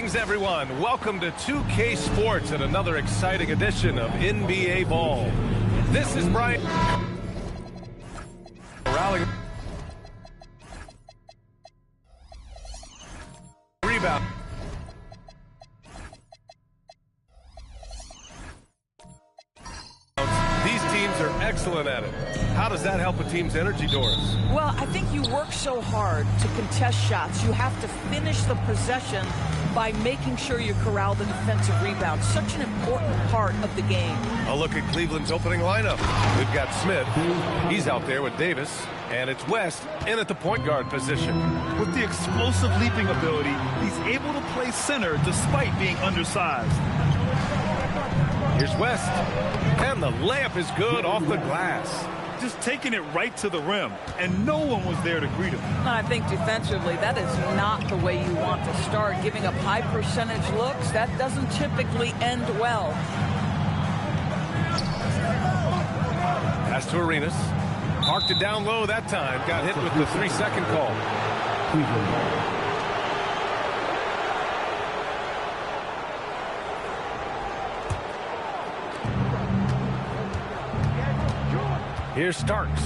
Greetings, everyone. Welcome to 2K Sports and another exciting edition of NBA Ball. This is Brian. Rallying. Rebound. These teams are excellent at it. How does that help a team's energy, Doris? Well, I think you work so hard to contest shots. You have to finish the possession by making sure you corral the defensive rebound. Such an important part of the game. A look at Cleveland's opening lineup. We've got Smith. He's out there with Davis. And it's West in at the point guard position. With the explosive leaping ability, he's able to play center despite being undersized. Here's West. And the layup is good off the glass. Just taking it right to the rim, and no one was there to greet him. I think defensively, that is not the way you want to start. Giving up high percentage looks, that doesn't typically end well. Pass to Arenas. Parked it down low that time. Got hit with the 3-second call. Here's Starks,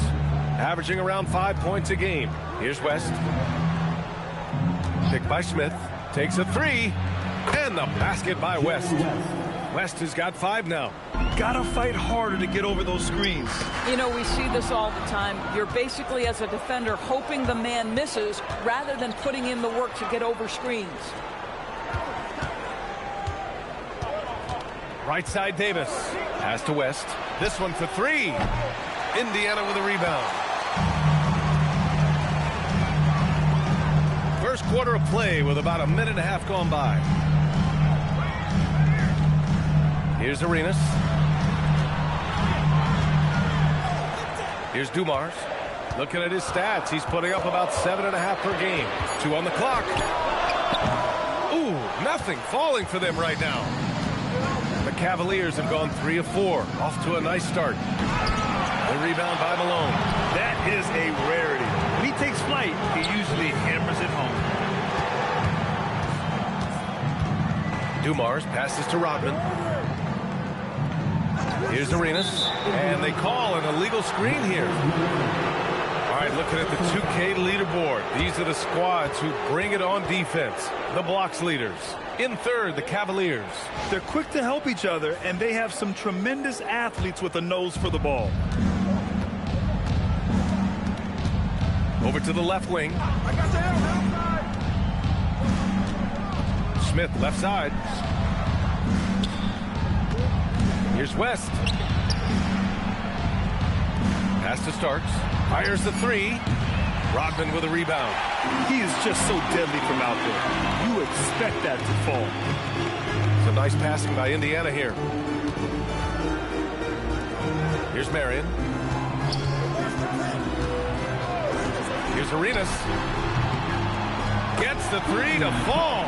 averaging around 5 points a game. Here's West. Picked by Smith. Takes a three. And the basket by West. West has got 5 now. Gotta fight harder to get over those screens. You know, we see this all the time. You're basically, as a defender, hoping the man misses rather than putting in the work to get over screens. Right side Davis. Pass to West. This one for 3. Indiana with a rebound. First quarter of play with about a minute and a half gone by. Here's Arenas. Here's Dumars. Looking at his stats, he's putting up about 7.5 per game. 2 on the clock. Ooh, nothing falling for them right now. The Cavaliers have gone 3 of 4. Off to a nice start. The rebound by Malone. That is a rarity. When he takes flight, he usually hammers it home. Dumars passes to Rodman. Here's Arenas. And they call an illegal screen here. All right, looking at the 2K leaderboard. These are the squads who bring it on defense. The blocks leaders. In third, the Cavaliers. They're quick to help each other, and they have some tremendous athletes with a nose for the ball. Over to the left wing. Smith, left side. Here's West. Pass to Starks. Fires the 3. Rodman with a rebound. He is just so deadly from out there. You expect that to fall. Some nice passing by Indiana here. Here's Marion. Here's Arenas. Gets the 3 to fall.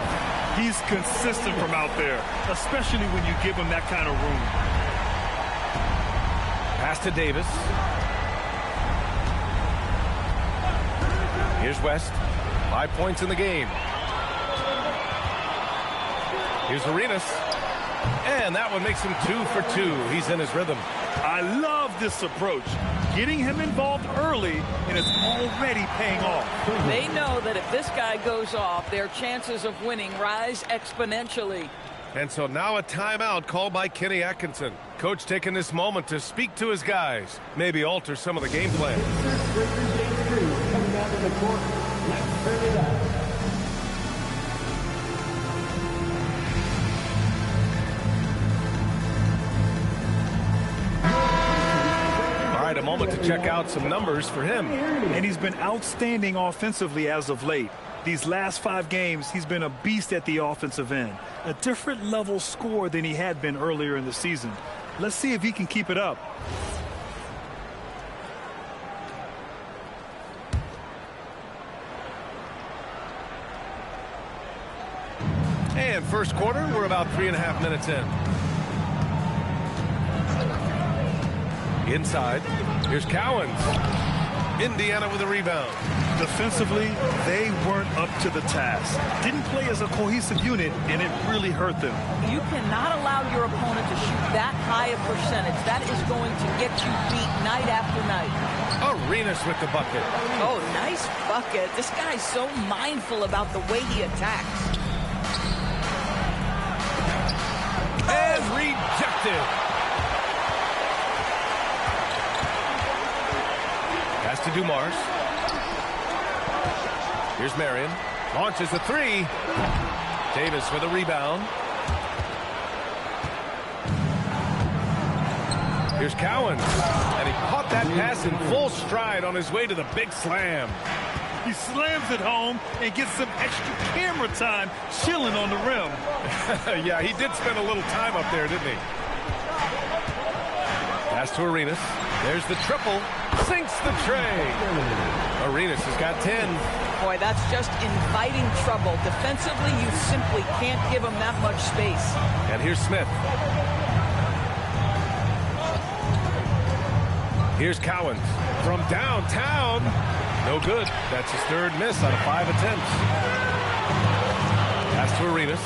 He's consistent from out there, especially when you give him that kind of room. Pass to Davis. Here's West. 5 points in the game. Here's Arenas. And that one makes him 2 for 2. He's in his rhythm. I love this approach. Getting him involved early, and it's already paying off. They know that if this guy goes off, their chances of winning rise exponentially. And so now a timeout called by Kenny Atkinson. Coach taking this moment to speak to his guys. Maybe alter some of the game plan. A moment to check out some numbers for him. And he's been outstanding offensively as of late. These last 5 games, he's been a beast at the offensive end. A different level score than he had been earlier in the season. Let's see if he can keep it up. And first quarter, we're about 3.5 minutes in. Inside, here's Cowens. Indiana with a rebound. Defensively, they weren't up to the task. Didn't play as a cohesive unit, and it really hurt them. You cannot allow your opponent to shoot that high a percentage. That is going to get you beat night after night. Arenas with the bucket. Oh, nice bucket. This guy's so mindful about the way he attacks. And rejected. Pass to Dumars. Here's Marion. Launches a three. Davis with a rebound. Here's Cowens. And he caught that pass in full stride on his way to the big slam. He slams it home and gets some extra camera time chilling on the rim. Yeah, he did spend a little time up there, didn't he? Pass to Arenas. There's the triple. Sinks the tray. Arenas has got 10. Boy, that's just inviting trouble. Defensively, you simply can't give him that much space. And here's Smith. Here's Cowens from downtown. No good. That's his third miss out of 5 attempts. Pass to Arenas.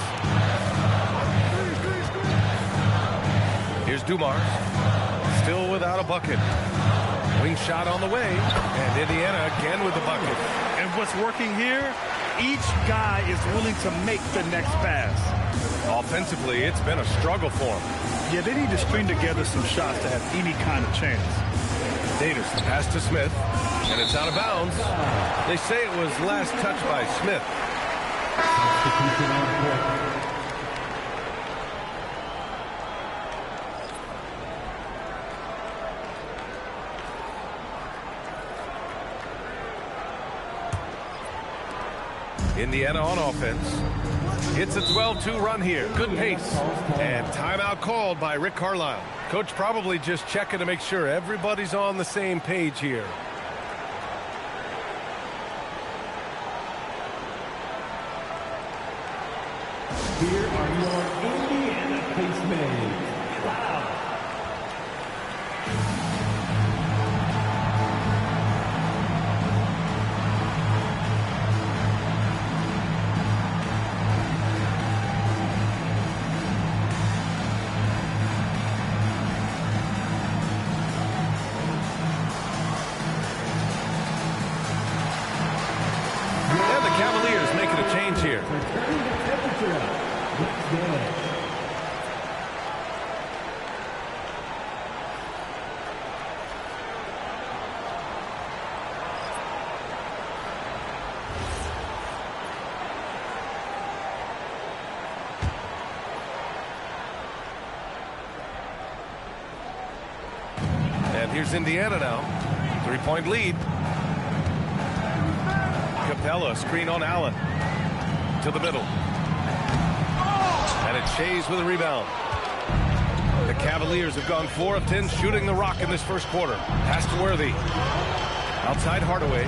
Here's Dumars. Still without a bucket. Wing shot on the way. And Indiana again with the bucket. And what's working here? Each guy is willing to make the next pass. Offensively, it's been a struggle for him. Yeah, they need to string together some shots to have any kind of chance. Davis, the pass to Smith, and it's out of bounds. They say it was last touched by Smith. Indiana on offense. It's a 12-2 run here. Good pace. And timeout called by Rick Carlisle. Coach probably just checking to make sure everybody's on the same page here. Here are your Indiana placements. Wow. And the Cavaliers making a change here. Turning the temperature up. Let's get it. And here's Indiana now. 3-point lead. Capella, screen on Allen. To the middle. And it's Shays with a rebound. The Cavaliers have gone 4 of 10 shooting the rock in this first quarter. Pass to Worthy. Outside Hardaway.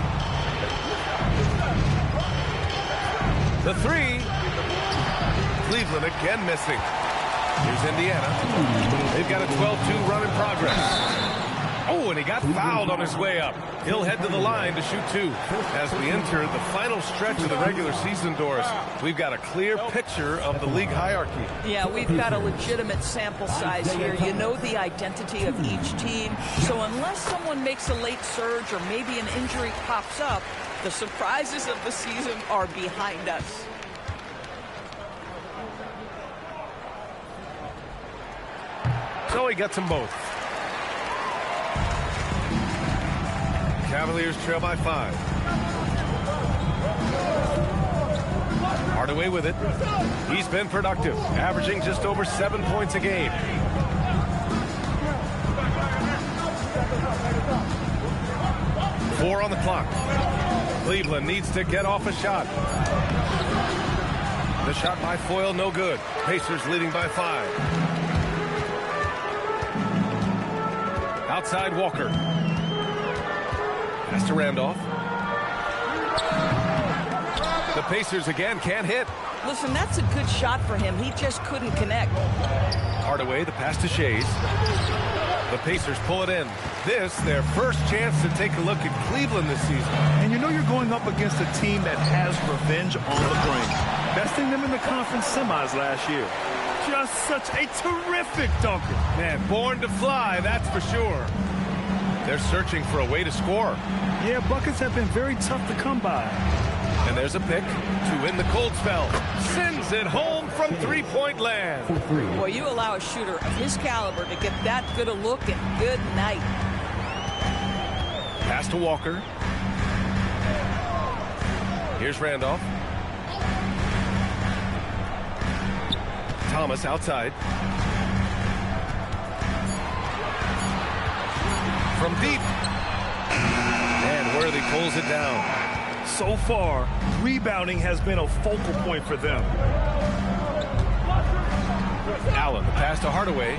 The three. Cleveland again missing. Here's Indiana. They've got a 12-2 run in progress. Oh, and he got fouled on his way up. He'll head to the line to shoot 2. As we enter the final stretch of the regular season, Doris, we've got a clear picture of the league hierarchy. Yeah, we've got a legitimate sample size here. You know the identity of each team. So unless someone makes a late surge or maybe an injury pops up, the surprises of the season are behind us. So he gets them both. Cavaliers trail by 5. Hardaway with it. He's been productive, averaging just over 7 points a game. Four on the clock. Cleveland needs to get off a shot. The shot by Foyle, no good. Pacers leading by 5. Outside Walker. Pass to Randolph. The Pacers again can't hit. Listen, that's a good shot for him. He just couldn't connect. Hardaway, the pass to Shays. The Pacers pull it in. This, their first chance to take a look at Cleveland this season. And you know you're going up against a team that has revenge on the brain. Besting them in the conference semis last year. Just such a terrific dunker. Man, born to fly, that's for sure. They're searching for a way to score. Yeah, buckets have been very tough to come by. And there's a pick to win the cold spell. Sends it home from three-point land. Boy, you allow a shooter of his caliber to get that good a look, and good night. Pass to Walker. Here's Randolph. Thomas outside. From deep. And Worthy pulls it down. So far, rebounding has been a focal point for them. Allen, the pass to Hardaway.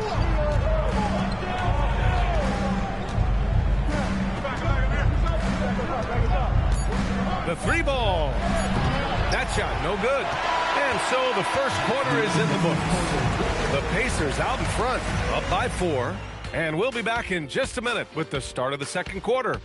The three ball. That shot, no good. And so the first quarter is in the books. The Pacers out in front, up by 4. And we'll be back in just a minute with the start of the second quarter.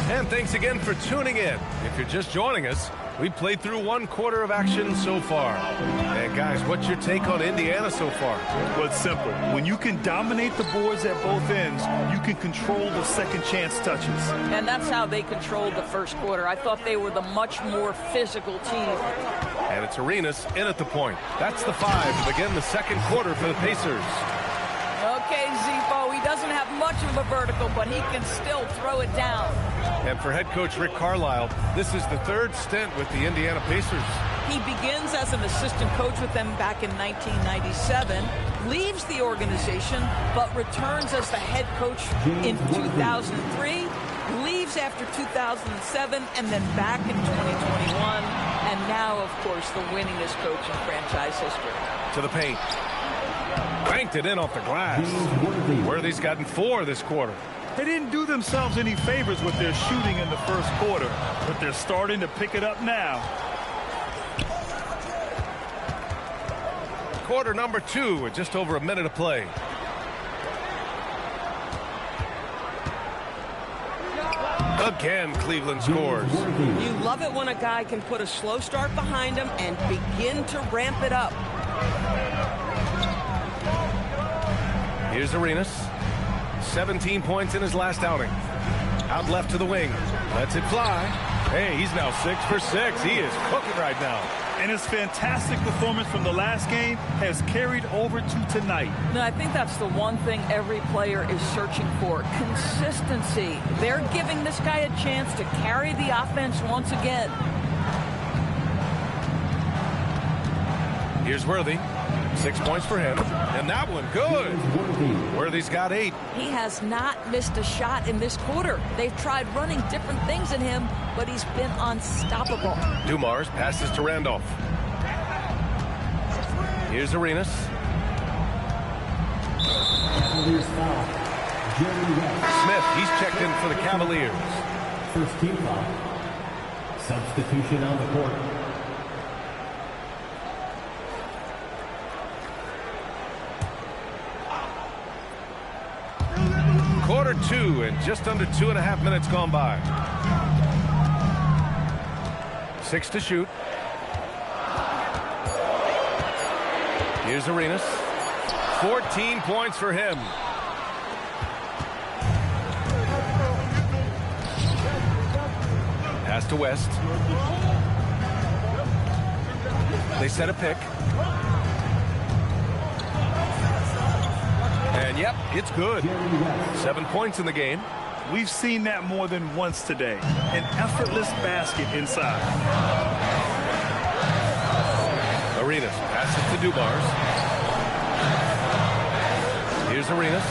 And thanks again for tuning in. If you're just joining us, we played through one quarter of action so far. And guys, what's your take on Indiana so far? Well, it's simple. When you can dominate the boards at both ends, you can control the second chance touches. And that's how they controlled the first quarter. I thought they were the much more physical team. And it's Arenas in at the point. That's the 5 to begin the second quarter for the Pacers. Okay, Zifo, he doesn't have much of a vertical, but he can still throw it down. And for head coach Rick Carlisle, this is the third stint with the Indiana Pacers. He begins as an assistant coach with them back in 1997, leaves the organization, but returns as the head coach in 2003, leaves after 2007, and then back in 2021, and now, of course, the winningest coach in franchise history. To the paint. Banked it in off the glass. Worthy's gotten 4 this quarter. They didn't do themselves any favors with their shooting in the first quarter, but they're starting to pick it up now. Quarter number 2 with just over a minute of play. Again, Cleveland scores. You love it when a guy can put a slow start behind him and begin to ramp it up. Here's Arenas. 17 points in his last outing. Out left to the wing. Lets it fly. Hey, he's now 6 for 6. He is cooking right now. And his fantastic performance from the last game has carried over to tonight. No, I think that's the one thing every player is searching for. Consistency. They're giving this guy a chance to carry the offense once again. Here's Worthy. 6 points for him. And that one, good. Worthy's got 8. He has not missed a shot in this quarter. They've tried running different things in him, but he's been unstoppable. Dumars passes to Randolph. Here's Arenas. Smith, he's checked in for the Cavaliers. First team foul. Substitution on the court. Quarter 2 and just under 2.5 minutes gone by. 6 to shoot. Here's Arenas. 14 points for him. Pass to West. They set a pick. And yep, it's good. 7 points in the game. We've seen that more than once today. An effortless basket inside. Arenas passes to Dumars. Here's Arenas.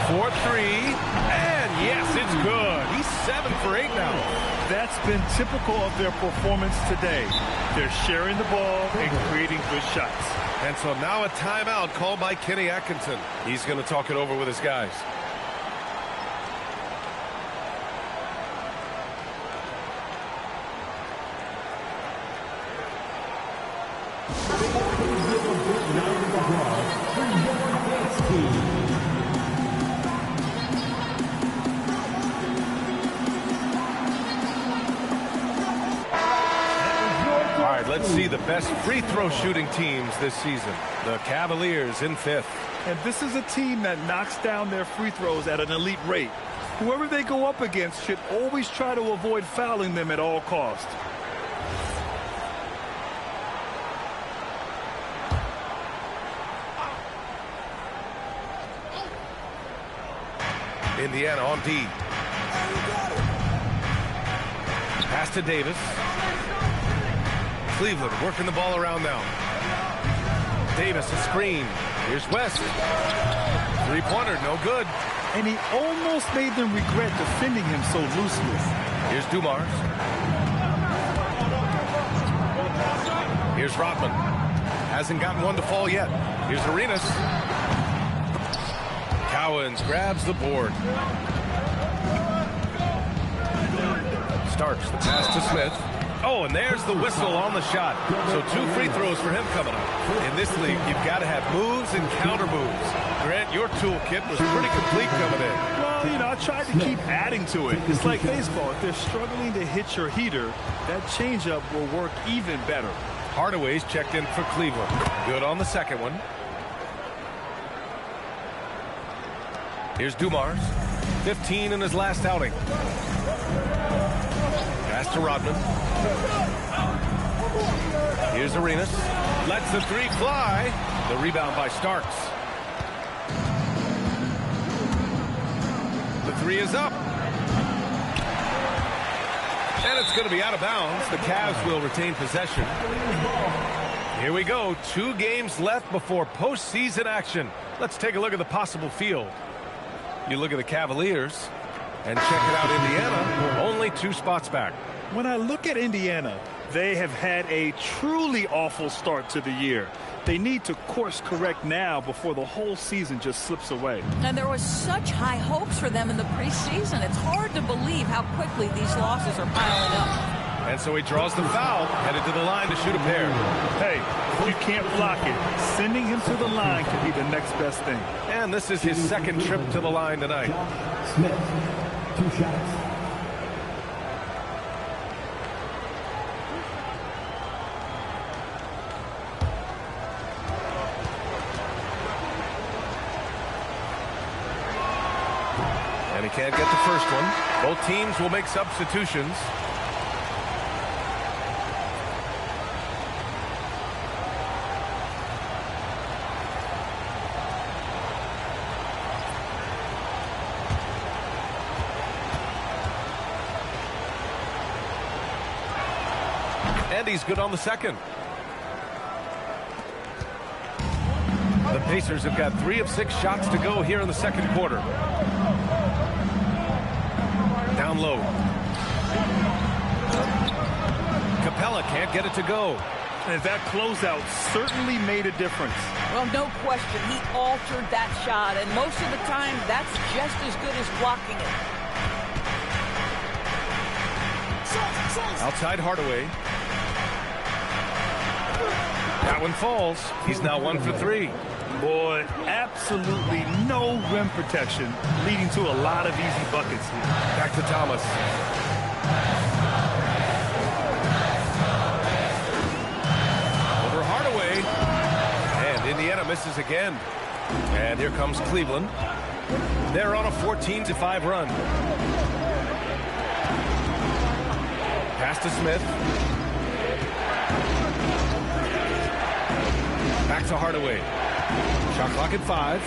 for three. And yes, it's good. He's 7 for 8 now. That's been typical of their performance today. They're sharing the ball and creating good shots. And so now a timeout called by Kenny Atkinson. He's going to talk it over with his guys. Let's see the best free throw shooting teams this season. The Cavaliers in 5th. And this is a team that knocks down their free throws at an elite rate. Whoever they go up against should always try to avoid fouling them at all costs. Indiana on D. Pass to Davis. Cleveland working the ball around now. Davis, a screen. Here's West. Three-pointer, no good. And he almost made them regret defending him so loosely. Here's Dumars. Here's Rodman. Hasn't gotten one to fall yet. Here's Arenas. Cowens grabs the board. Starks the pass to Smith. Oh, and there's the whistle on the shot. So 2 free throws for him coming up. In this league, you've got to have moves and counter moves. Grant, your toolkit was pretty complete coming in. Well, you know, I tried to keep adding to it. It's like baseball. If they're struggling to hit your heater, that changeup will work even better. Hardaway's checked in for Cleveland. Good on the second one. Here's Dumars. 15 in his last outing. Pass to Rodman. Here's Arenas. Lets the three fly. The rebound by Starks. The three is up. And it's going to be out of bounds. The Cavs will retain possession. Here we go. 2 games left before postseason action. Let's take a look at the possible field. You look at the Cavaliers and check it out, Indiana. Only 2 spots back. When I look at Indiana, they have had a truly awful start to the year. They need to course correct now before the whole season just slips away. And there was such high hopes for them in the preseason. It's hard to believe how quickly these losses are piling up. And so he draws the foul, headed to the line to shoot a pair. Hey, if you can't block it, sending him to the line could be the next best thing. And this is his second trip to the line tonight. Smith, 2 shots. And he can't get the first one. Both teams will make substitutions. And he's good on the second. The Pacers have got 3 of 6 shots to go here in the second quarter. Down low. Capella can't get it to go. And that closeout certainly made a difference. Well, no question. He altered that shot, and most of the time, that's just as good as blocking it. Outside Hardaway. That one falls. He's now 1 for 3. Boy, absolutely no rim protection, leading to a lot of easy buckets here. Back to Thomas. Over Hardaway. And Indiana misses again. And here comes Cleveland. They're on a 14-5 run. Pass to Smith. Back to Hardaway. Shot clock at 5.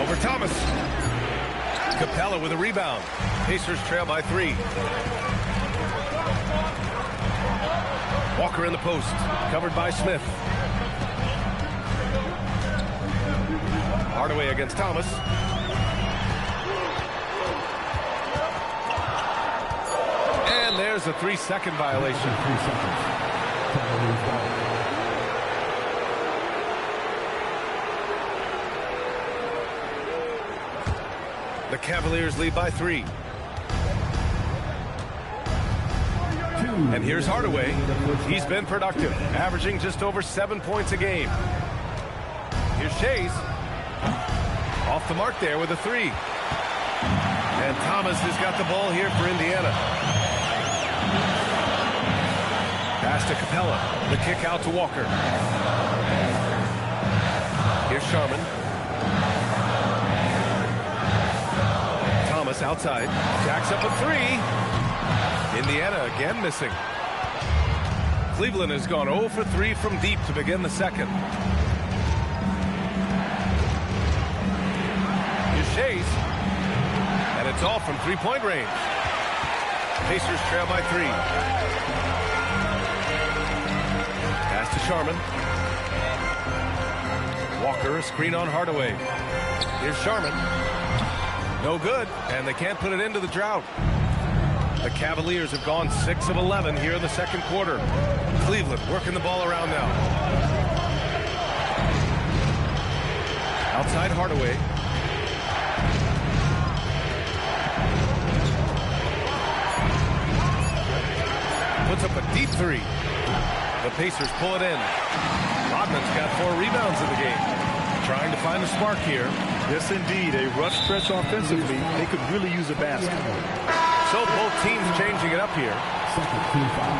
Over Thomas. Capella with a rebound. Pacers trail by 3. Walker in the post. Covered by Smith. Hardaway against Thomas. There's a 3-second violation. 3 seconds. Cavaliers ball. The Cavaliers lead by 3. And here's Hardaway. He's been productive, averaging just over 7 points a game. Here's Shays. Off the mark there with a 3. And Thomas has got the ball here for Indiana. Pass to Capella. The kick out to Walker. Here's Sharman. Thomas outside. Jacks up a 3. Indiana again missing. Cleveland has gone 0 for 3 from deep to begin the second. Here's Shays. And it's all from three-point range. Pacers trail by 3. Pass to Sharman. Walker, a screen on Hardaway. Here's Sharman. No good, and they can't put it into the drought. The Cavaliers have gone 6 of 11 here in the second quarter. Cleveland working the ball around now. Outside Hardaway. Puts up a deep 3. The Pacers pull it in. Rodman's got 4 rebounds in the game. Trying to find a spark here. Yes, indeed. A rough stretch offensively. They could really use a basket. So both teams changing it up here. Second team foul.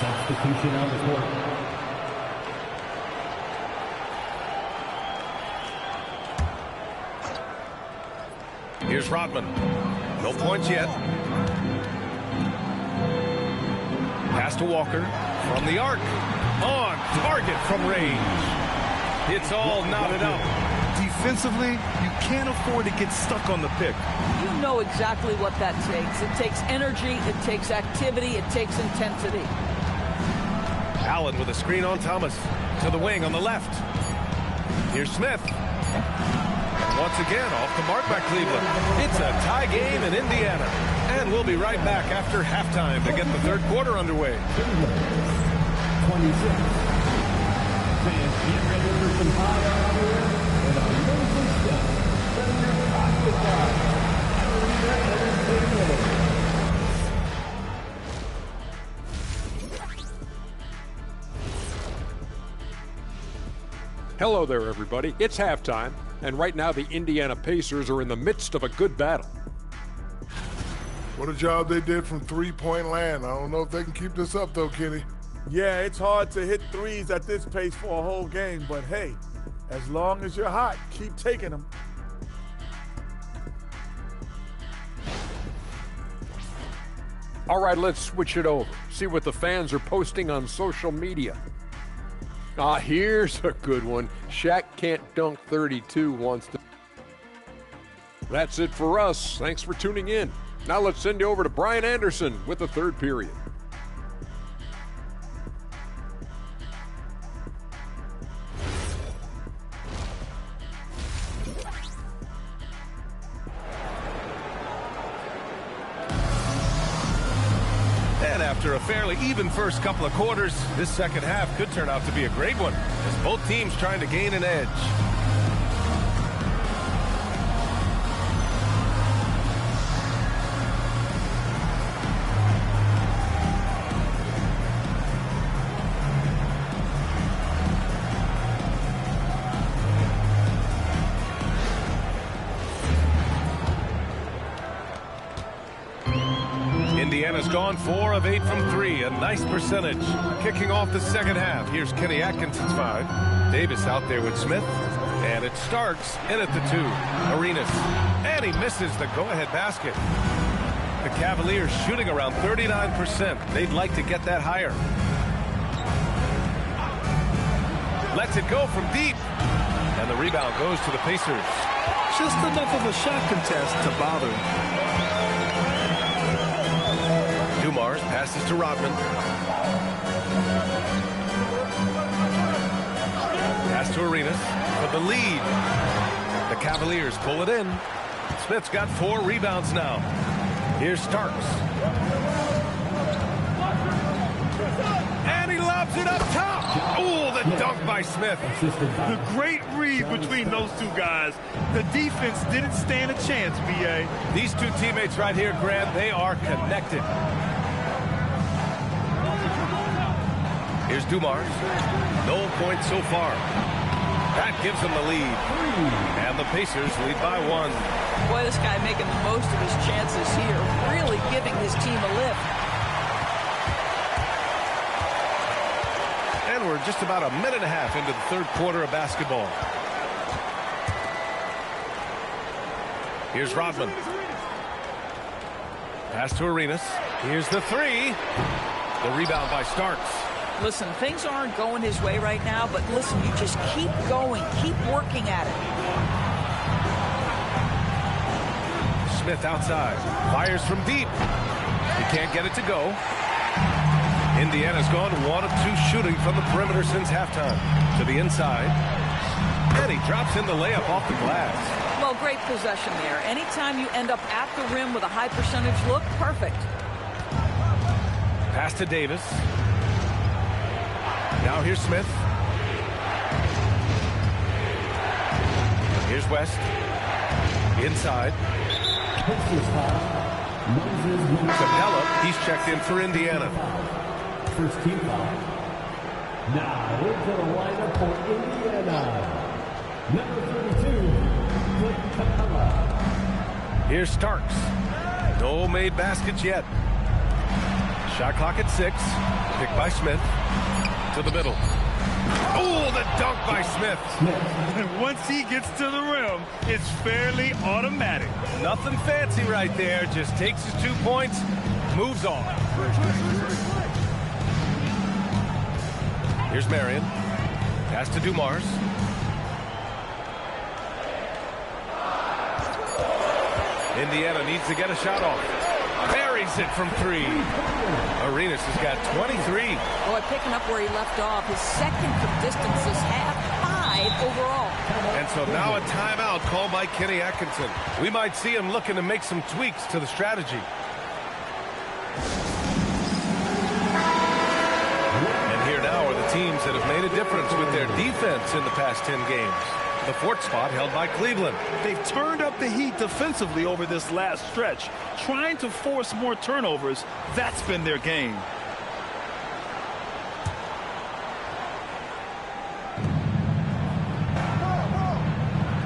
Substitution on the court. Here's Rodman. No points yet. Pass to Walker from the arc. On target from range. It's all knotted up. Defensively, you can't afford to get stuck on the pick. You know exactly what that takes. It takes energy, it takes activity, it takes intensity. Allen with a screen on Thomas. To the wing on the left. Here's Smith. Once again, off the mark by Cleveland. It's a tie game in Indiana. And we'll be right back after halftime to get the third quarter underway. 26. Fans, get ready for some high honor and a amazing stuff. From your pocket line. Hello there, everybody. It's halftime, and right now the Indiana Pacers are in the midst of a good battle. What a job they did from three-point land. I don't know if they can keep this up, though, Kenny. Yeah, it's hard to hit threes at this pace for a whole game, but hey, as long as you're hot, keep taking them. All right, let's switch it over. See what the fans are posting on social media. Here's a good one. Shaq can't dunk 32 wants to. That's it for us. Thanks for tuning in. Now let's send you over to Brian Anderson with the third period. After a fairly even first couple of quarters, this second half could turn out to be a great one as both teams trying to gain an edge. Indiana's gone 4 of 8 from 3, a nice percentage. Kicking off the second half, here's Kenny Atkinson's 5. Davis out there with Smith, and it starts in at the 2. Arenas, and he misses the go-ahead basket. The Cavaliers shooting around 39%. They'd like to get that higher. Lets it go from deep, and the rebound goes to the Pacers. Just enough of a shot contest to bother him. Dumars passes to Rodman. Pass to Arenas for the lead. The Cavaliers pull it in. Smith's got 4 rebounds now. Here's Starks. Lobs it up top. Oh, the dunk by Smith. The great read between those two guys. The defense didn't stand a chance, B.A. These two teammates right here, Grant, they are connected. Here's Dumars. No points so far. That gives them the lead. And the Pacers lead by 1. Boy, this guy making the most of his chances here, really giving his team a lift. And we're just about a minute and a half into the third quarter of basketball. Here's Rodman. Pass to Arenas. Here's the three. The rebound by Starks. Listen, things aren't going his way right now, but listen, you just keep going, keep working at it. Smith outside. Fires from deep. He can't get it to go. Indiana's gone 1 of 2 shooting from the perimeter since halftime. To the inside. And he drops in the layup off the glass. Well, great possession there. Anytime you end up at the rim with a high percentage look, perfect. Pass to Davis. Now here's Smith. Here's West. Inside. Capella, he's checked in for Indiana. First team foul. Now into the lineup for Indiana. Number 32, Clint Capella. Here's Starks. No made baskets yet. Shot clock at 6. Picked by Smith. To the middle. Oh, the dunk by Smith. Once he gets to the rim, it's fairly automatic. Nothing fancy right there. Just takes his 2 points, moves on. Here's Marion. Pass to Dumars. Indiana needs to get a shot off. Buries it from 3. Arenas has got 23. Boy, picking up where he left off. His second from distance this half, 5 overall. And so now a timeout called by Kenny Atkinson. We might see him looking to make some tweaks to the strategy. And here now are the teams that have made a difference with their defense in the past 10 games. The 4th spot held by Cleveland. They've turned up the heat defensively over this last stretch, trying to force more turnovers. That's been their game.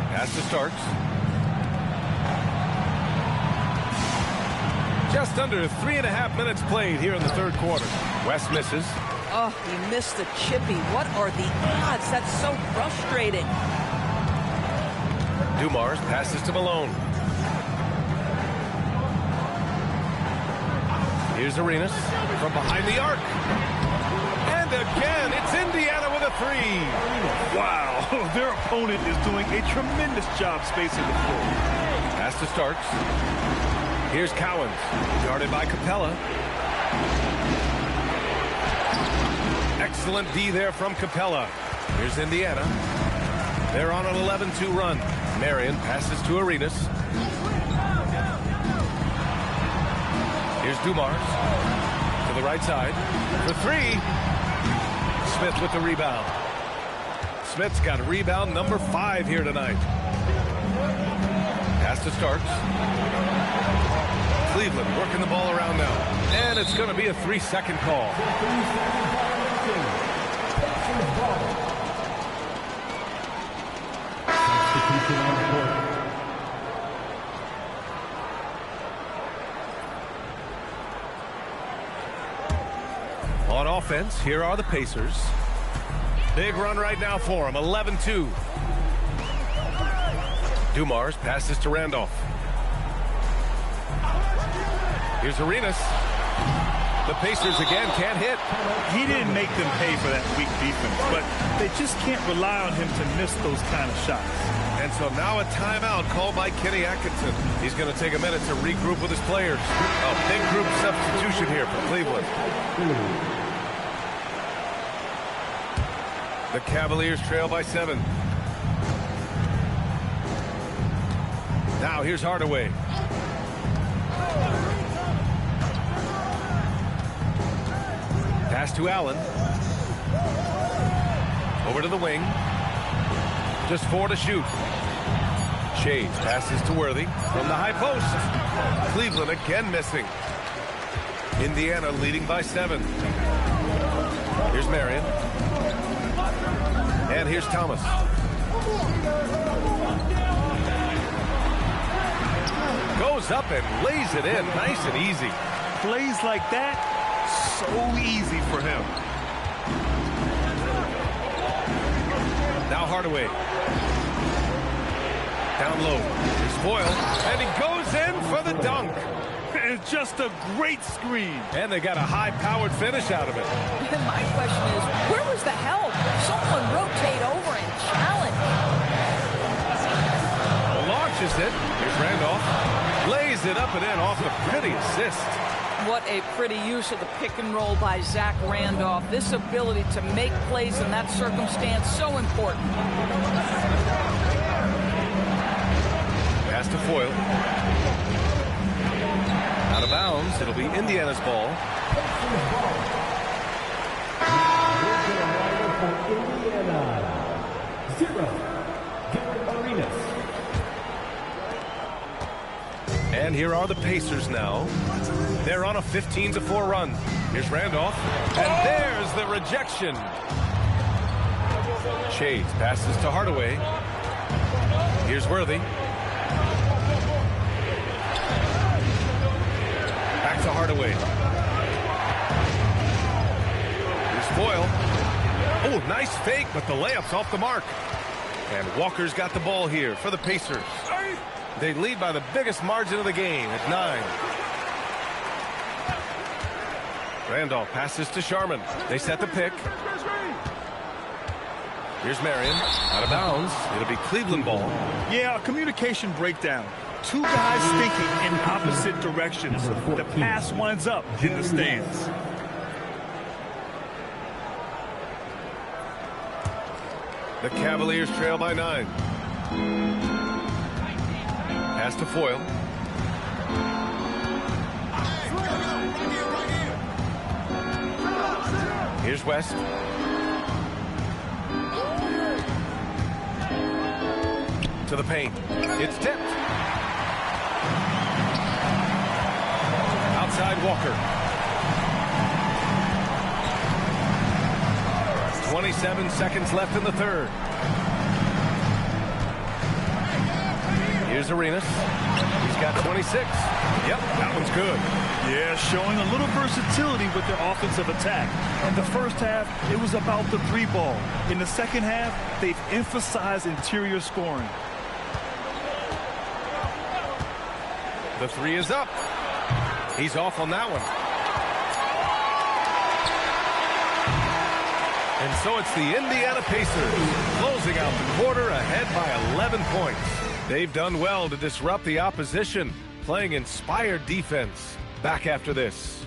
Pass to Starks. Just under 3.5 minutes played here in the third quarter. West misses. Oh, he missed the chippy. What are the odds? That's so frustrating. Dumars passes to Malone. Here's Arenas from behind the arc. And again, it's Indiana with a 3. Wow, their opponent is doing a tremendous job spacing the floor. Pass to Starks. Here's Cowens, guarded by Capella. Excellent D there from Capella. Here's Indiana. They're on an 11-2 run. Marion passes to Arenas. Here's Dumars to the right side for 3. Smith with the rebound. Smith's got rebound number 5 here tonight. Pass to Starks. Cleveland working the ball around now. And it's going to be a 3-second call. On offense, here are the Pacers. Big run right now for them, 11-2. Dumars passes to Randolph. Here's Arenas. The Pacers again can't hit. He didn't make them pay for that weak defense, but they just can't rely on him to miss those kind of shots. And so now a timeout called by Kenny Atkinson. He's going to take a minute to regroup with his players. A big group substitution here for Cleveland. The Cavaliers trail by 7. Now here's Hardaway. Pass to Allen. Over to the wing. Just 4 to shoot. Shades passes to Worthy from the high post. Cleveland again missing. Indiana leading by 7. Here's Marion. And here's Thomas. Goes up and lays it in nice and easy. Plays like that, so easy for him. Now Hardaway. Down low. Here's Boyle. And he goes in for the dunk. It's just a great screen. And they got a high-powered finish out of it. And my question is, where was the help? Someone rotate over and challenge. Launches it. Here's Randolph. Lays it up and in off the pretty assist. What a pretty use of the pick and roll by Zach Randolph. This ability to make plays in that circumstance, so important. Pass to Foyle. Out of bounds. It'll be Indiana's ball. And here are the Pacers now. They're on a 15-4 run. Here's Randolph. And there's the rejection. Shades passes to Hardaway. Here's Worthy. Back to Hardaway. Here's Boyle. Oh, nice fake, but the layup's off the mark. And Walker's got the ball here for the Pacers. They lead by the biggest margin of the game at 9. Randolph passes to Sharman. They set the pick. Here's Marion. Out of bounds. It'll be Cleveland ball. Yeah, a communication breakdown. 2 guys thinking in opposite directions. The pass winds up in the stands. The Cavaliers trail by 9. Pass to Foyle. Here's West. To the paint. It's tipped. Outside Walker. 27 seconds left in the third. Here's Arenas. He's got 26. Yep, that one's good. Yeah, showing a little versatility with their offensive attack. In the first half, it was about the 3 ball. In the second half, they've emphasized interior scoring. The 3 is up. He's off on that one. And so it's the Indiana Pacers closing out the quarter ahead by 11 points. They've done well to disrupt the opposition, playing inspired defense. Back after this.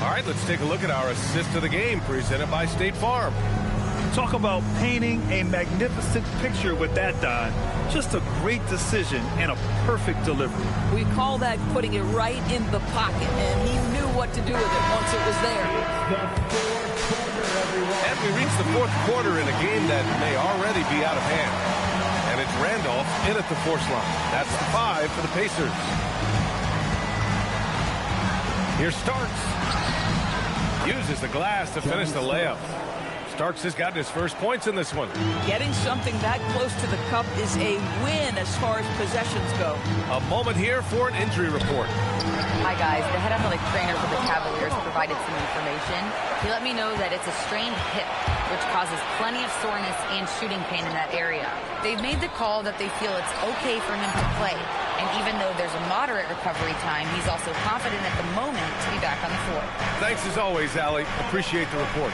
All right, let's take a look at our assist of the game presented by State Farm. Talk about painting a magnificent picture with that, Don. Just a great decision and a perfect delivery. We call that putting it right in the pocket, and he knew what to do with it once it was there. And we reach the fourth quarter in a game that may already be out of hand. And it's Randolph in at the force line. That's the 5 for the Pacers. Here Starks. Uses the glass to finish the layup. Starks has gotten his first points in this one. Getting something that close to the cup is a win as far as possessions go. A moment here for an injury report. Hi, guys. The head athletic trainer for the Cavaliers provided some information. He let me know that it's a strained hip, which causes plenty of soreness and shooting pain in that area. They've made the call that they feel it's okay for him to play. And even though there's a moderate recovery time, he's also confident at the moment to be back on the floor. Thanks as always, Allie. Appreciate the report.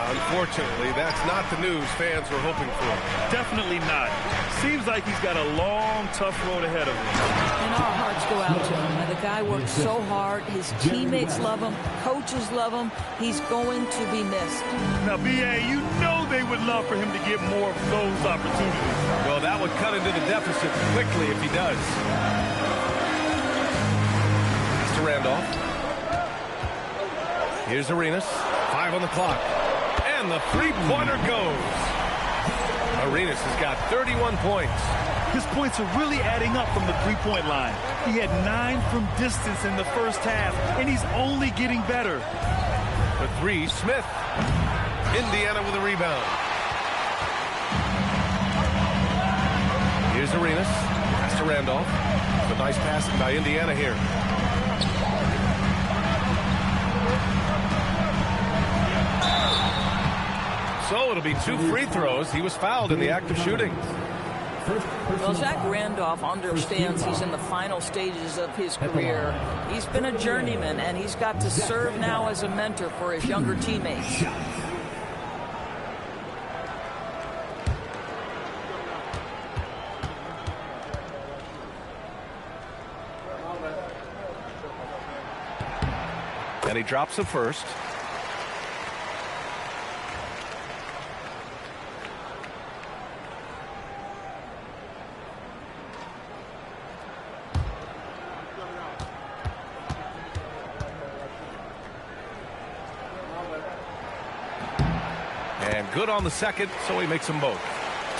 Unfortunately, that's not the news fans were hoping for. Definitely not. Seems like he's got a long, tough road ahead of him. And our hearts go out to him. The guy works so hard. His teammates love him. Coaches love him. He's going to be missed. Now, B.A., you know they would love for him to get more of those opportunities. Well, that would cut into the deficit quickly if he does. Pass to Randolph. Here's Arenas. 5 on the clock. And the three-pointer goes. Arenas has got 31 points. His points are really adding up from the three-point line. He had 9 from distance in the first half, and he's only getting better. The three, Smith. Indiana with a rebound. Here's Arenas. Pass to Randolph. It's a nice passing by Indiana here. So it'll be 2 free throws. He was fouled in the act of shooting. Well, Zach Randolph understands he's in the final stages of his career. He's been a journeyman, and he's got to serve now as a mentor for his younger teammates. And he drops the first. And good on the second, so he makes them both.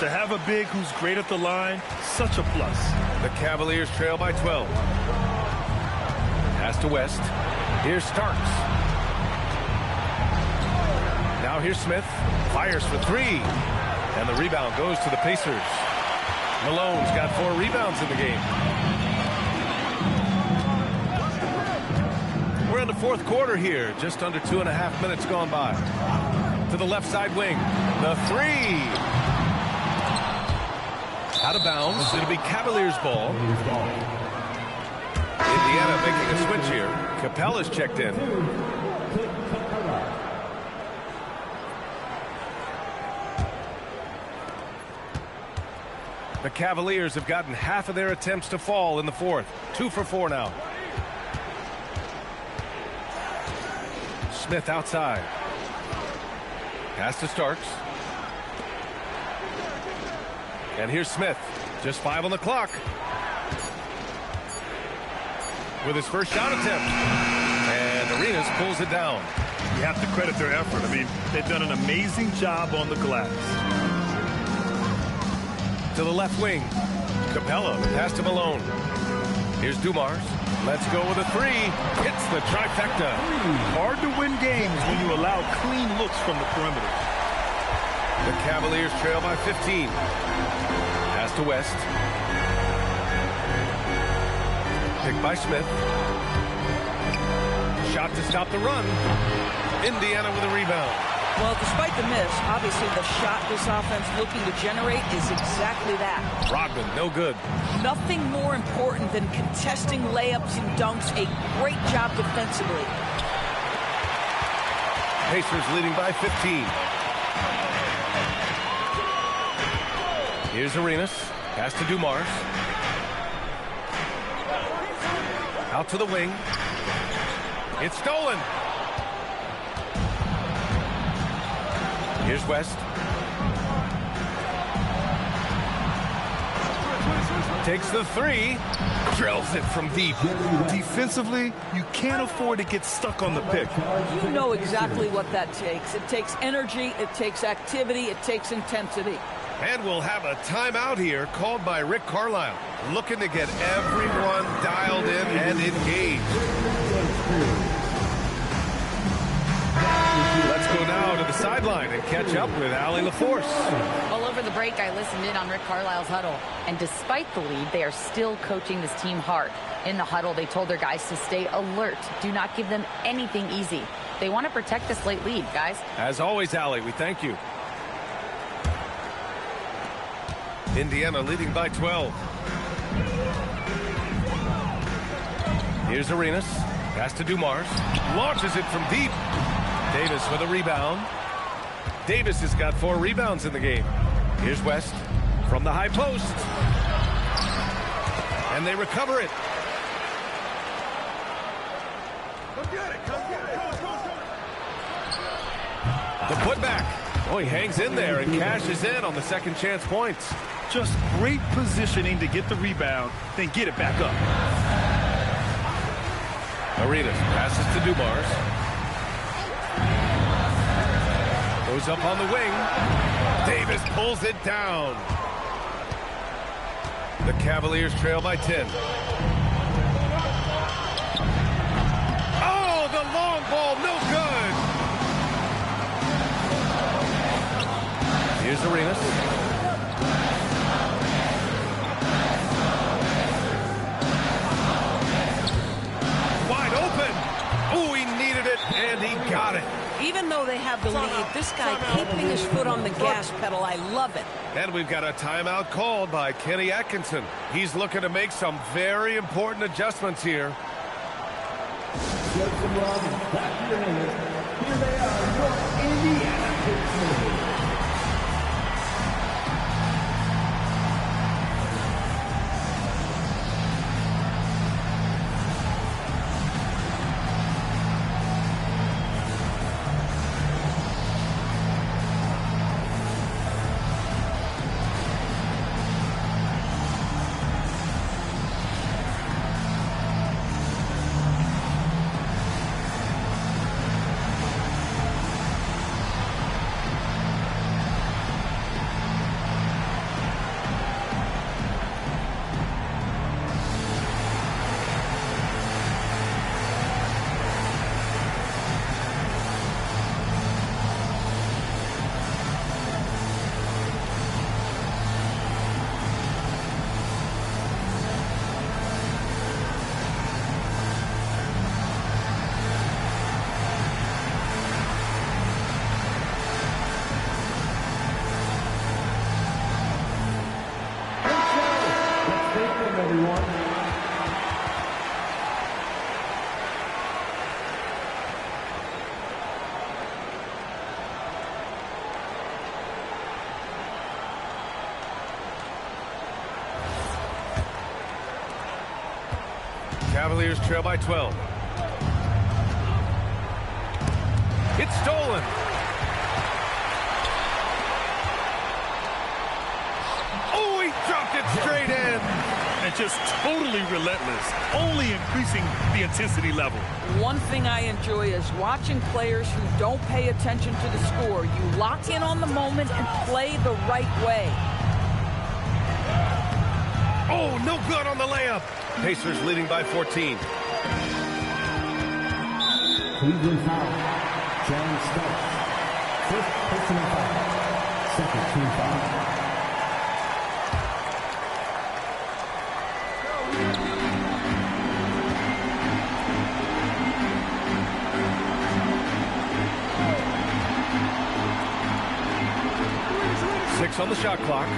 To have a big who's great at the line, such a plus. The Cavaliers trail by 12. Pass to West. Here's Starks. Now here's Smith. Fires for 3. And the rebound goes to the Pacers. Malone's got 4 rebounds in the game. We're in the fourth quarter here. Just under 2.5 minutes gone by. To the left side wing. The 3. Out of bounds. It'll be Cavaliers ball. Indiana making a switch here. Capella's checked in. The Cavaliers have gotten half of their attempts to fall in the fourth. 2 for 4 now. Smith outside. Pass to Starks. And here's Smith. Just 5 on the clock. With his first shot attempt. And Arenas pulls it down. You have to credit their effort. I mean, they've done an amazing job on the glass. To the left wing. Capella, the pass to Malone. Here's Dumars. Let's go with a 3. Hits the trifecta. Hard to win games when you allow clean looks from the perimeter. The Cavaliers trail by 15. Pass to West. Picked by Smith. Shot to stop the run. Indiana with a rebound. Well, despite the miss, obviously the shot this offense looking to generate is exactly that. Brogdon, no good. Nothing more important than contesting layups and dunks. A great job defensively. Pacers leading by 15. Here's Arenas. Pass to Dumars. Out to the wing. It's stolen. Here's West. Takes the 3. Drills it from deep. Defensively, you can't afford to get stuck on the pick. You know exactly what that takes. It takes energy, it takes activity, it takes intensity. And we'll have a timeout here called by Rick Carlisle, looking to get everyone dialed in and engaged. Let's go now to the sideline and catch up with Allie LaForce. Well, over the break, I listened in on Rick Carlisle's huddle. And despite the lead, they are still coaching this team hard. In the huddle, they told their guys to stay alert. Do not give them anything easy. They want to protect this late lead, guys. As always, Allie, we thank you. Indiana leading by 12. Here's Arenas. Pass to Dumars. Launches it from deep. Davis with a rebound. Davis has got 4 rebounds in the game. Here's West from the high post. And they recover it. The putback. Oh, he hangs in there and cashes in on the second chance points. Just great positioning to get the rebound, then get it back up. Arenas passes to Dumars. Goes up on the wing. Davis pulls it down. The Cavaliers trail by 10. Oh, the long ball, no good. Here's Arenas. Wide open. Oh, he needed it, and he got it. Even though they have the lead, this guy keeping his foot on the gas pedal, I love it. And we've got a timeout called by Kenny Atkinson. He's looking to make some very important adjustments here. Here they are, your Indiana Pacers. Cavaliers trail by 12. It's stolen. Oh, he dropped it straight in. And just totally relentless, only increasing the intensity level. One thing I enjoy is watching players who don't pay attention to the score. You lock in on the moment and play the right way. Oh, no good on the layup. Pacers leading by 14. Cleveland foul. John Starks. First personal foul. Second team foul. Six on the shot clock.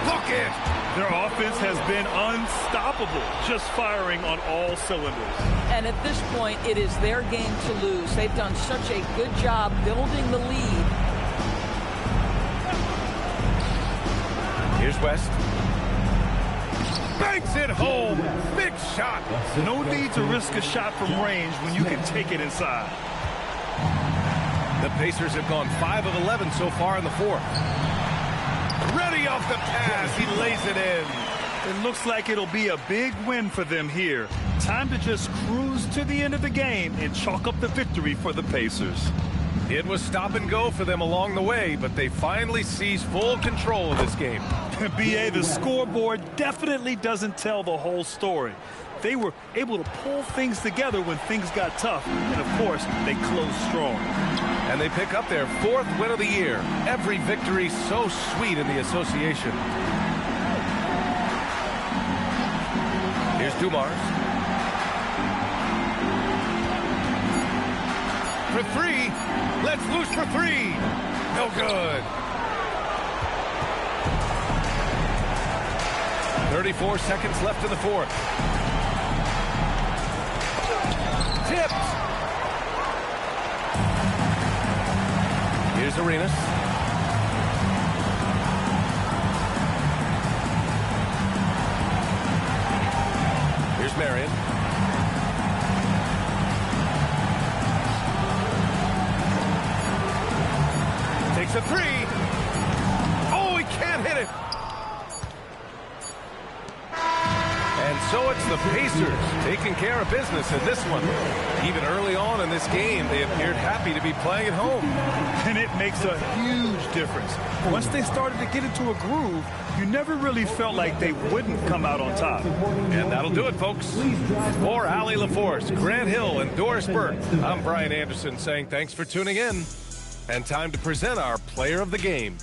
Bucket! Their offense has been unstoppable, just firing on all cylinders. And at this point, it is their game to lose. They've done such a good job building the lead. Here's West. Banks it home. Big shot. No need to risk a shot from range when you can take it inside. The Pacers have gone 5 of 11 so far in the fourth. Ready off the pass. He lays it in. It looks like it'll be a big win for them here. Time to just cruise to the end of the game and chalk up the victory for the Pacers. It was stop and go for them along the way, but they finally seized full control of this game. B.A., the scoreboard definitely doesn't tell the whole story. They were able to pull things together when things got tough, and of course, they closed strong. And they pick up their 4th win of the year. Every victory so sweet in the association. Here's Dumars. For 3. Let's loose for 3. No good. 34 seconds left in the fourth. Tipped. Here's Arenas. Here's Marion. Takes a three. Oh, he can't hit it. And so it's the Pacers taking care of business in this one. Even early on in this game, they appeared happy to be playing at home. And it makes a huge difference. Once they started to get into a groove, you never really felt like they wouldn't come out on top. And that'll do it, folks. For Allie LaForce, Grant Hill, and Doris Burke, I'm Brian Anderson saying thanks for tuning in. And time to present our player of the game.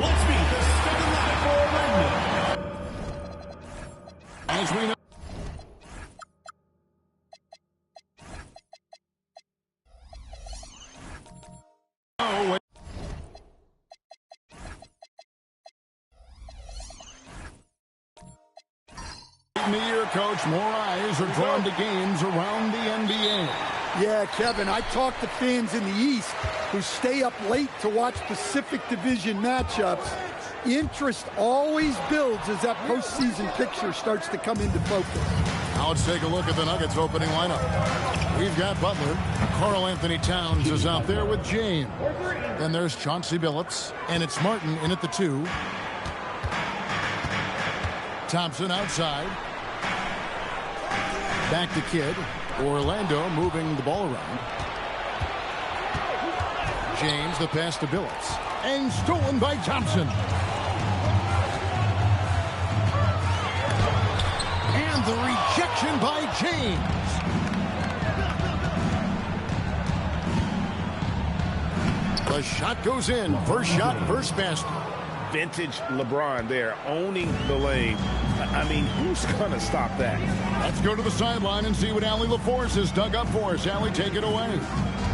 Let's meet the second line for Redmond. As we know. In the year, Coach, more eyes are drawn to games around the NBA. Yeah, Kevin, I talked to fans in the East who stay up late to watch Pacific Division matchups. Interest always builds as that postseason picture starts to come into focus. Now let's take a look at the Nuggets opening lineup. We've got Butler. Karl Anthony Towns is out there with James. Then there's Chauncey Billups, and it's Martin in at the 2. Thompson outside. Back to Kidd. Orlando moving the ball around. James, the pass to Billups. And stolen by Thompson. And the rejection by James. The shot goes in. First shot, first basket. Vintage LeBron there, owning the lane. I mean, who's going to stop that? Let's go to the sideline and see what Allie LaForce has dug up for us. Allie, take it away.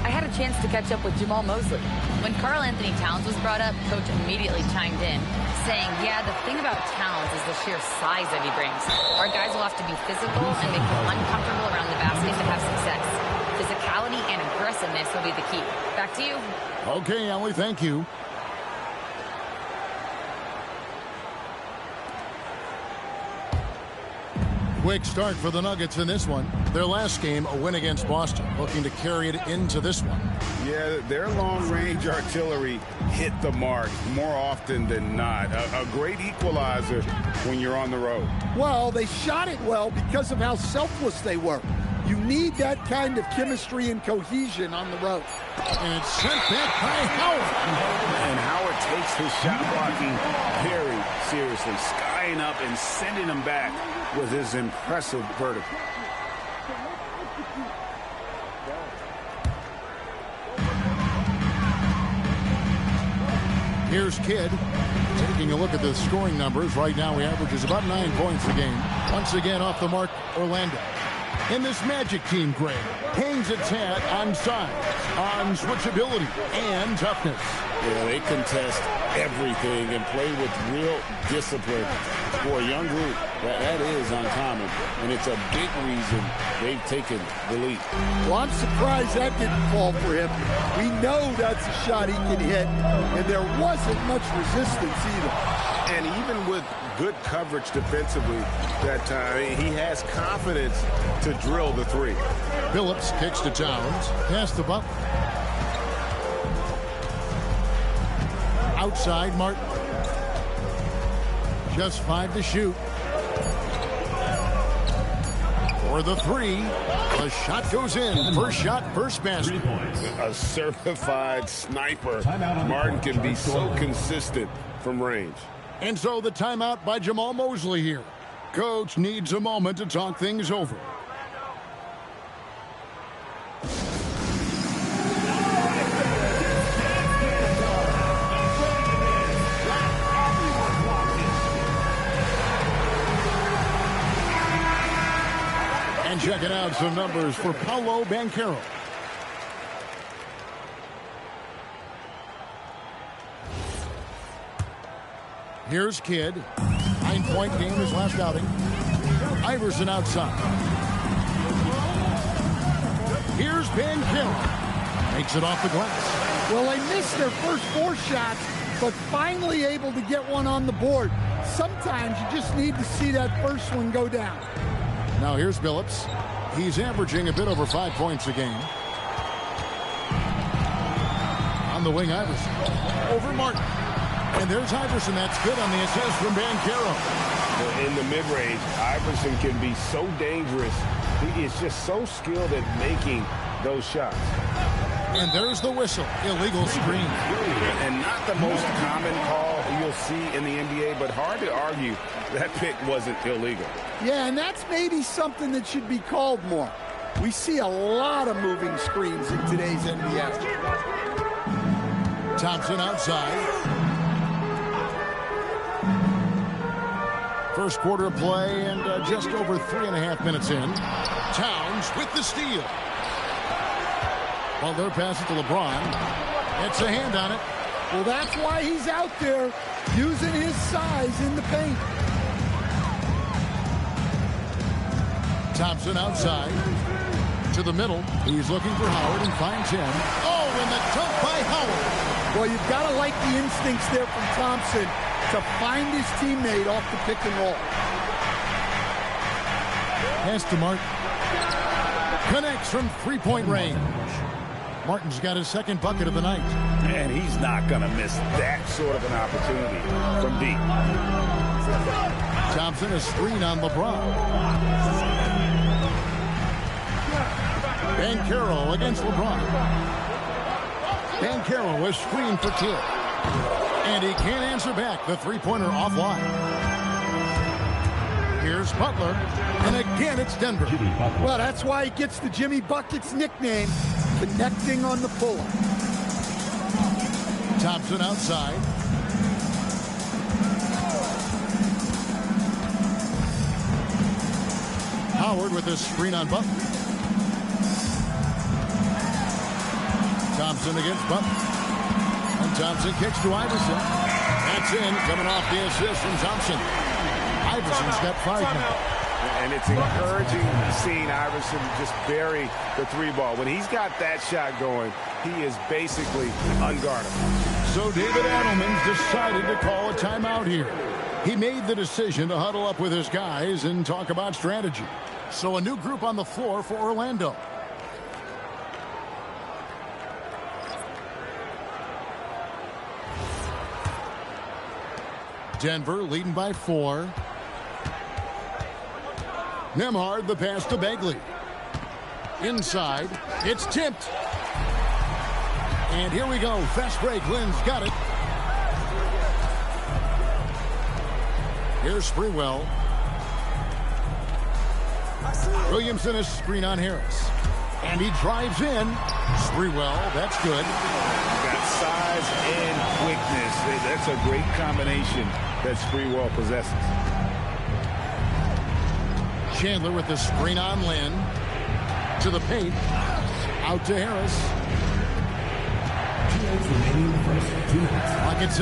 I had a chance to catch up with Jamal Mosley. When Karl Anthony Towns was brought up, Coach immediately chimed in, saying, yeah, the thing about Towns is the sheer size that he brings. Our guys will have to be physical and make them uncomfortable around the basket to have success. Physicality and aggressiveness will be the key. Back to you. Okay, Allie, thank you. Quick start for the Nuggets in this one. Their last game, a win against Boston, looking to carry it into this one. Yeah, their long-range artillery hit the mark more often than not. A great equalizer when you're on the road. Well, they shot it well because of how selfless they were. You need that kind of chemistry and cohesion on the road. And it's sent back by Howard. And Howard takes his shot blocking very seriously, skying up and sending him back with his impressive vertical. Here's Kidd. Taking a look at the scoring numbers. Right now he averages about 9 points a game. Once again off the mark, Orlando. In this Magic team, Greg, hangs its hat on size, on switchability, and toughness. Yeah, they contest everything and play with real discipline. For a young group, that is uncommon, and it's a big reason they've taken the lead. Well, I'm surprised that didn't fall for him. We know that's a shot he can hit, and there wasn't much resistance either. And even with good coverage defensively that time, he has confidence to drill the 3. Billups kicks to Towns. Pass to Butler. Outside, Martin. Just 5 to shoot. For the 3. The shot goes in. First shot, first basket. A certified sniper. Martin can be so consistent from range. And so the timeout by Jamal Mosley here. Coach needs a moment to talk things over. And checking out some numbers for Paolo Banchero. Here's Kidd. 9-point game his last outing. Iverson outside. Here's Banchero. Makes it off the glass. Well, they missed their first 4 shots, but finally able to get one on the board. Sometimes you just need to see that first one go down. Now here's Billups. He's averaging a bit over 5 points a game. On the wing, Iverson. Over Martin. And there's Iverson. That's good on the assist from Banchero. In the mid-range, Iverson can be so dangerous. He is just so skilled at making those shots. And there's the whistle. Illegal screen. And not the most common call you'll see in the NBA, but hard to argue that pick wasn't illegal. Yeah, and that's maybe something that should be called more. We see a lot of moving screens in today's NBA. Thompson outside. First quarter of play and just over 3.5 minutes in. Towns with the steal. Butler passes to LeBron. It's a hand on it. Well, that's why he's out there using his size in the paint. Thompson outside to the middle. He's looking for Howard and finds him. Oh, and the dunk by Howard. Well, you've got to like the instincts there from Thompson to find his teammate off the pick and roll. Pass to Martin. Connects from three-point range. Martin's got his second bucket of the night. And he's not going to miss that sort of an opportunity from deep. Thompson, a screen on LeBron. Banchero against LeBron. Banchero, a screen for Kidd. And he can't answer back. The three-pointer offline. Here's Butler. And again, it's Denver. Well, that's why he gets the Jimmy Buckets nickname. Connecting on the pull-up. Thompson outside. Howard with a screen on Butler. Thompson against Butler. And Thompson kicks to Iverson. That's in, coming off the assist from Thompson. Iverson's got 5 now. And it's encouraging seeing Iverson just bury the three ball. When he's got that shot going, he is basically unguardable. So David Adelman's decided to call a timeout here. He made the decision to huddle up with his guys and talk about strategy. So a new group on the floor for Orlando. Denver leading by 4. Nembhard, the pass to Bagley. Inside, it's tipped. And here we go. Fast break. Lynn's got it. Here's Sprewell. Williamson is screen on Harris. And he drives in. Sprewell, that's good. Got size and quickness. That's a great combination that Sprewell possesses. Chandler with the screen on Lynn. To the paint. Out to Harris. Clock at 6.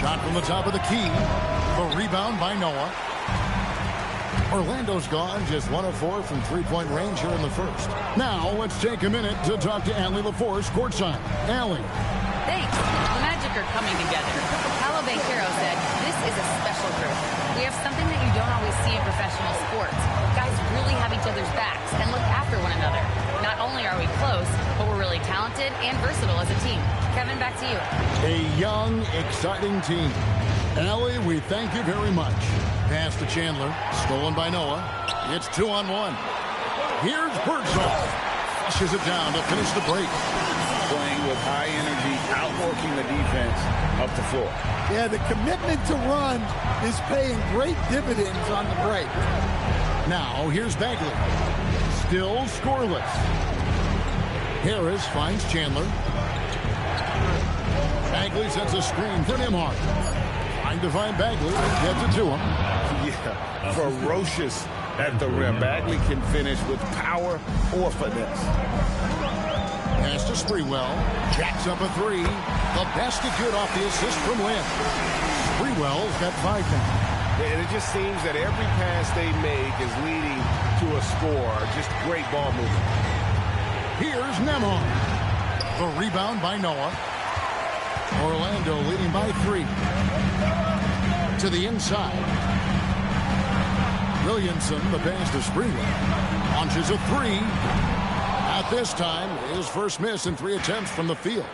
Shot from the top of the key. The rebound by Noah. Orlando's gone just 1 of 4 from three-point range here in the first. Now let's take a minute to talk to Allie LaForce courtside. Allie. Thanks. The Magic are coming together. Paolo Banchero said, this is a special group. We have something that you don't always see in professional sports. Guys really have each other's backs and look after one another. Not only are we close, but we're really talented and versatile as a team. Kevin, back to you. A young, exciting team. Allie, we thank you very much. Pass to Chandler. Stolen by Noah. It's 2-on-1. Here's Birdsall. Flushes it down to finish the break. Playing with high energy, outworking the defense up the floor. Yeah, the commitment to run is paying great dividends on the break. Now, here's Bagley. Still scoreless. Harris finds Chandler. Bagley sets a screen for Nembhard. Trying to find Bagley. Gets it to him. Yeah, ferocious at the rim. Bagley can finish with power or finesse. Pass to Sprewell. Jacks up a 3. The basket good off the assist from Lynn. Sprewell's got 5 now. And it just seems that every pass they make is leading to a score. Just great ball movement. Here's Nembhard. The rebound by Noah. Orlando leading by 3. To the inside. Williamson, the pass to Sprewell. Launches a 3. At this time, his first miss in 3 attempts from the field.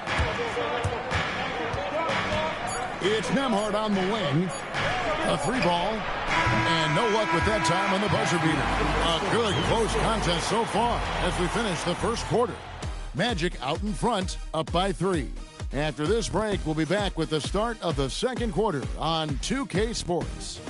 It's Nembhard on the wing. A 3 ball. And no luck with that time on the buzzer beater. A good close contest so far as we finish the first quarter. Magic out in front, up by 3. After this break, we'll be back with the start of the second quarter on 2K Sports.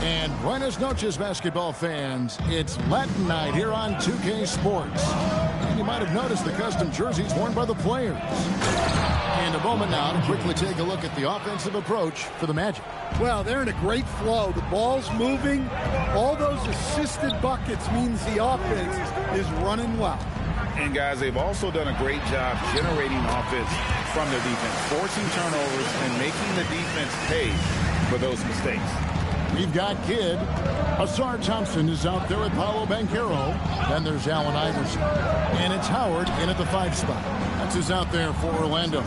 And buenas noches, basketball fans. It's Latin night here on 2K Sports. And you might have noticed the custom jerseys worn by the players. And a moment now to quickly take a look at the offensive approach for the Magic. Well, they're in a great flow. The ball's moving. All those assisted buckets means the offense is running well. And, guys, they've also done a great job generating offense from their defense, forcing turnovers and making the defense pay for those mistakes. We've got Kidd. Asar Thompson is out there at Paolo Banchero. Then there's Allen Iverson. And it's Howard in at the 5 spot. That's who's out there for Orlando.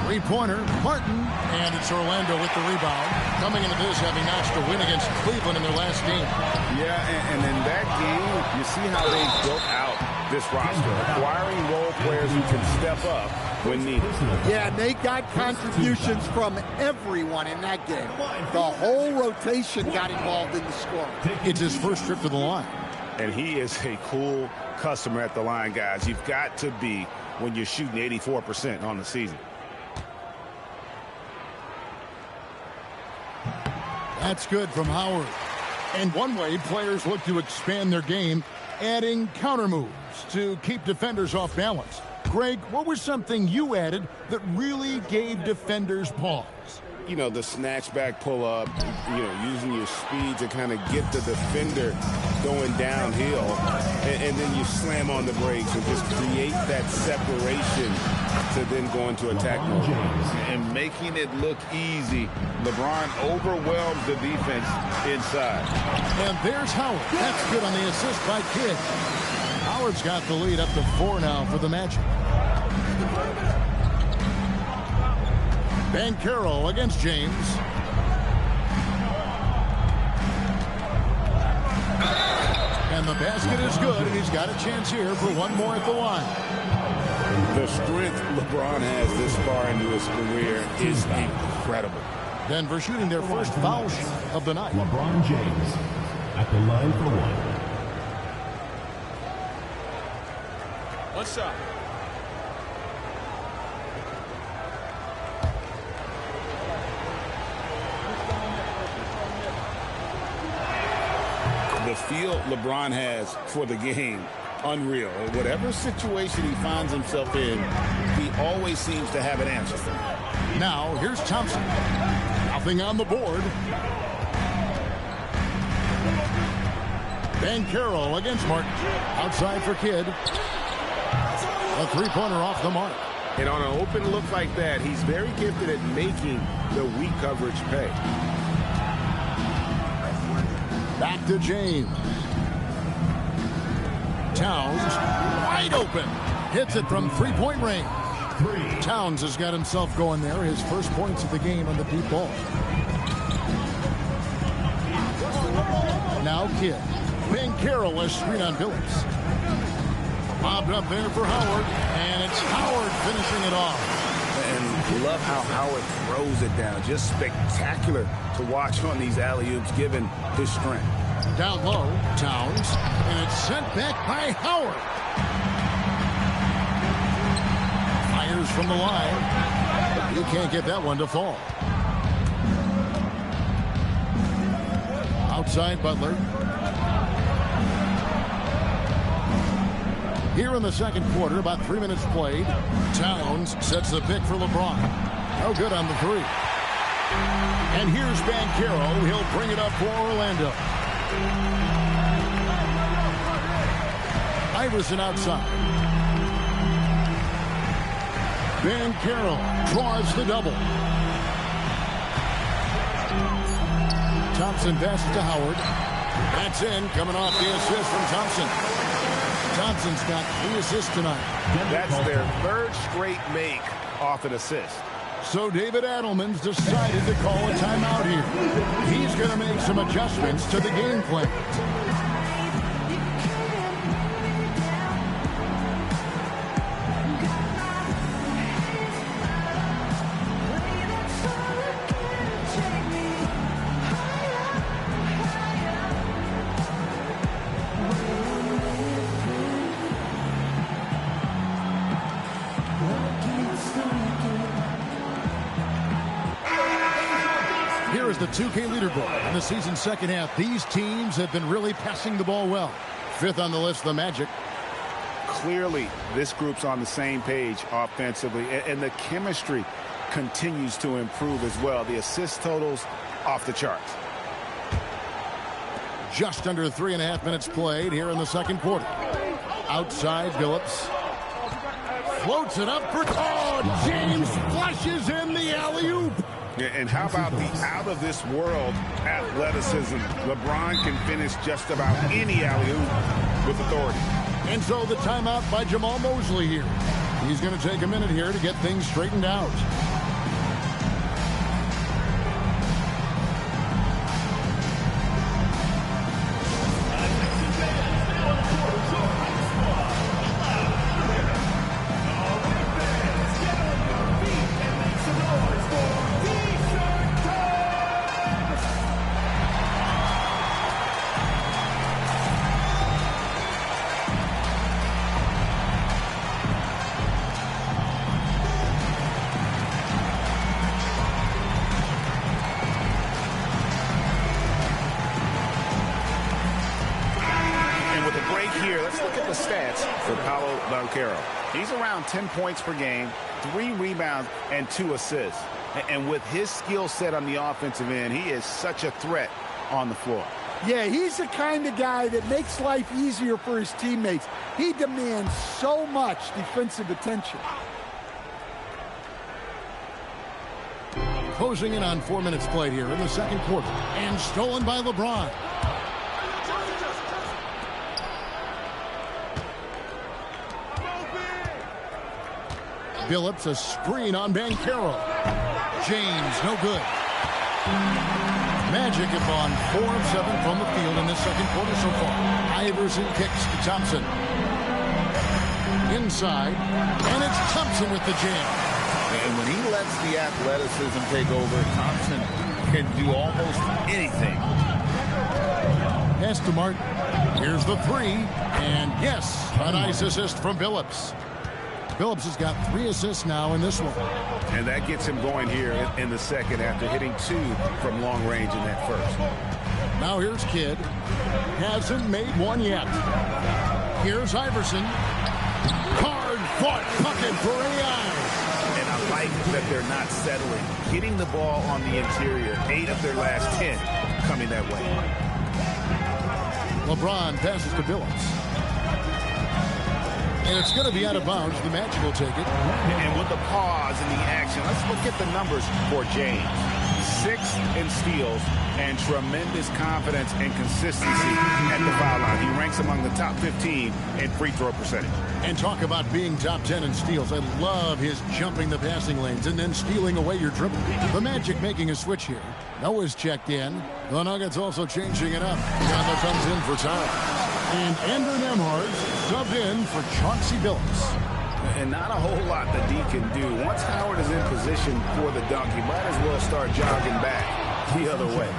Three-pointer, Martin. And it's Orlando with the rebound. Coming into this, having notched a win against Cleveland in their last game. Yeah, and in that game, you see how they built out this roster, acquiring role players who can step up when needed. Yeah, and they got contributions from everyone in that game. The whole rotation got involved in the scoring. It's his first trip to the line. And he is a cool customer at the line, guys. You've got to be when you're shooting 84% on the season. That's good from Howard. And one way players look to expand their game, adding counter moves to keep defenders off balance. Greg, what was something you added that really gave defenders pause? You know, the snatch back pull up, using your speed to kind of get the defender going downhill. And then you slam on the brakes and just create that separation to then go into attack mode. And making it look easy, LeBron overwhelms the defense inside. And there's Howard. That's good on the assist by Kidd. Howard's got the lead up to 4 now for the Magic. Banchero against James. And the basket is good, and he's got a chance here for one more at the line. The strength LeBron has this far into his career is incredible. Denver shooting their first foul shot of the night. LeBron James at the line for 1. One shot. The feel LeBron has for the game, unreal. Whatever situation he finds himself in, he always seems to have an answer. Now, here's Thompson. Nothing on the board. Banchero against Martin. Outside for Kidd. A three-pointer off the mark. And on an open look like that, he's very gifted at making the weak coverage pay. Back to James. Towns, wide open. Hits it from three-point range. Towns has got himself going there. His first points of the game on the deep ball. Now Kidd. Banchero has screen on Billups. Bobbed up there for Howard, and it's Howard finishing it off. And love how Howard throws it down. Just spectacular to watch on these alley-oops, given his strength. Down low, Towns, and it's sent back by Howard. Fires from the line. You can't get that one to fall. Outside Butler. Here in the second quarter, about 3 minutes played. Towns sets the pick for LeBron. No good on the three. And here's Banchero. He'll bring it up for Orlando. Iverson outside. Banchero draws the double. Thompson passes to Howard. That's in, coming off the assist from Thompson. Thompson's got 3 assists tonight. That's their 3rd straight make off an assist. So David Adelman's decided to call a timeout here. He's going to make some adjustments to the game plan. the 2K leaderboard. In the season's second half, these teams have been really passing the ball well. Fifth on the list, the Magic. Clearly, this group's on the same page offensively, and the chemistry continues to improve as well. The assist totals off the charts. Just under 3.5 minutes played here in the second quarter. Outside, Billups. Floats it up for... Oh, James flushes in the alley-oop. Yeah, and how about the out-of-this-world athleticism? LeBron can finish just about any alley-oop with authority. And so the timeout by Jamal Mosley here. He's going to take a minute here to get things straightened out. He's around 10 points per game, 3 rebounds, and 2 assists. And with his skill set on the offensive end, he is such a threat on the floor. Yeah, he's the kind of guy that makes life easier for his teammates. He demands so much defensive attention. Closing in on 4 minutes played here in the second quarter. And stolen by LeBron. Billups, a screen on Banchero. James, no good. Magic have gone 4 of 7 from the field in this second quarter so far. Iverson kicks to Thompson. Inside, and it's Thompson with the jam. And when he lets the athleticism take over, Thompson can do almost anything. Pass to Martin. Here's the 3. And yes, a nice assist from Billups. Billups has got 3 assists now in this one. And that gets him going here in the second after hitting 2 from long range in that first. Now here's Kidd. Hasn't made one yet. Here's Iverson. Hard-fought bucket for AI. And I like that they're not settling. Getting the ball on the interior. 8 of their last 10 coming that way. LeBron passes to Billups. And it's going to be out of bounds. The Magic will take it. And with the pause in the action, let's look at the numbers for James. 6 in steals and tremendous confidence and consistency at the foul line. He ranks among the top 15 in free throw percentage. And talk about being top 10 in steals. I love his jumping the passing lanes and then stealing away your dribble. The Magic making a switch here. Noah's checked in. The Nuggets also changing it up. Chandler comes in for time. And Andrew Nembhard subbed in for Chauncey Billups. And not a whole lot that D can do. Once Howard is in position for the dunk, he might as well start jogging back the other way.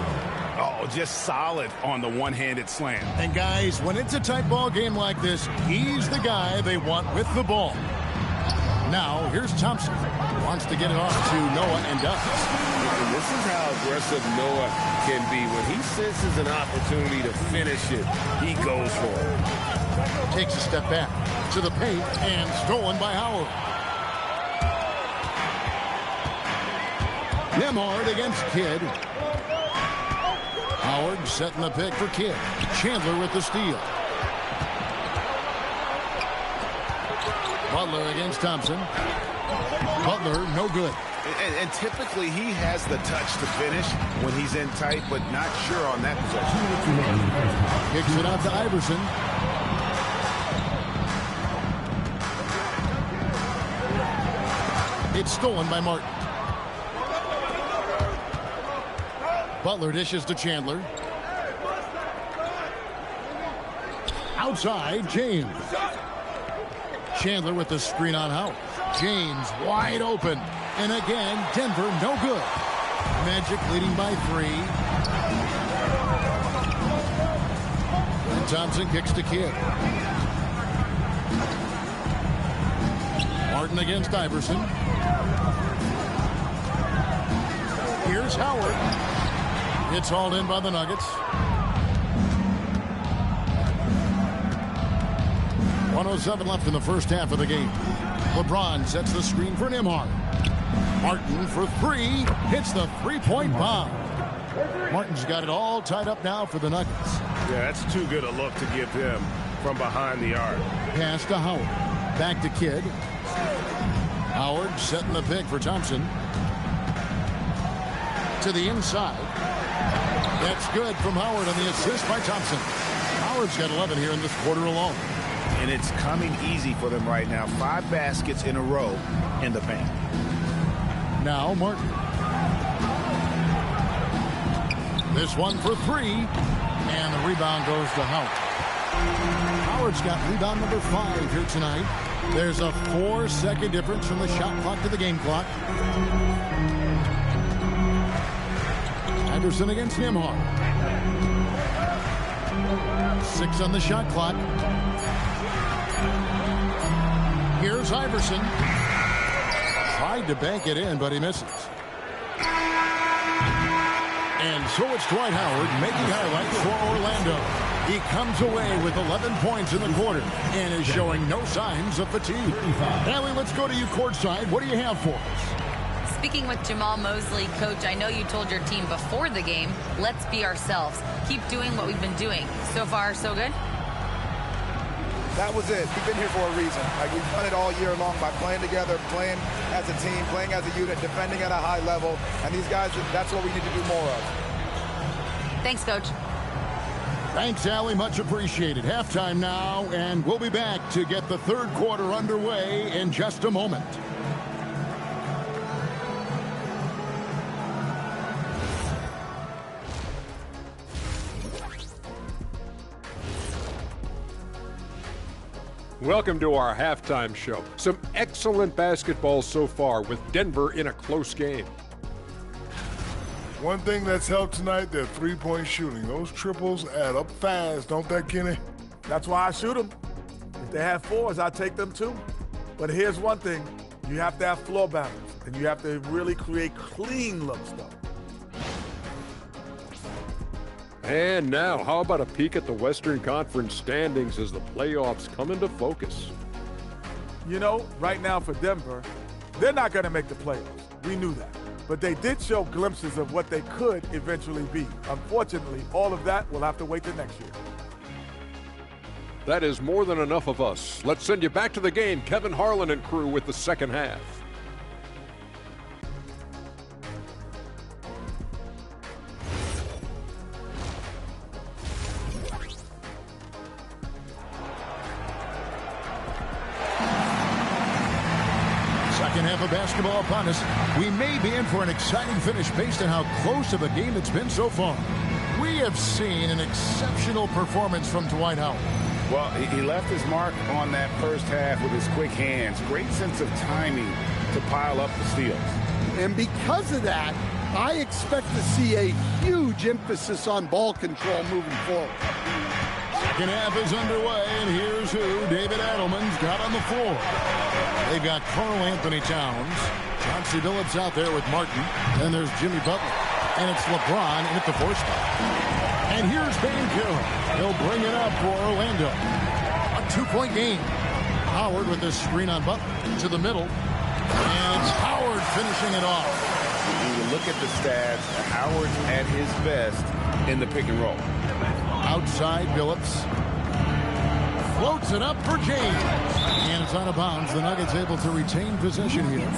Oh, just solid on the one-handed slam. And guys, when it's a tight ball game like this, he's the guy they want with the ball. Now, here's Thompson. Wants to get it off to Noah and does. And this is how aggressive Noah can be. When he senses an opportunity to finish it, he goes for it. Takes a step back to the paint and stolen by Howard. Nembhard against Kidd. Howard setting the pick for Kidd. Chandler with the steal. Butler against Thompson. Butler, no good. And typically he has the touch to finish when he's in tight, but not sure on that possession. Kicks it out to Iverson. It's stolen by Martin. Butler dishes to Chandler. Outside, James. Chandler with the screen on Howard. James wide open. And again, Denver no good. Magic leading by 3. And Thompson kicks to Kidd. Martin against Iverson. Here's Howard. It's hauled in by the Nuggets. 1:07 left in the first half of the game. LeBron sets the screen for Nembhard. Martin for three. Hits the three-point bomb. Martin's got it all tied up now for the Nuggets. Yeah, that's too good a look to give him from behind the arc. Pass to Howard. Back to Kidd. Howard setting the pick for Thompson. To the inside. That's good from Howard on the assist by Thompson. Howard's got 11 here in this quarter alone. And it's coming easy for them right now. 5 baskets in a row in the paint. Now Martin. This one for three. And the rebound goes to Howard. Howard's got rebound number 5 here tonight. There's a 4-second difference from the shot clock to the game clock. Anderson against Nembhard. 6 on the shot clock. Here's Iverson. Tried to bank it in, but he misses. And so it's Dwight Howard making highlights for Orlando. He comes away with 11 points in the quarter and is showing no signs of fatigue. Allie, let's go to you courtside. What do you have for us? Speaking with Jamal Mosley, Coach, I know you told your team before the game, let's be ourselves. Keep doing what we've been doing. So far, so good? That was it. We've been here for a reason. Like, we've done it all year long by playing together, playing as a team, playing as a unit, defending at a high level. And these guys, that's what we need to do more of. Thanks, Coach. Thanks, Allie. Much appreciated. Halftime now, and we'll be back to get the third quarter underway in just a moment. Welcome to our halftime show. Some excellent basketball so far with Denver in a close game. One thing that's helped tonight, their three-point shooting. Those triples add up fast, don't that, Kenny? That's why I shoot them. If they have 4s, I take them too. But here's one thing. You have to have floor balance, and you have to really create clean looks, though. And now, how about a peek at the Western Conference standings as the playoffs come into focus? You know, right now for Denver, they're not going to make the playoffs. We knew that. But they did show glimpses of what they could eventually be. Unfortunately, all of that will have to wait till next year. That is more than enough of us. Let's send you back to the game. Kevin Harlan and crew with the second half. Second half of basketball upon us. We may be in for an exciting finish based on how close of a game it's been so far. We have seen an exceptional performance from Dwight Howard. Well, he left his mark on that first half with his quick hands. Great sense of timing to pile up the steals. And because of that, I expect to see a huge emphasis on ball control moving forward. Second half is underway, and here's who David Adelman's got on the floor. They've got Karl Anthony Towns, Chauncey Billups out there with Martin, and there's Jimmy Butler, and it's LeBron in at the 4 spot. And here's Banchero. He'll bring it up for Orlando. A 2-point game. Howard with this screen on Butler to the middle, and it's Howard finishing it off. When you look at the stats, Howard's at his best in the pick and roll. Outside, Billups floats it up for James. And it's out of bounds. The Nuggets able to retain possession here.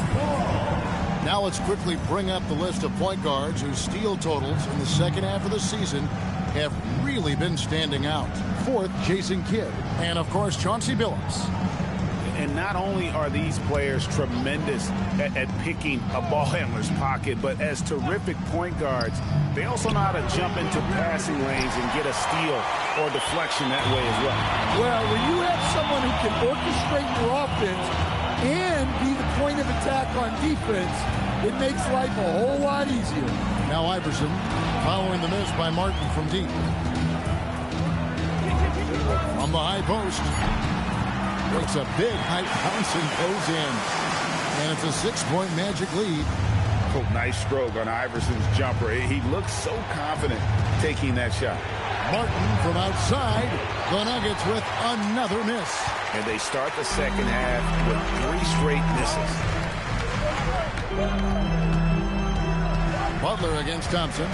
Now let's quickly bring up the list of point guards whose steal totals in the second half of the season have really been standing out. Fourth, Jason Kidd. And, of course, Chauncey Billups. And not only are these players tremendous at picking a ball handler's pocket, but as terrific point guards, they also know how to jump into passing lanes and get a steal or deflection that way as well. Well, when you have someone who can orchestrate your offense and be the point of attack on defense, it makes life a whole lot easier. Now Iverson following the miss by Martin from deep. From the high post. Takes a big height bounce and goes in. And it's a 6-point Magic lead. Nice stroke on Iverson's jumper. He looks so confident taking that shot. Martin from outside. The Nuggets with another miss. And they start the second half with 3 straight misses. Butler against Thompson.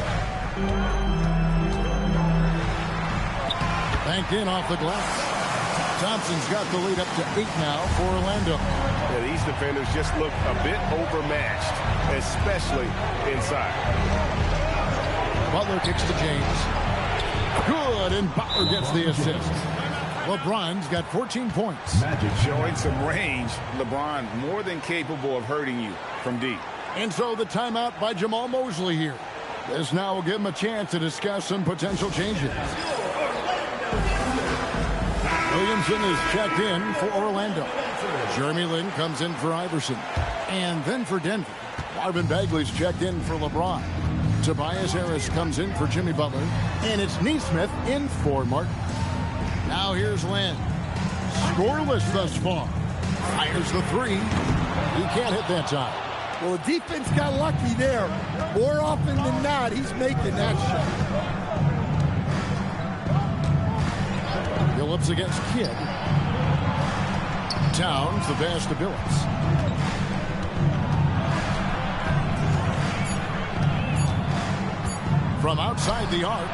Banked in off the glass. Thompson's got the lead up to 8 now for Orlando. Yeah, these defenders just look a bit overmatched, especially inside. Butler kicks to James. Good, and Butler gets the assist. LeBron's got 14 points. Magic showing some range. LeBron more than capable of hurting you from deep. And so the timeout by Jamal Mosley here. This now will give him a chance to discuss some potential changes. Williamson is checked in for Orlando. Jeremy Lin comes in for Iverson. And then for Denver, Marvin Bagley's checked in for LeBron. Tobias Harris comes in for Jimmy Butler. And it's Neesmith in for Martin. Now here's Lin. Scoreless thus far. Fires the 3. He can't hit that time. Well, the defense got lucky there. More often than not, he's making that shot. Phillips against Kidd. Towns the pass to Billups. From outside the arc.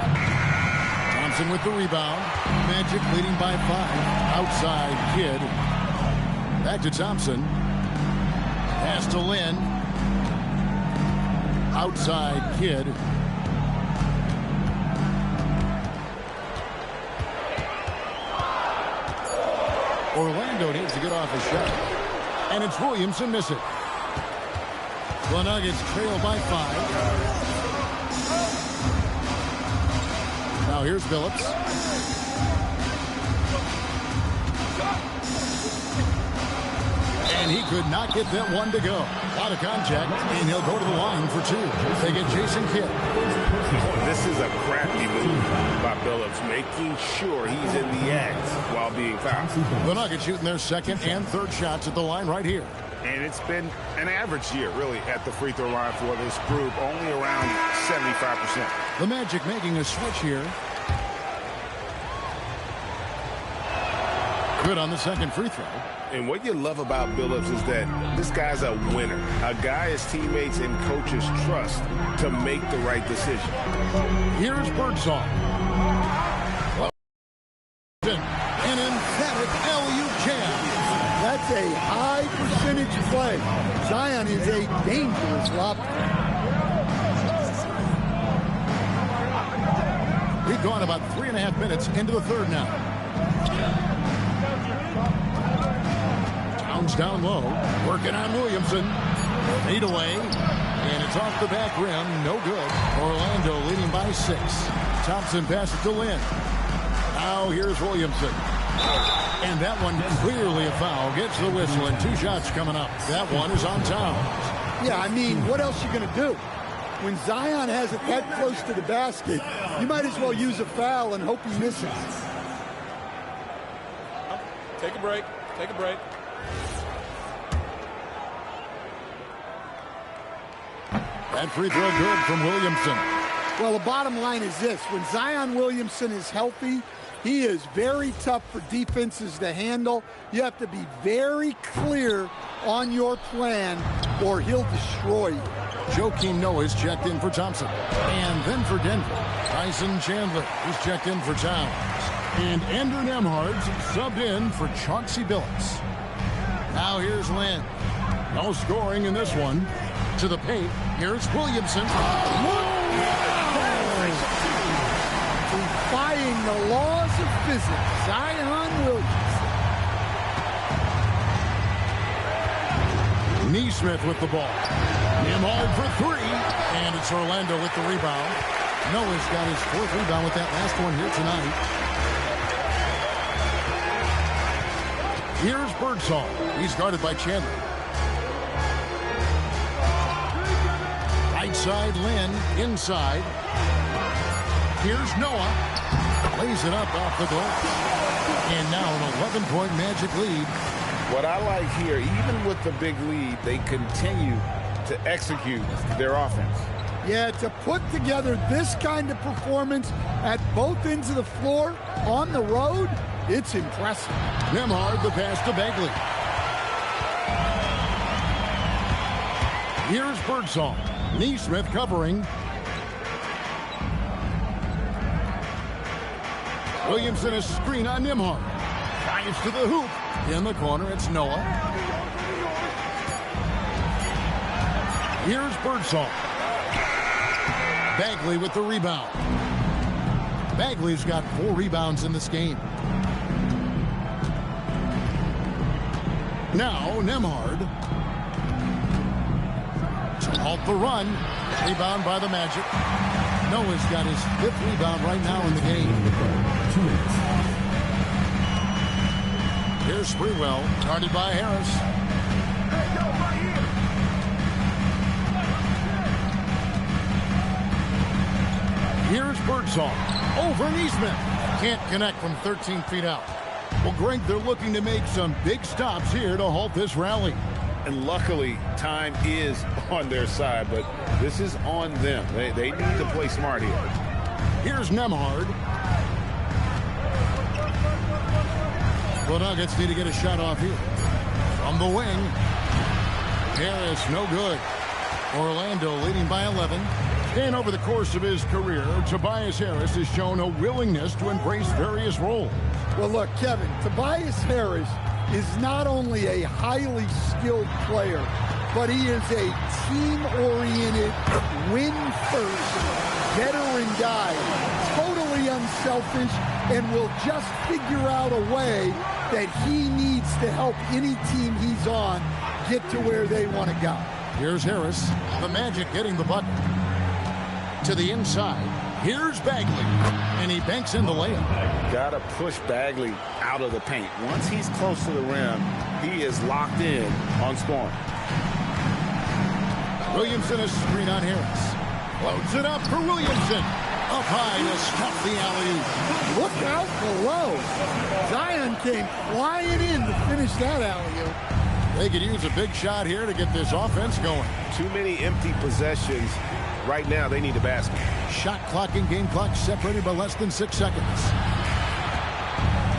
Thompson with the rebound. Magic leading by 5. Outside Kidd. Back to Thompson. Pass to Lin. Outside Kidd. Orlando needs to get off a shot. And it's Williamson missing. The Nuggets trail by 5. Now here's Billups. And he could not get that one to go. A lot of contact, and he'll go to the line for 2. They get Jason Kidd. This is a crafty move by Billups, making sure he's in the act while being fouled. The Nuggets shooting their second and third shots at the line right here. And it's been an average year, really, at the free throw line for this group, only around 75%. The Magic making a switch here. Good on the second free throw. And what you love about Billups is that this guy's a winner, a guy his teammates and coaches trust to make the right decision. Here's Birdsong. An emphatic LU jam. That's a high percentage play. Zion is a dangerous lobster. We've gone about 3.5 minutes into the third now. Towns down low, working on Williamson. Fade away, and it's off the back rim. No good. Orlando leading by 6. Thompson passes to Lin. Now here's Williamson. And that one clearly a foul. Gets the whistle, and 2 shots coming up. That one is on Towns. Yeah, I mean, what else are you going to do? When Zion has it that close to the basket, you might as well use a foul and hope he misses. Take a break. Take a break. That free throw good from Williamson. Well, the bottom line is this. When Zion Williamson is healthy, he is very tough for defenses to handle. You have to be very clear on your plan or he'll destroy you. Joakim Noah is checked in for Thompson. And then for Denver, Tyson Chandler is checked in for Towns. And Andrew Nemhard's subbed in for Chauncey Billups. Now here's Lin. No scoring in this one. To the paint, here's Williamson. Defying the laws of physics, Zion Williamson. Neesmith with the ball. Nemhard for 3. And it's Orlando with the rebound. Noah's got his 4th rebound with that last one here tonight. Here's Birdsong. He's guarded by Chandler. Right side, Lin. Inside. Here's Noah. Lays it up off the glass. And now an 11-point Magic lead. What I like here, even with the big lead, they continue to execute their offense. Yeah, to put together this kind of performance at both ends of the floor on the road, it's impressive. Nembhard, the pass to Bagley. Here's Birdsall. Neesmith covering. Williamson a screen on Nembhard. Drives to the hoop. In the corner, it's Noah. Here's Birdsall. Bagley with the rebound. Bagley's got 4 rebounds in this game. Now, Nembhard. To halt the run. Rebound by the Magic. Noah's got his 5th rebound right now in the game. Here's Sprewell, guarded by Harris. Here's Birdsall. Over Neesmith. Can't connect from 13 feet out. Well, Greg, they're looking to make some big stops here to halt this rally. And luckily, time is on their side, but this is on them. They need to play smart here. Here's Nembhard. The Nuggets need to get a shot off here. From the wing. Harris, no good. Orlando leading by 11. And over the course of his career, Tobias Harris has shown a willingness to embrace various roles. Well, look, Kevin, Tobias Harris is not only a highly skilled player, but he is a team-oriented, win-first, veteran guy, totally unselfish, and will just figure out a way that he needs to help any team he's on get to where they want to go. Here's Harris, the Magic getting the bucket. To the inside, here's Bagley, and he banks in the layup. Got to push Bagley out of the paint. Once he's close to the rim, he is locked in on scoring. Williamson a screen on Harris. Loads it up for Williamson. Up high to stop the alley-oop. Look out below. Zion came flying in to finish that alley-oop. They could use a big shot here to get this offense going. Too many empty possessions. Right now, they need a basket. Shot clock and game clock separated by less than 6 seconds.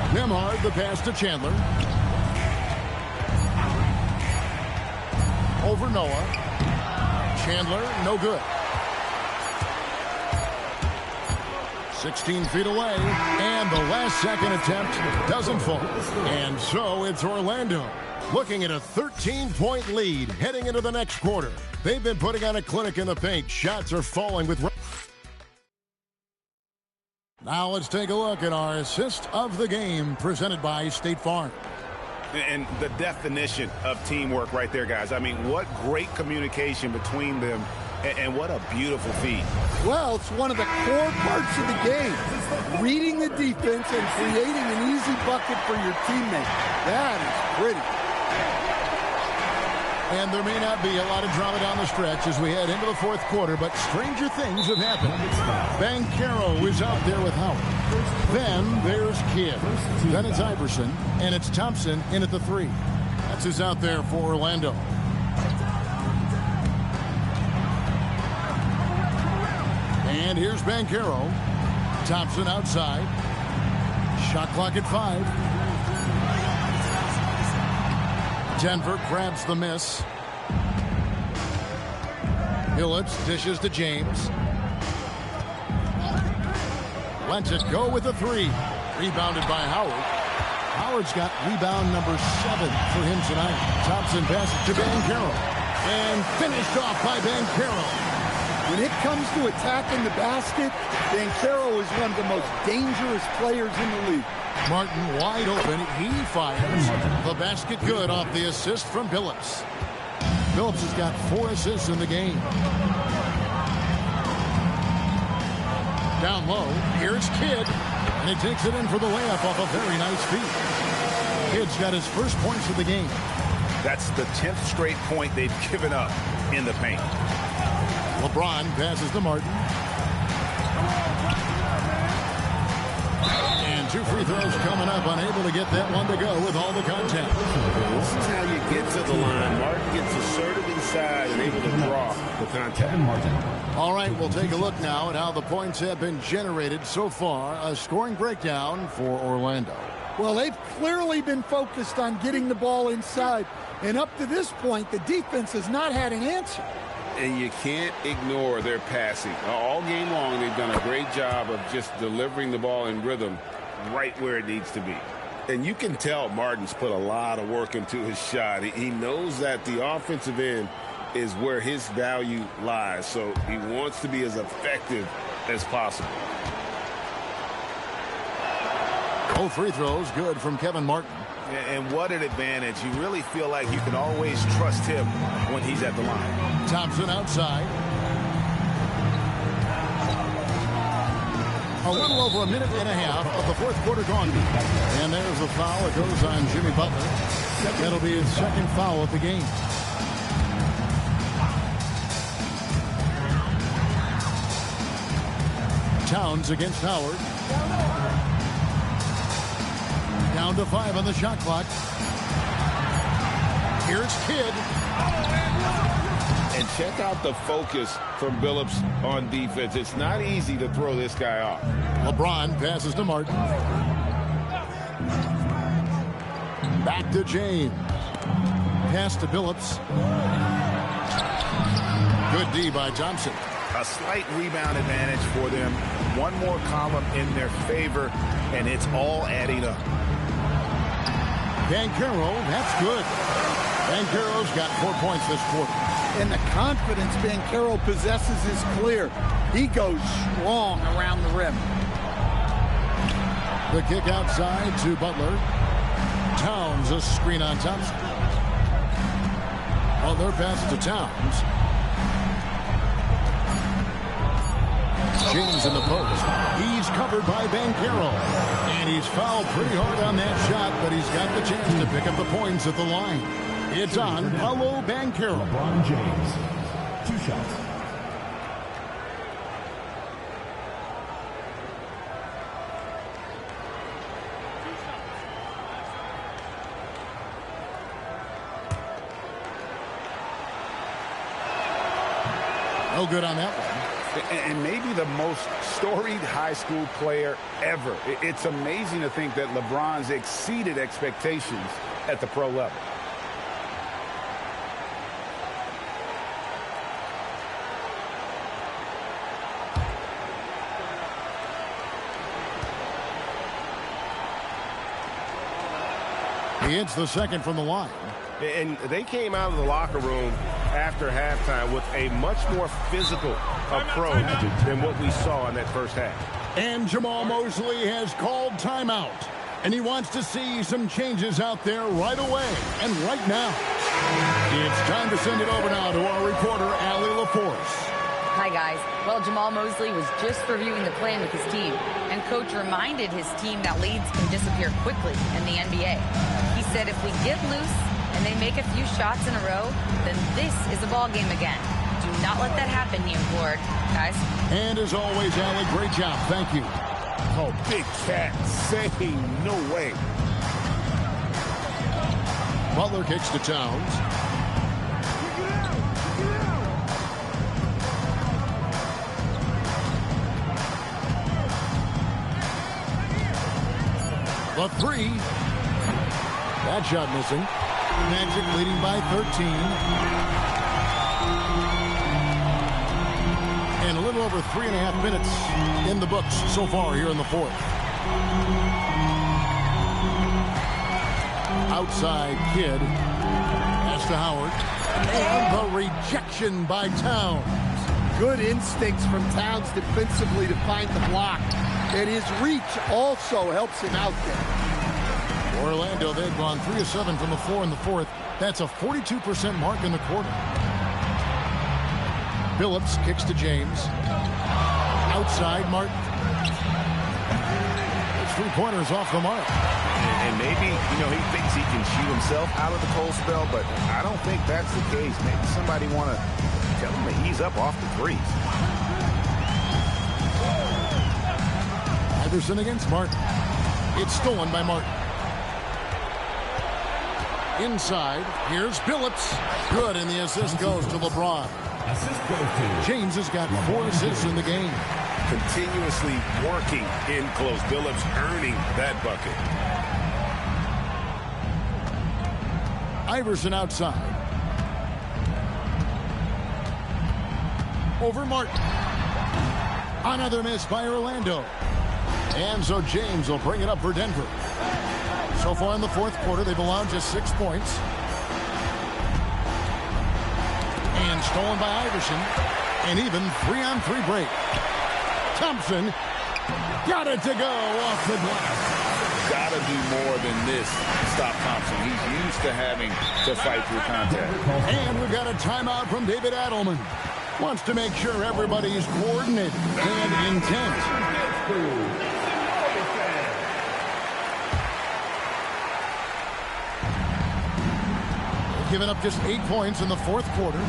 Nembhard, the pass to Chandler. Over Noah. Chandler, no good. 16 feet away, and the last second attempt doesn't fall. And so it's Orlando looking at a 13-point lead heading into the next quarter. They've been putting on a clinic in the paint. Shots are falling with... Now let's take a look at our assist of the game presented by State Farm. And the definition of teamwork right there, guys. I mean, what great communication between them, and what a beautiful feed. Well, it's one of the core parts of the game. Reading the defense and creating an easy bucket for your teammate. That is pretty. And there may not be a lot of drama down the stretch as we head into the fourth quarter, but stranger things have happened. Banchero is out there with Howard. Then there's Kidd. Then it's Iverson, and it's Thompson in at the 3. That's who's out there for Orlando. And here's Banchero. Thompson outside. Shot clock at 5. Denver grabs the miss. Billups dishes to James. Lets it go with a 3. Rebounded by Howard. Howard's got rebound number 7 for him tonight. Thompson passes to Banchero. And finished off by Banchero. When it comes to attacking the basket, Banchero is one of the most dangerous players in the league. Martin wide open. He fires. The basket good off the assist from Billups. Billups has got 4 assists in the game. Down low. Here's Kidd. And he takes it in for the layup off a very nice feed. Kidd's got his first points of the game. That's the 10th straight point they've given up in the paint. LeBron passes to Martin. And And 2 free throws coming up. Unable to get that one to go with all the contact. This is how you get to the line. Martin gets assertive inside and able to draw the contact. All right, we'll take a look now at how the points have been generated so far. A scoring breakdown for Orlando. Well, they've clearly been focused on getting the ball inside. And up to this point, the defense has not had an answer. And you can't ignore their passing. All game long, they've done a great job of just delivering the ball in rhythm right where it needs to be. And you can tell Martin's put a lot of work into his shot. He knows that the offensive end is where his value lies. So he wants to be as effective as possible. Both free throws good from Kevin Martin. And what an advantage. You really feel like you can always trust him when he's at the line. Thompson outside. A little over a minute and a half of the fourth quarter gone. And there's a foul. It goes on Jimmy Butler. That'll be his second foul of the game. Towns against Howard. Down to 5 on the shot clock. Here's Kidd. And check out the focus from Billups on defense. It's not easy to throw this guy off. LeBron passes to Martin. Back to James. Pass to Billups. Good D by Thompson. A slight rebound advantage for them. One more column in their favor, and it's all adding up. Banchero, that's good. Banchero's got 4 points this quarter. And the confidence Banchero possesses is clear. He goes strong around the rim. The kick outside to Butler. Towns, a screen on Thompson. Butler passes to Towns. James in the post. He's covered by Banchero. And he's fouled pretty hard on that shot, but he's got the chance to pick up the points at the line. It's on Paolo Banchero. LeBron James. 2 shots. No good on that one. And maybe the most storied high school player ever. It's amazing to think that LeBron's exceeded expectations at the pro level. He hits the second from the line. And they came out of the locker room after halftime with a much more physical approach than what we saw in that first half. And Jamal Mosley has called timeout. And he wants to see some changes out there right away and right now. It's time to send it over now to our reporter, Allie LaForce. Hi, guys. Well, Jamal Mosley was just reviewing the plan with his team, and Coach reminded his team that leads can disappear quickly in the NBA. He said if we get loose and they make a few shots in a row, then this is a ball game again. Do not let that happen, he implored. Guys? And as always, Allie, great job. Thank you. Oh, Big Cat saying no way. Butler kicks to Towns. The three. That shot missing. Magic leading by 13. And a little over 3.5 minutes in the books so far here in the fourth. Outside Kidd. Pass to Howard. And the rejection by Towns. Good instincts from Towns defensively to find the block. And his reach also helps him out there. Orlando, they've gone 3 of 7 from the floor in the fourth. That's a 42% mark in the quarter. Billups kicks to James. Outside, Martin. His three-pointers off the mark. And maybe, he thinks he can shoot himself out of the cold spell, but I don't think that's the case. Maybe somebody want to tell him to ease up off the threes. Iverson against Martin. It's stolen by Martin. Inside, here's Billups. Good, and the assist goes to LeBron. James has got 4 assists in the game. Continuously working in close. Billups earning that bucket. Iverson outside. Over Martin. Another miss by Orlando. And so James will bring it up for Denver. So far in the fourth quarter, they've allowed just 6 points. And stolen by Iverson. An even 3-on-3 break. Thompson got it to go off the glass. Got to do more than this to stop Thompson. He's used to having to fight through contact. And we've got a timeout from David Adelman. Wants to make sure everybody's coordinated and intent. Giving up just 8 points in the fourth quarter.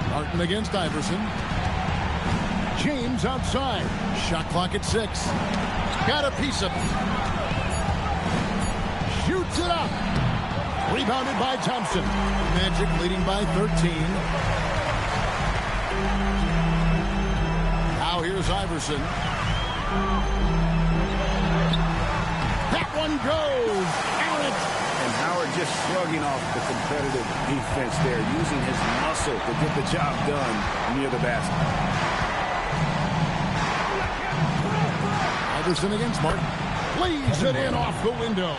Martin against Iverson. James outside. Shot clock at 6. Got a piece of it. Shoots it up. Rebounded by Thompson. Magic leading by 13. Now here's Iverson. That one goes. And Howard just shrugging off the competitive defense there, using his muscle to get the job done near the basket. Iverson against Martin. Lays it in off the window.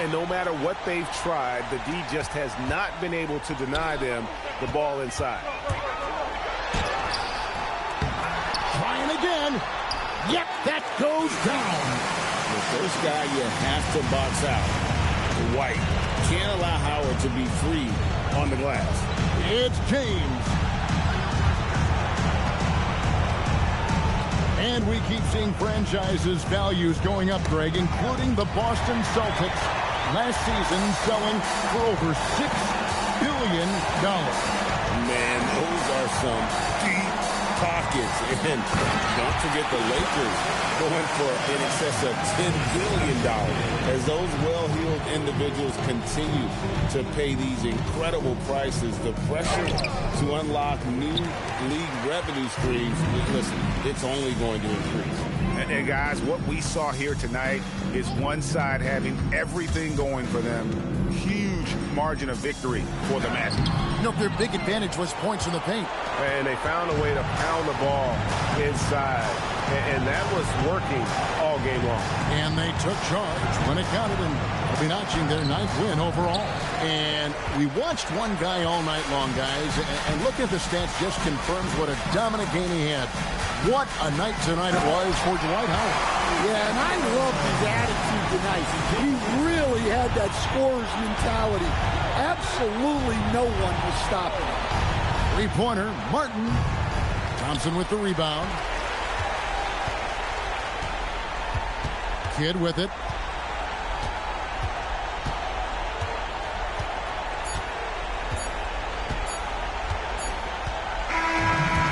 And no matter what they've tried, the D just has not been able to deny them the ball inside. Trying again. Yep, that goes down. The first guy you have to box out, White. Can't allow Howard to be free on the glass. It's James. And we keep seeing franchises' values going up, Greg, including the Boston Celtics last season selling for over $6 billion. Man, those are some deep pockets. And don't forget the Lakers going for in excess of $10 billion as those well-heeled individuals continue to pay these incredible prices. The pressure to unlock new league revenue streams, listen, it's only going to increase. And guys, what we saw here tonight is one side having everything going for them. Huge margin of victory for the Magic. You know, their big advantage was points in the paint. And they found a way to pound the ball inside. And that was working all game long. And they took charge when it counted, and they'll be notching their 9th win overall. And we watched one guy all night long, guys, and looking at the stats just confirms what a dominant game he had. What a night tonight it was for Dwight Howard. Yeah, and I love his attitude tonight. He really had that scorer's mentality. Absolutely no one was stopping him. Three-pointer, Martin. Thompson with the rebound. Kidd with it.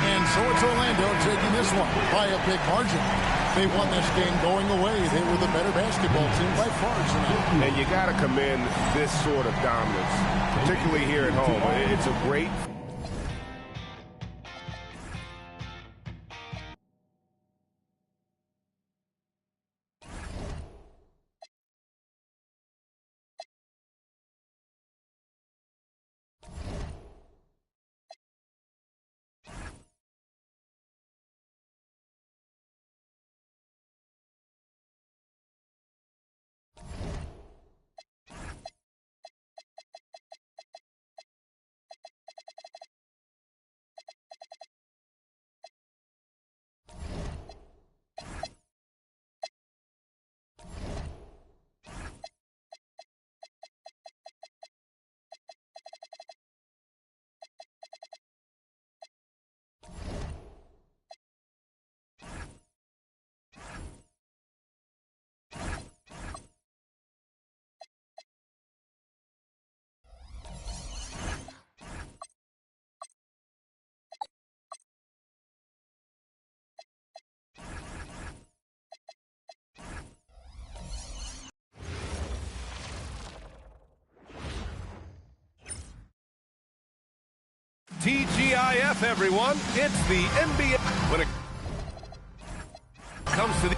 And so it's Orlando taking this one by a big margin. They won this game going away. They were the better basketball team by far tonight. And you got to commend this sort of dominance, particularly here at home. It's a great half, everyone. It's the NBA. When it comes to the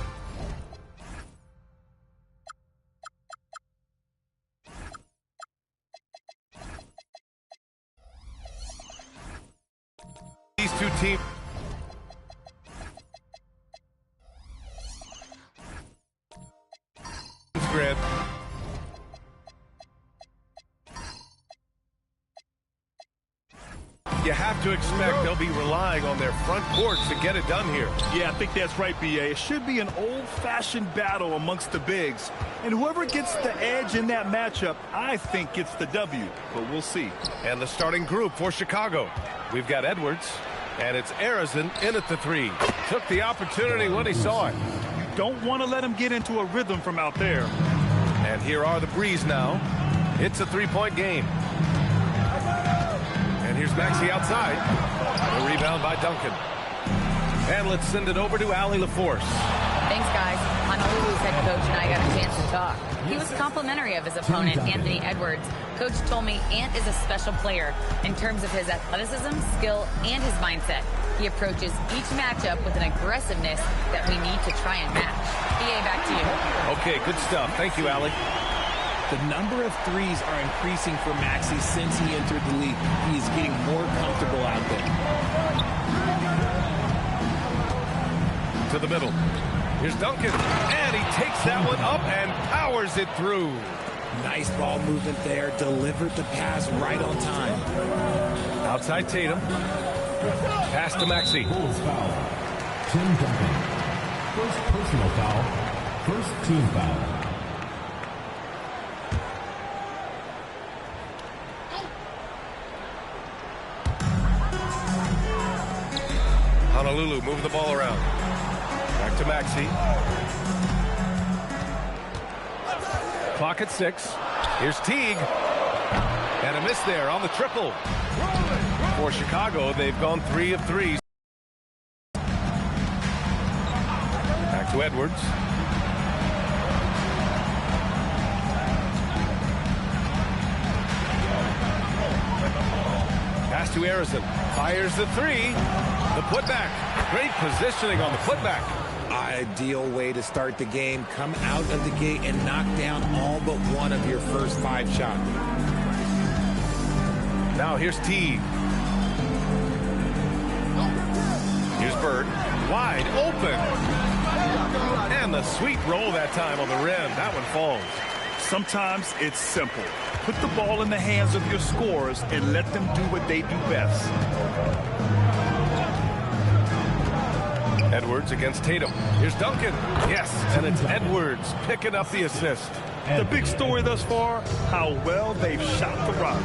these two teams. Grant. You have to expect they'll be relying on their front court to get it done here. Yeah, I think that's right, B.A. It should be an old-fashioned battle amongst the bigs. And whoever gets the edge in that matchup, I think gets the W. But we'll see. And the starting group for Chicago. We've got Edwards, and it's Arizin in at the three. Took the opportunity when he saw it. You don't want to let him get into a rhythm from out there. And here are the Breeze now. It's a three-point game. And here's Maxey outside. The rebound by Duncan. And let's send it over to Allie LaForce. Thanks, guys. Honolulu's head coach and I got a chance to talk. He was complimentary of his opponent, Anthony Edwards. Coach told me Ant is a special player in terms of his athleticism, skill, and his mindset. He approaches each matchup with an aggressiveness that we need to try and match. BA, back to you. Okay, good stuff. Thank you, Allie. The number of threes are increasing for Maxey since he entered the league. He is getting more comfortable out there. To the middle. Here's Duncan. And he takes that one up and powers it through. Nice ball movement there. Delivered the pass right on time. Outside Tatum. Pass to Maxey. Bulls foul. Tim Duncan. First personal foul. First team foul. Honolulu moving the ball around. Back to Maxey. Clock at 6. Here's Teague. And a miss there on the triple. For Chicago, they've gone 3 of 3. Back to Edwards. Pass to Arizin. Fires the 3. The putback. Great positioning on the putback. Ideal way to start the game. Come out of the gate and knock down all but one of your first 5 shots. Now here's Teague. Here's Bird. Wide open. And the sweet roll that time on the rim. That one falls. Sometimes it's simple. Put the ball in the hands of your scorers and let them do what they do best. Edwards against Tatum. Here's Duncan. Yes, and it's Edwards picking up the assist. The big story thus far, how well they've shot the rock.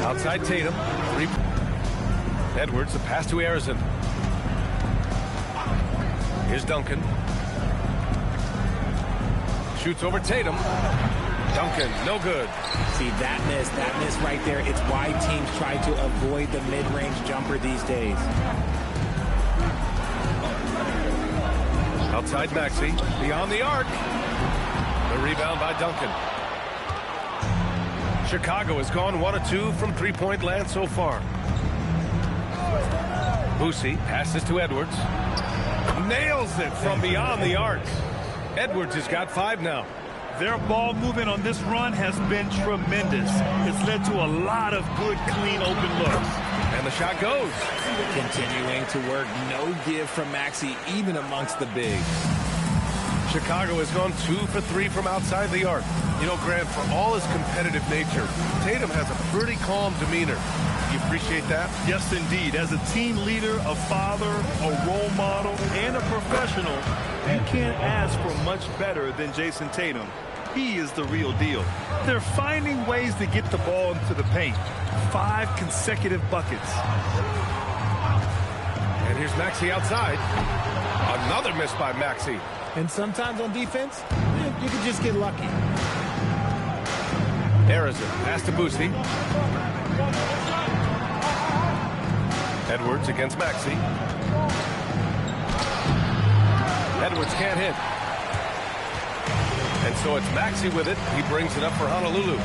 Outside Tatum. Edwards, the pass to Arizin. Here's Duncan. Shoots over Tatum. Duncan, no good. See, that miss right there. It's why teams try to avoid the mid-range jumper these days. Outside Maxey, beyond the arc. The rebound by Duncan. Chicago has gone 1 of 2 from three-point land so far. Boosie passes to Edwards. Nails it from beyond the arc. Edwards has got 5 now. Their ball movement on this run has been tremendous. It's led to a lot of good, clean, open looks. And the shot goes. Continuing to work. No give from Maxey, even amongst the bigs. Chicago has gone 2 for 3 from outside the arc. You know, Grant, for all his competitive nature, Tatum has a pretty calm demeanor. You appreciate that? Yes, indeed. As a team leader, a father, a role model, and a professional, you can't ask for much better than Jason Tatum. He is the real deal. They're finding ways to get the ball into the paint. 5 consecutive buckets. And here's Maxey outside. Another miss by Maxey. And sometimes on defense, you can just get lucky. Arizin, pass to Boosie. Edwards against Maxey. Edwards can't hit. And so it's Maxey with it. He brings it up for Honolulu.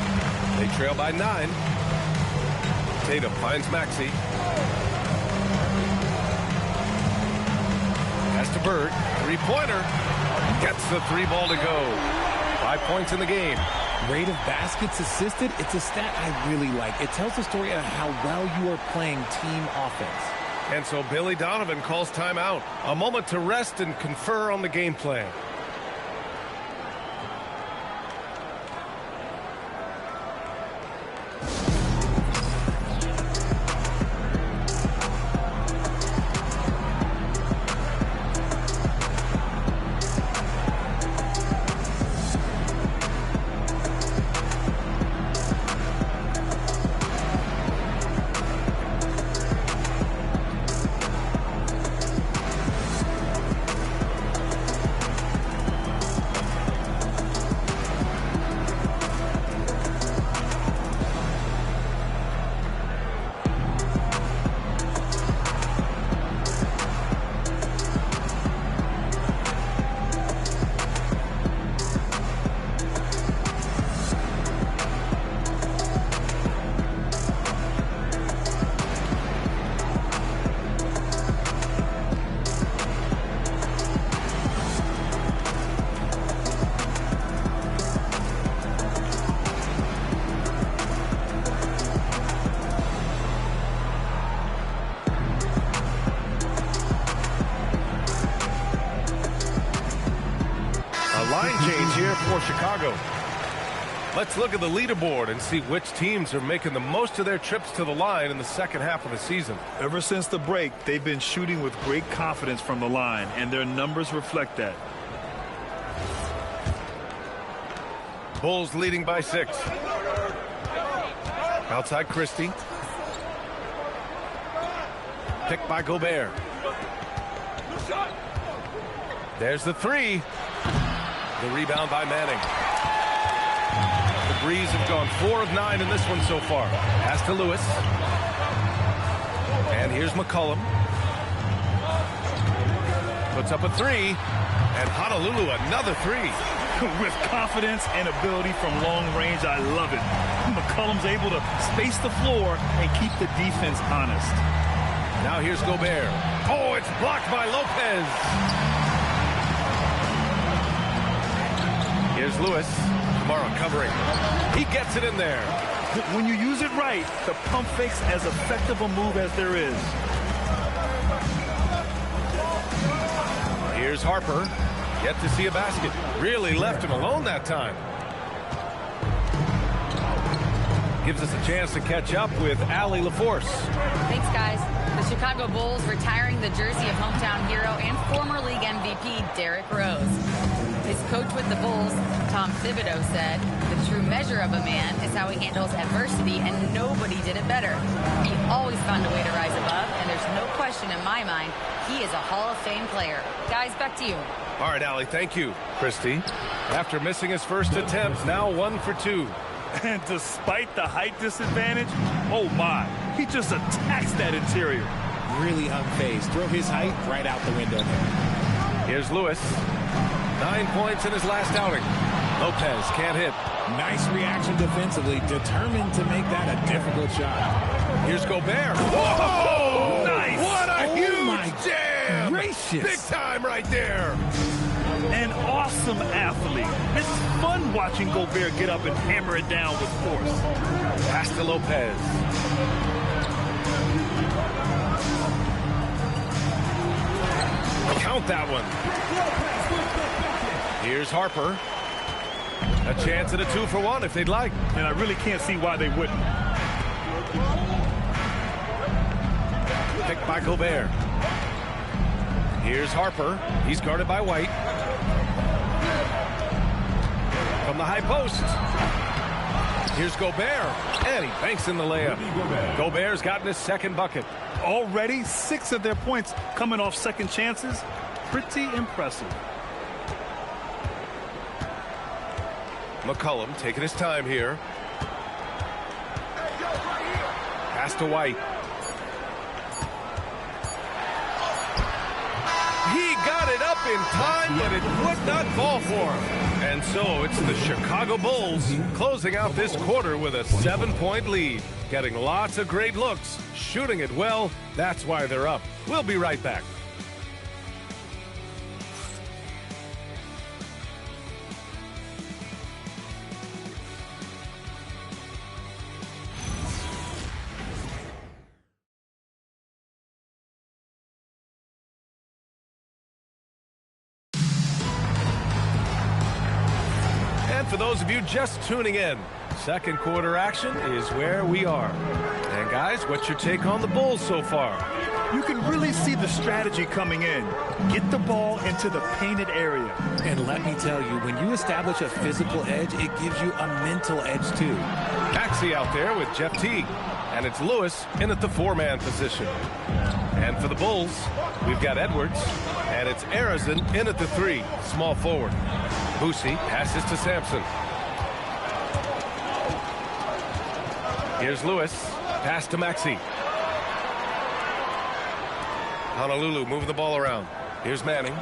They trail by 9. Tatum finds Maxey. Has to Bird. Three-pointer. Gets the three ball to go. 5 points in the game. Rate of baskets assisted, it's a stat I really like. It tells the story of how well you are playing team offense. And so Billy Donovan calls timeout. A moment to rest and confer on the game plan. Line change here for Chicago. Let's look at the leaderboard and see which teams are making the most of their trips to the line in the second half of the season. Ever since the break, they've been shooting with great confidence from the line, and their numbers reflect that. Bulls leading by 6. Outside Christie. Picked by Gobert. There's the three. The rebound by Manning. The Breeze have gone 4 of 9 in this one so far. Pass to Lewis. And here's McCollum. Puts up a three. And Honolulu another three. With confidence and ability from long range, I love it. McCollum's able to space the floor and keep the defense honest. Now here's Gobert. Oh, it's blocked by Lopez. Here's Lewis. Kamara covering. He gets it in there. When you use it right, the pump fake's as effective a move as there is. Here's Harper. Yet to see a basket. Really left him alone that time. Gives us a chance to catch up with Allie LaForce. Thanks, guys. The Chicago Bulls retiring the jersey of hometown hero and former league MVP Derrick Rose. His coach with the Bulls, Tom Thibodeau, said, "The true measure of a man is how he handles adversity, and nobody did it better. He always found a way to rise above, and there's no question in my mind he is a Hall of Fame player." Guys, back to you. All right, Allie, thank you. Christie, after missing his first attempt, now 1 for 2. And despite the height disadvantage, oh my, he just attacks that interior. Really unfazed. Throw his height right out the window there. Here's Lewis. 9 points in his last outing. Lopez can't hit. Nice reaction defensively, determined to make that a difficult shot. Here's Gobert. Whoa! Nice! What a huge jam! Gracious! Big time right there. An awesome athlete. It's fun watching Gobert get up and hammer it down with force. Pass to Lopez. Count that one. Here's Harper. A chance at a 2-for-1 if they'd like. And I really can't see why they wouldn't. Picked by Gobert. Here's Harper. He's guarded by White. From the high post. Here's Gobert. And he banks in the layup. Gobert's gotten his second bucket. Already 6 of their points coming off second chances. Pretty impressive. McCollum taking his time here. Pass to White. He got it up in time, but it would not fall for him. And so it's the Chicago Bulls closing out this quarter with a 7-point lead. Getting lots of great looks, shooting it well. That's why they're up. We'll be right back. For those of you just tuning in, second quarter action is where we are. And guys, what's your take on the Bulls so far? You can really see the strategy coming in. Get the ball into the painted area. And let me tell you, when you establish a physical edge, it gives you a mental edge too. Maxey out there with Jeff Teague. And it's Lewis in at the four-man position. And for the Bulls, we've got Edwards. And it's Arizin in at the three, small forward. Boosie passes to Sampson. Here's Lewis. Pass to Maxey. Honolulu moving the ball around. Here's Manning.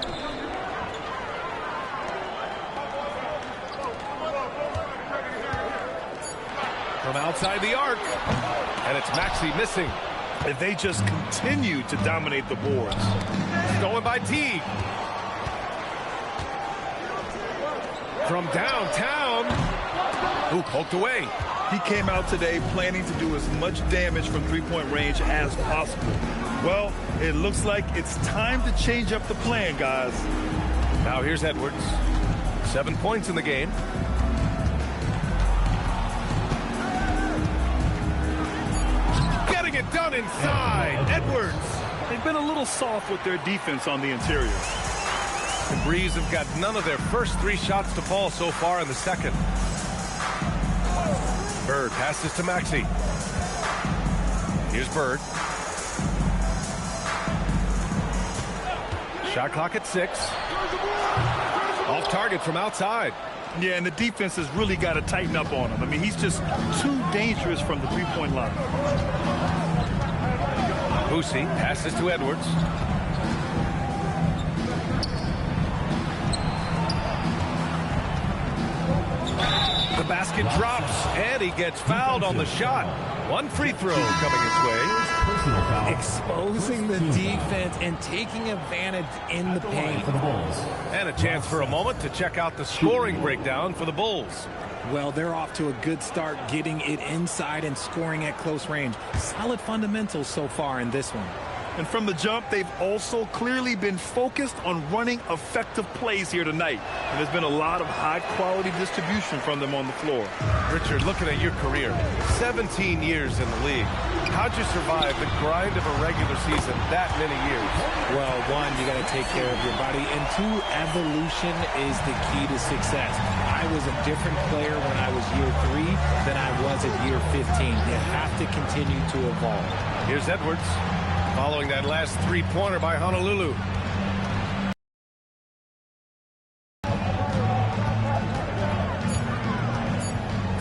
From outside the arc. And it's Maxey missing. And they just continue to dominate the boards. Stolen by Teague. From downtown. Ooh, poked away. He came out today planning to do as much damage from three-point range as possible. Well, it looks like it's time to change up the plan, guys. Now here's Edwards. 7 points in the game. Getting it done inside. Edwards. They've been a little soft with their defense on the interior. The Breeze have got none of their first three shots to fall so far in the second. Bird passes to Maxey. Here's Bird. Shot clock at 6. Off target from outside. Yeah, and the defense has really got to tighten up on him. I mean, he's just too dangerous from the three-point line. Boosie passes to Edwards. The basket drops, and he gets fouled on the shot. One free throw coming his way. Exposing the defense and taking advantage in the paint. And a chance for a moment to check out the scoring breakdown for the Bulls. Well, they're off to a good start getting it inside and scoring at close range. Solid fundamentals so far in this one. And from the jump, they've also clearly been focused on running effective plays here tonight. And there's been a lot of high-quality distribution from them on the floor. Richard, looking at your career, 17 years in the league. How'd you survive the grind of a regular season that many years? Well, one, you got to take care of your body. And two, evolution is the key to success. I was a different player when I was year 3 than I was at year 15. You have to continue to evolve. Here's Edwards. Following that last three-pointer by Honolulu.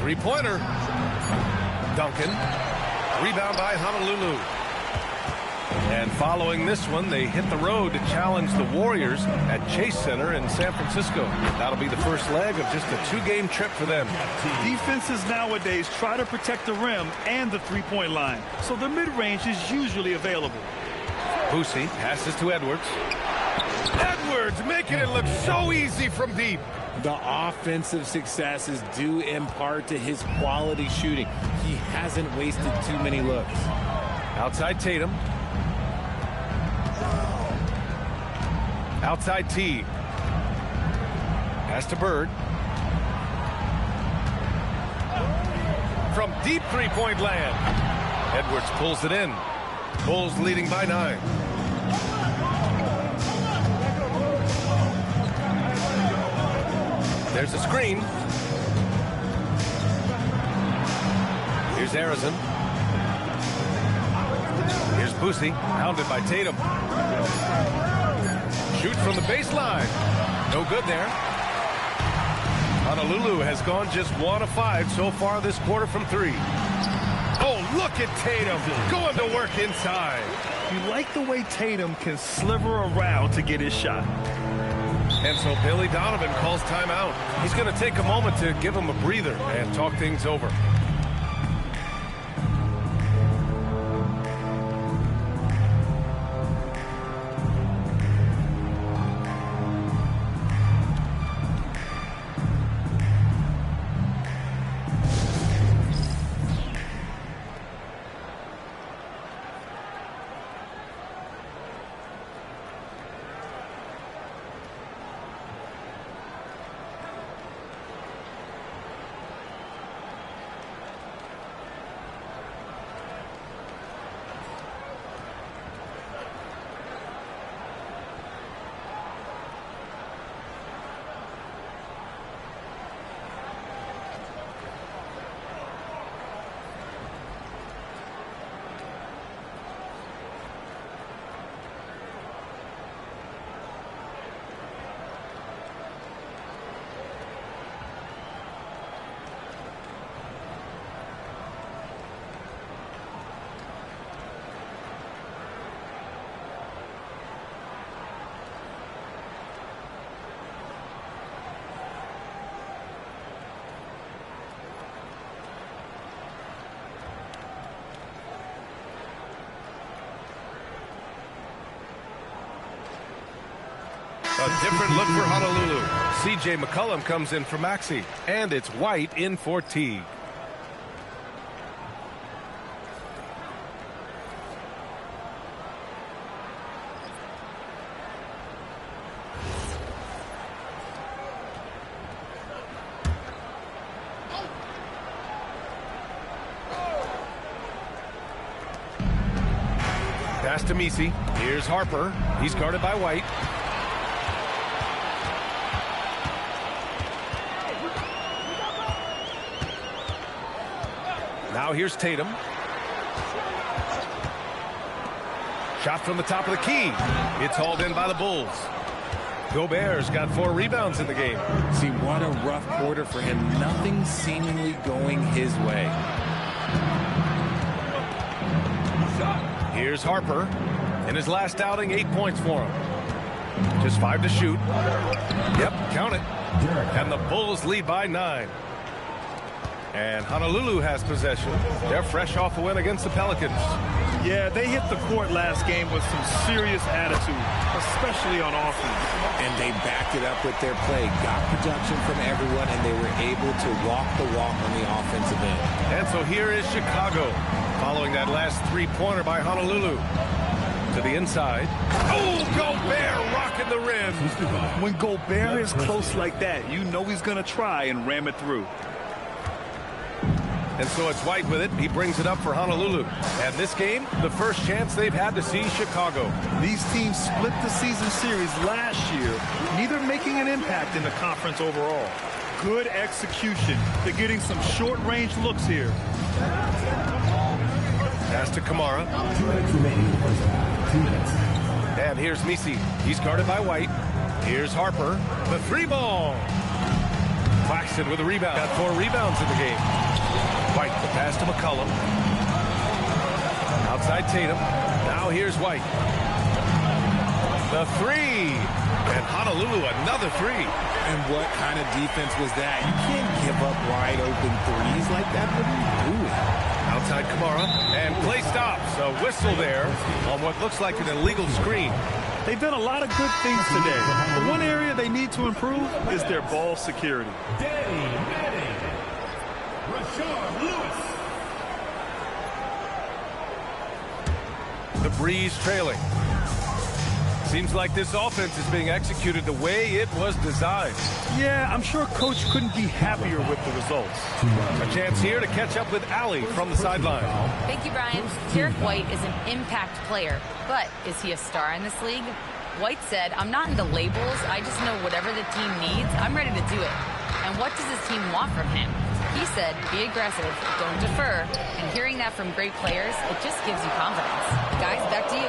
Three-pointer. Duncan. Rebound by Honolulu. And following this one, they hit the road to challenge the Warriors at Chase Center in San Francisco. That'll be the first leg of just a 2-game trip for them. Defenses nowadays try to protect the rim and the three-point line, so the mid-range is usually available. Boosie passes to Edwards. Edwards making it look so easy from deep. The offensive success is due in part to his quality shooting. He hasn't wasted too many looks. Outside Tatum. Outside Teague. Pass to Bird. From deep three-point land. Edwards pulls it in. Bulls leading by 9. There's a screen. Here's Arizin. Here's Boosie, hounded by Tatum. Shoots from the baseline. No good there. Honolulu has gone just 1 of 5 so far this quarter from 3. Oh, look at Tatum going to work inside. You like the way Tatum can sliver around to get his shot. And so Billy Donovan calls timeout. He's going to take a moment to give him a breather and talk things over. A different look for Honolulu. C.J. McCollum comes in for Maxey, and it's White in for Teague. Pass to Messi. Here's Harper. He's guarded by White. Now here's Tatum. Shot from the top of the key. It's hauled in by the Bulls. Gobert's got 4 rebounds in the game. See, what a rough quarter for him. Nothing seemingly going his way. Here's Harper. In his last outing, 8 points for him. Just 5 to shoot. Yep, count it. And the Bulls lead by 9. And Honolulu has possession. They're fresh off a win against the Pelicans. Yeah, they hit the court last game with some serious attitude, especially on offense. And they backed it up with their play, got production from everyone, and they were able to walk the walk on the offensive end. And so here is Chicago, following that last 3-pointer by Honolulu. To the inside. Oh, Gobert rocking the rim. When Gobert is close like that, you know he's going to try and ram it through. And so it's White with it. He brings it up for Honolulu. And this game, the first chance they've had to see Chicago. These teams split the season series last year, neither making an impact in the conference overall. Good execution. They're getting some short-range looks here. Pass to Kamara. And here's Messi. He's guarded by White. Here's Harper. The 3-ball. Claxton with a rebound. Got 4 rebounds in the game. White, the pass to McCollum. Outside Tatum. Now here's White. The 3. And Honolulu, another 3. And what kind of defense was that? You can't give up wide open threes like that. What are you doing? Outside Kamara. And play stops. A whistle there on what looks like an illegal screen. They've done a lot of good things today. But one area they need to improve is their ball security. The Breeze trailing. Seems like this offense is being executed the way it was designed. Yeah, I'm sure Coach couldn't be happier with the results. A chance here to catch up with Allie from the sideline. Thank you, Brian. Derek White is an impact player, but is he a star in this league? White said, "I'm not into labels. I just know whatever the team needs, I'm ready to do it. And what does his team want from him?" He said, "Be aggressive, don't defer." And hearing that from great players, it just gives you confidence. Guys, back to you.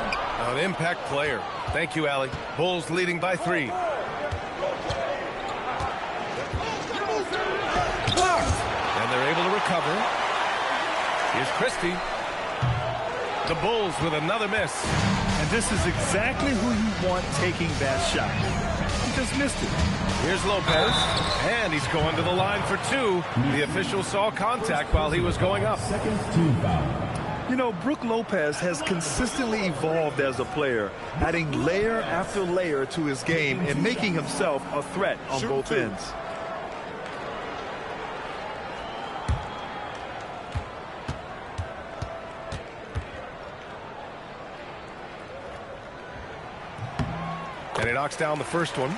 An impact player. Thank you, Allie. Bulls leading by 3. And they're able to recover. Here's Christie. The Bulls with another miss. And this is exactly who you want taking that shot. He just missed it. Here's Lopez. And he's going to the line for 2. The official saw contact while he was going up. You know, Brook Lopez has consistently evolved as a player, adding layer after layer to his game and making himself a threat on both ends. And he knocks down the first one.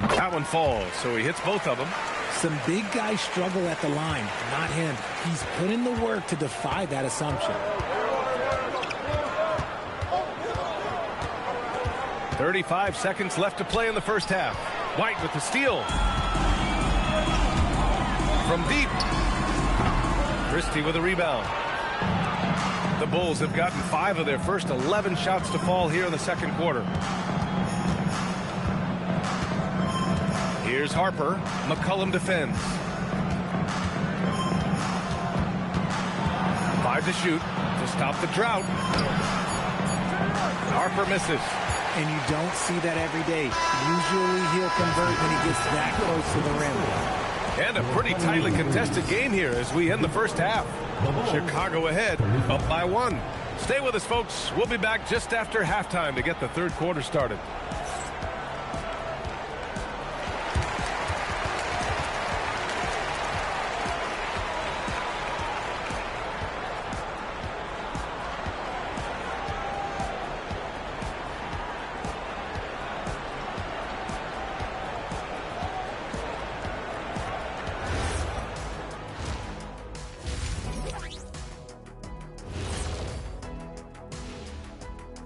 That one falls, so he hits both of them. Some big guys struggle at the line, not him. He's put in the work to defy that assumption. 35 seconds left to play in the first half. White with the steal. From deep. Christie with a rebound. The Bulls have gotten 5 of their first 11 shots to fall here in the second quarter. Here's Harper. McCollum defends. 5 to shoot to stop the drought. Harper misses. And you don't see that every day. Usually he'll convert when he gets that close to the rim. And a pretty tightly contested game here as we end the first half. Chicago ahead, up by 1. Stay with us, folks. We'll be back just after halftime to get the third quarter started.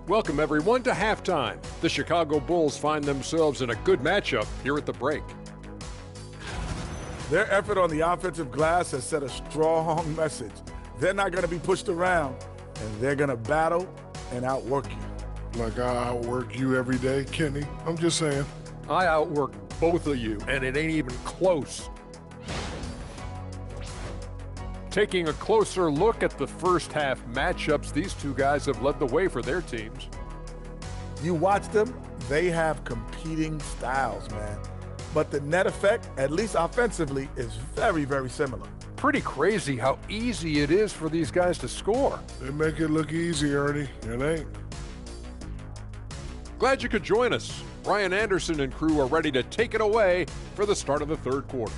Welcome, everyone, to halftime. The Chicago Bulls find themselves in a good matchup here at the break. Their effort on the offensive glass has set a strong message. They're not going to be pushed around, and they're going to battle and outwork you. Like I outwork you every day, Kenny. I'm just saying. I outwork both of you, and it ain't even close. Taking a closer look at the first half matchups, these two guys have led the way for their teams. You watch them, they have competing styles, man. But the net effect, at least offensively, is very, very similar. Pretty crazy how easy it is for these guys to score. They make it look easy, Ernie. It ain't. Glad you could join us. Ryan Anderson and crew are ready to take it away for the start of the third quarter.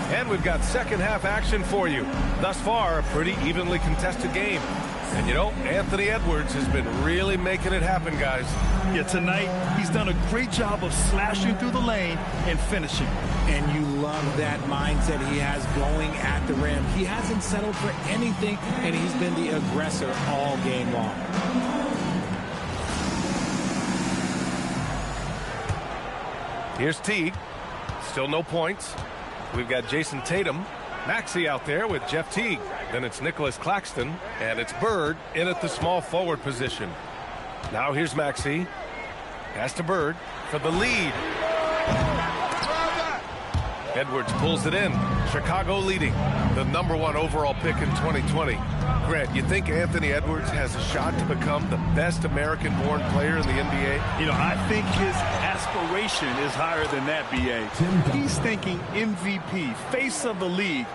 And we've got second half action for you. Thus far, a pretty evenly contested game. And you know, Anthony Edwards has been really making it happen, guys. Yeah, tonight he's done a great job of slashing through the lane and finishing. And you love that mindset he has going at the rim. He hasn't settled for anything, and he's been the aggressor all game long. Here's Teague. Still no points. We've got Jason Tatum. Maxey out there with Jeff Teague. Then it's Nicholas Claxton. And it's Bird in at the small forward position. Now here's Maxey. Pass to Bird for the lead. Edwards pulls it in. Chicago leading. The #1 overall pick in 2020. Grant, you think Anthony Edwards has a shot to become the best American-born player in the NBA? You know, I think his aspiration is higher than that, B.A. He's thinking MVP, face of the league.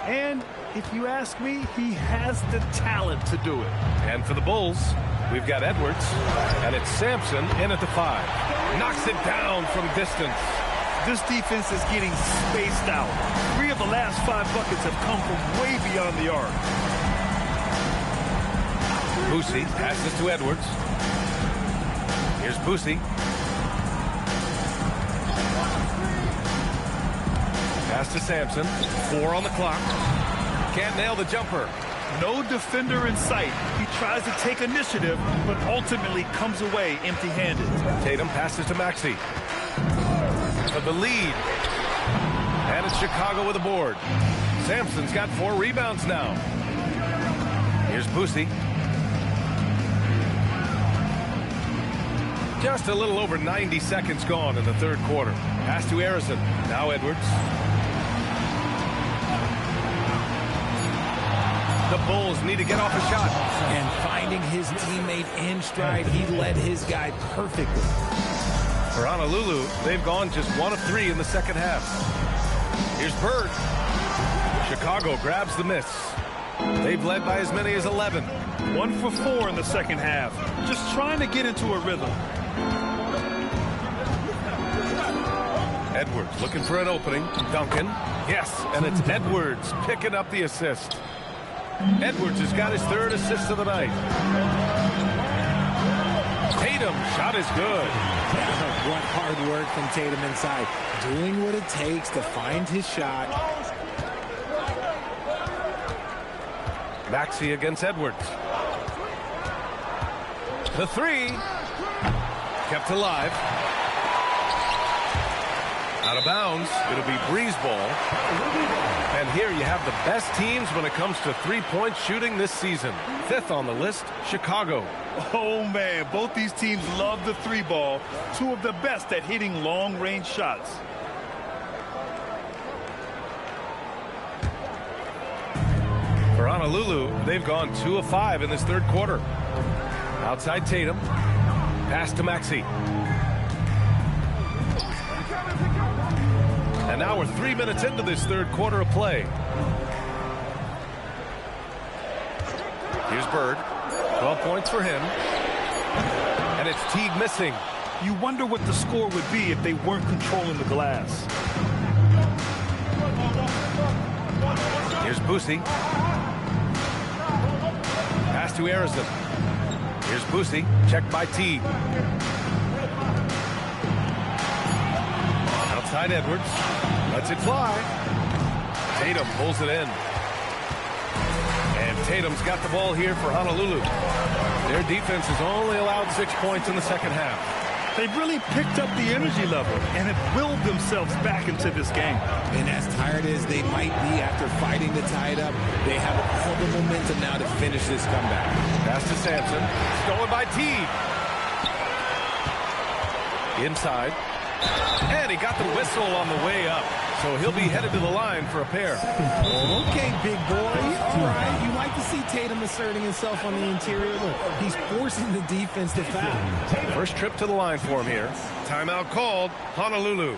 And if you ask me, he has the talent to do it. And for the Bulls, we've got Edwards, and it's Sampson in at the 5. Knocks it down from distance. This defense is getting spaced out. 3 of the last 5 buckets have come from way beyond the arc. Boosie passes to Edwards. Here's Boosie. Pass to Sampson. 4 on the clock. Can't nail the jumper. No defender in sight. He tries to take initiative, but ultimately comes away empty-handed. Tatum passes to Maxey. For the lead. And it's Chicago with a board. Sampson's got 4 rebounds now. Here's Boosie. Just a little over 90 seconds gone in the third quarter. Pass to Harrison. Now Edwards. The Bulls need to get off a shot. And finding his teammate in stride, he led his guy perfectly. For Honolulu, they've gone just 1 of 3 in the second half. Here's Bird. Chicago grabs the miss. They've led by as many as 11. 1 for 4 in the second half. Just trying to get into a rhythm. Edwards looking for an opening. Duncan. Yes, and it's Edwards picking up the assist. Edwards has got his 3rd assist of the night. Tatum, shot is good. Yeah, what hard work from Tatum inside. Doing what it takes to find his shot. Maxey against Edwards. The 3. Kept alive. Out of bounds. It'll be breeze ball. And here you have the best teams when it comes to three-point shooting this season. 5th on the list, Chicago. Oh, man, both these teams love the three ball. Two of the best at hitting long-range shots. For Honolulu, they've gone 2 of 5 in this third quarter. Outside Tatum. Pass to Maxey. And now we're 3 minutes into this third quarter of play. Here's Bird. 12 points for him. And it's Teague missing. You wonder what the score would be if they weren't controlling the glass. Here's Boosie. Pass to Harrison. Here's Boosie. Checked by Teague. Outside Edwards. Lets it fly. Tatum pulls it in. And Tatum's got the ball here for Honolulu. Their defense has only allowed 6 points in the second half. They've really picked up the energy level and have willed themselves back into this game. And as tired as they might be after fighting to tie it up, they have all the momentum now to finish this comeback. Pass to Sampson. Stolen by Teague. Inside. And he got the whistle on the way up. So he'll be headed to the line for a pair. Okay, big boy. All right. You like to see Tatum asserting himself on the interior. Look, he's forcing the defense to foul. First trip to the line for him here. Timeout called. Honolulu.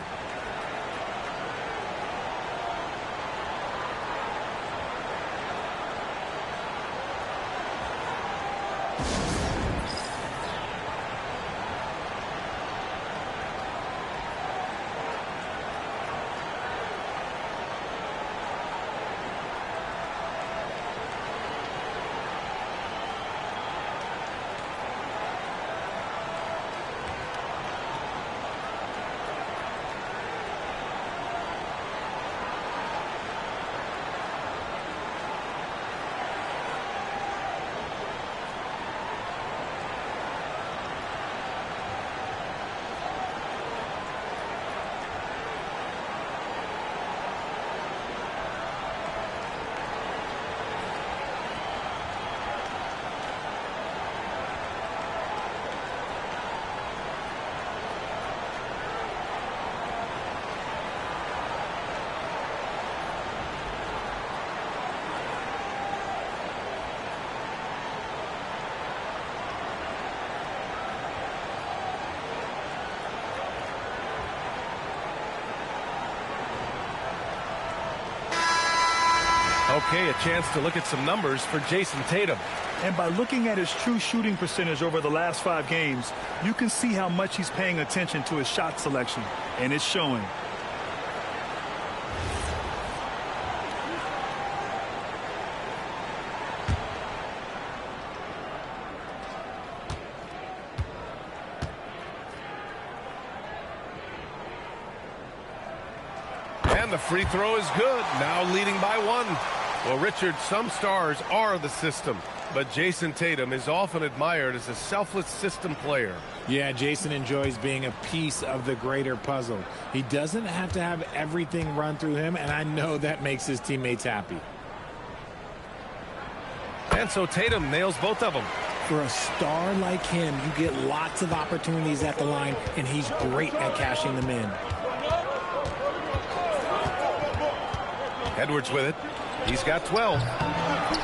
Okay, a chance to look at some numbers for Jason Tatum. And by looking at his true shooting percentage over the last 5 games, you can see how much he's paying attention to his shot selection, and it's showing. And the free throw is good. Now leading by 1. Well, Richard, some stars are the system, but Jason Tatum is often admired as a selfless system player. Yeah, Jason enjoys being a piece of the greater puzzle. He doesn't have to have everything run through him, and I know that makes his teammates happy. And so Tatum nails both of them. For a star like him, you get lots of opportunities at the line, and he's great at cashing them in. Edwards with it. He's got 12.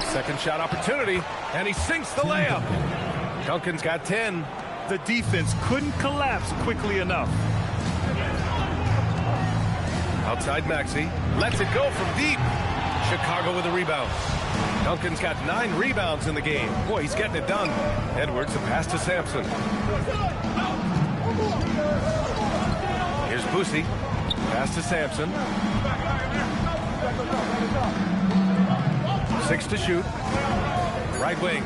Second shot opportunity, and he sinks the layup. Duncan's got 10. The defense couldn't collapse quickly enough. Outside Maxey. Lets it go from deep. Chicago with a rebound. Duncan's got 9 rebounds in the game. Boy, he's getting it done. Edwards, a pass to Sampson. Here's Boosie. Pass to Sampson. 6 to shoot. Right wing.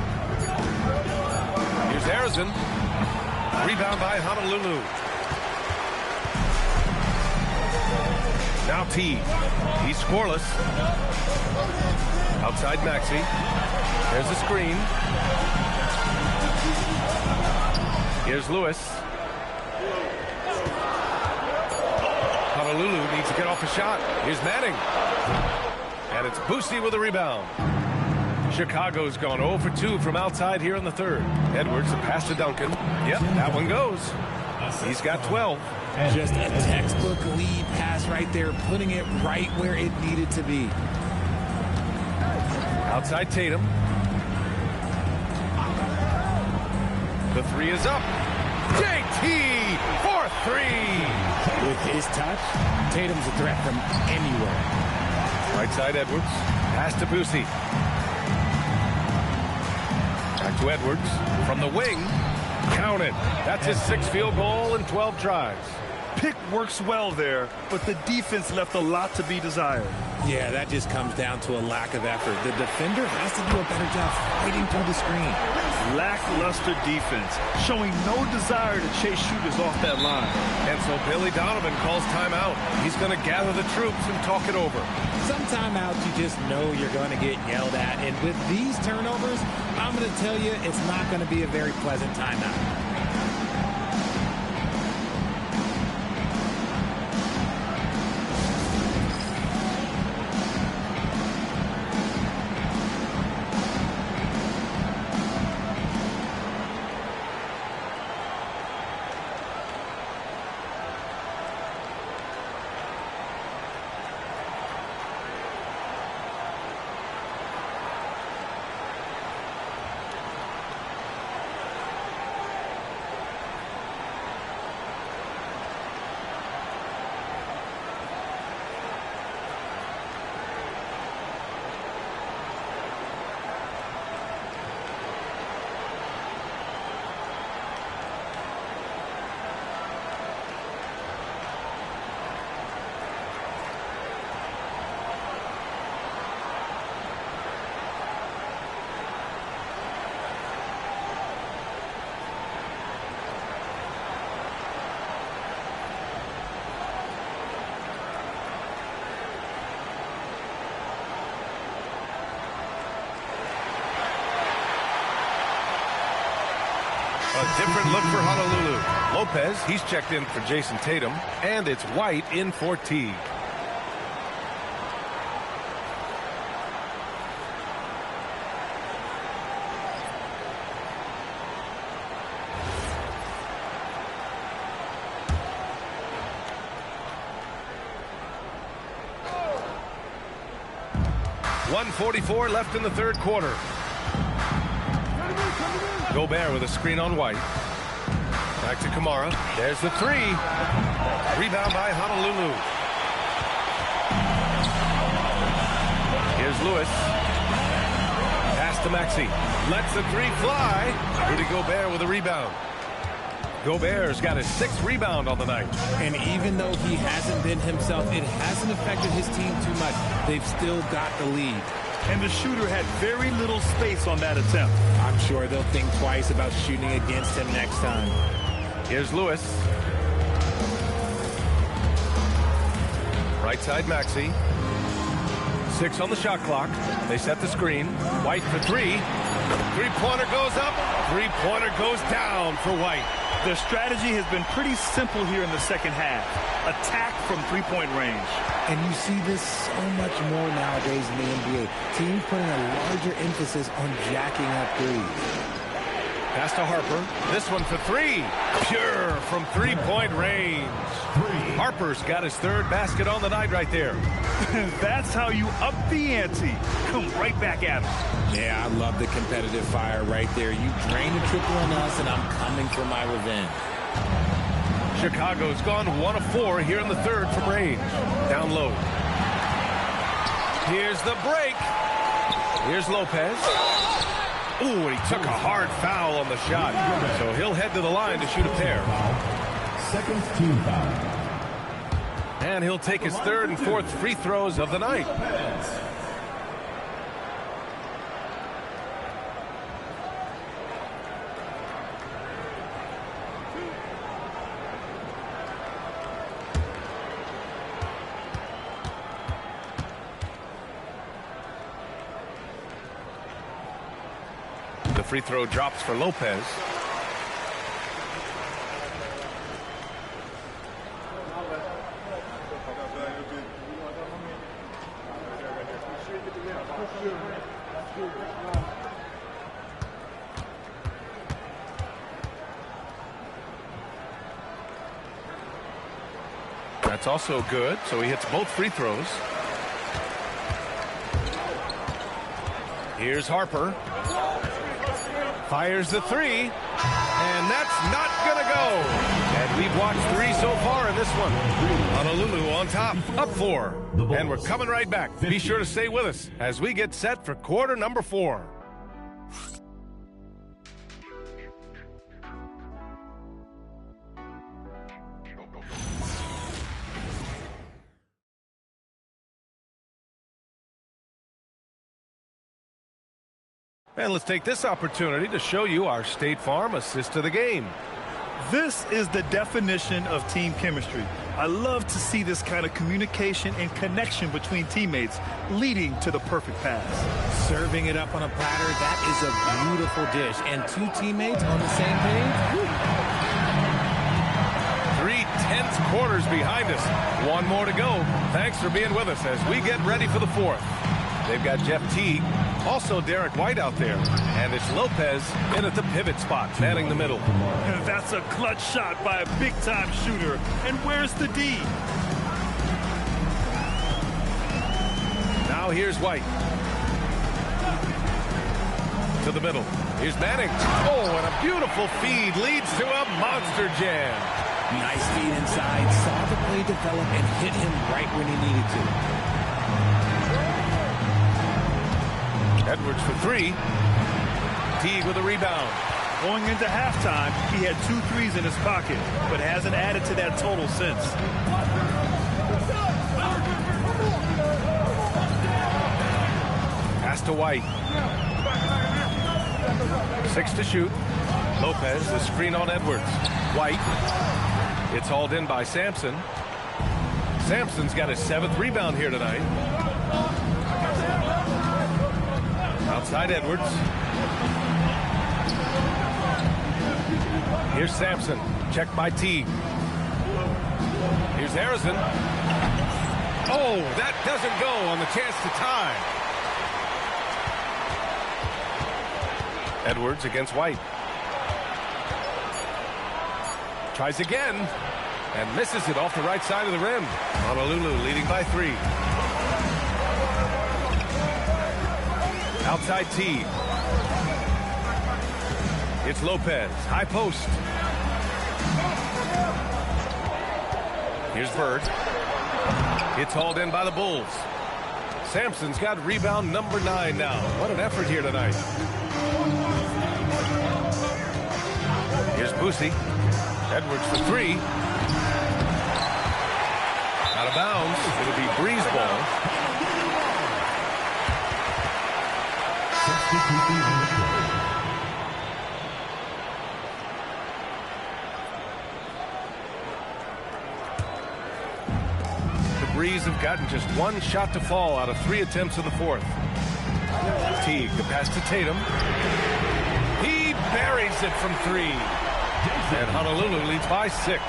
Here's Harrison. Rebound by Honolulu. Now Teague. He's scoreless. Outside Maxey. There's the screen. Here's Lewis. Honolulu needs to get off a shot. Here's Manning. And it's Boosie with a rebound. Chicago's gone 0 for 2 from outside here in the third. Edwards, a pass to Duncan. Yep, that one goes. He's got 12. Just a textbook lead pass right there, putting it right where it needed to be. Outside Tatum. The three is up. JT for 3. With his touch, Tatum's a threat from anywhere. Right side Edwards. Pass to Boosie. Back to Edwards. From the wing. Count it. That's his 6th field goal in 12 tries. Pick works well there, but the defense left a lot to be desired. Yeah, that just comes down to a lack of effort. The defender has to do a better job fighting through the screen. Lackluster defense, showing no desire to chase shooters off that line. And so Billy Donovan calls timeout. He's going to gather the troops and talk it over. Some timeouts you just know you're going to get yelled at. And with these turnovers, I'm going to tell you it's not going to be a very pleasant timeout. A different look for Honolulu. Lopez, he's checked in for Jason Tatum, and it's White in for Teague. .144 left in the third quarter. Gobert with a screen on White. Back to Kamara. There's the three. Rebound by Honolulu. Here's Lewis. Pass to Maxey. Lets the three fly. Rudy Gobert with a rebound. Gobert's got his 6th rebound on the night. And even though he hasn't been himself, it hasn't affected his team too much. They've still got the lead. And the shooter had very little space on that attempt. I'm sure they'll think twice about shooting against him next time. Here's Lewis. Right side Maxey. 6 on the shot clock. They set the screen. White for 3. Three-pointer goes up. Three-pointer goes down for White. Their strategy has been pretty simple here in the second half. Attack from three-point range. And you see this so much more nowadays in the NBA. Teams putting a larger emphasis on jacking up threes. Pass to Harper. This one for 3. Pure from three-point range. Harper's got his 3rd basket on the night right there. That's how you up the ante. Come right back at him. Yeah, I love the competitive fire right there. You drain the triple on us, and I'm coming for my revenge. Chicago's gone 1 of 4 here in the third from range. Down low. Here's the break. Here's Lopez. Ooh, he took a hard foul on the shot. So he'll head to the line to shoot a pair. Second team foul. And he'll take his 3rd and 4th free throws of the night. The free throw drops for Lopez. That's also good, so he hits both free throws. Here's Harper. Fires the three, and that's not going to go. And we've watched 3 so far in this one. Honolulu on top, up 4. And we're coming right back. Be sure to stay with us as we get set for quarter number 4. And let's take this opportunity to show you our State Farm assist to the game. This is the definition of team chemistry. I love to see this kind of communication and connection between teammates leading to the perfect pass. Serving it up on a platter, that is a beautiful dish. And 2 teammates on the same page. 3 tense quarters behind us. 1 more to go. Thanks for being with us as we get ready for the 4th. They've got Jeff Teague, also Derek White out there, and it's Lopez in at the pivot spot, manning the middle. That's a clutch shot by a big-time shooter. And where's the D? Now here's White. To the middle. Here's Manning. Oh, and a beautiful feed leads to a monster jam. Nice feed inside, saw the play develop and hit him right when he needed to. Edwards for 3. Teague with a rebound. Going into halftime, he had 2 threes in his pocket, but hasn't added to that total since. Pass to White. 6 to shoot. Lopez, the screen on Edwards. White. It's hauled in by Sampson. Sampson's got his 7th rebound here tonight. Outside Edwards. Here's Sampson. Checked by Teague. Here's Harrison. Oh, that doesn't go on the chance to tie. Edwards against White. Tries again and misses it off the right side of the rim. Honolulu leading by 3. Outside Teague. It's Lopez. High post. Here's Bird. It's hauled in by the Bulls. Sampson's got rebound number 9 now. What an effort here tonight. Here's Boosie. Edwards for 3. Out of bounds. It'll be Breeze ball. The Breeze have gotten just 1 shot to fall out of 3 attempts in the 4th. Teague, the pass to Tatum. He buries it from 3. And Honolulu leads by 6.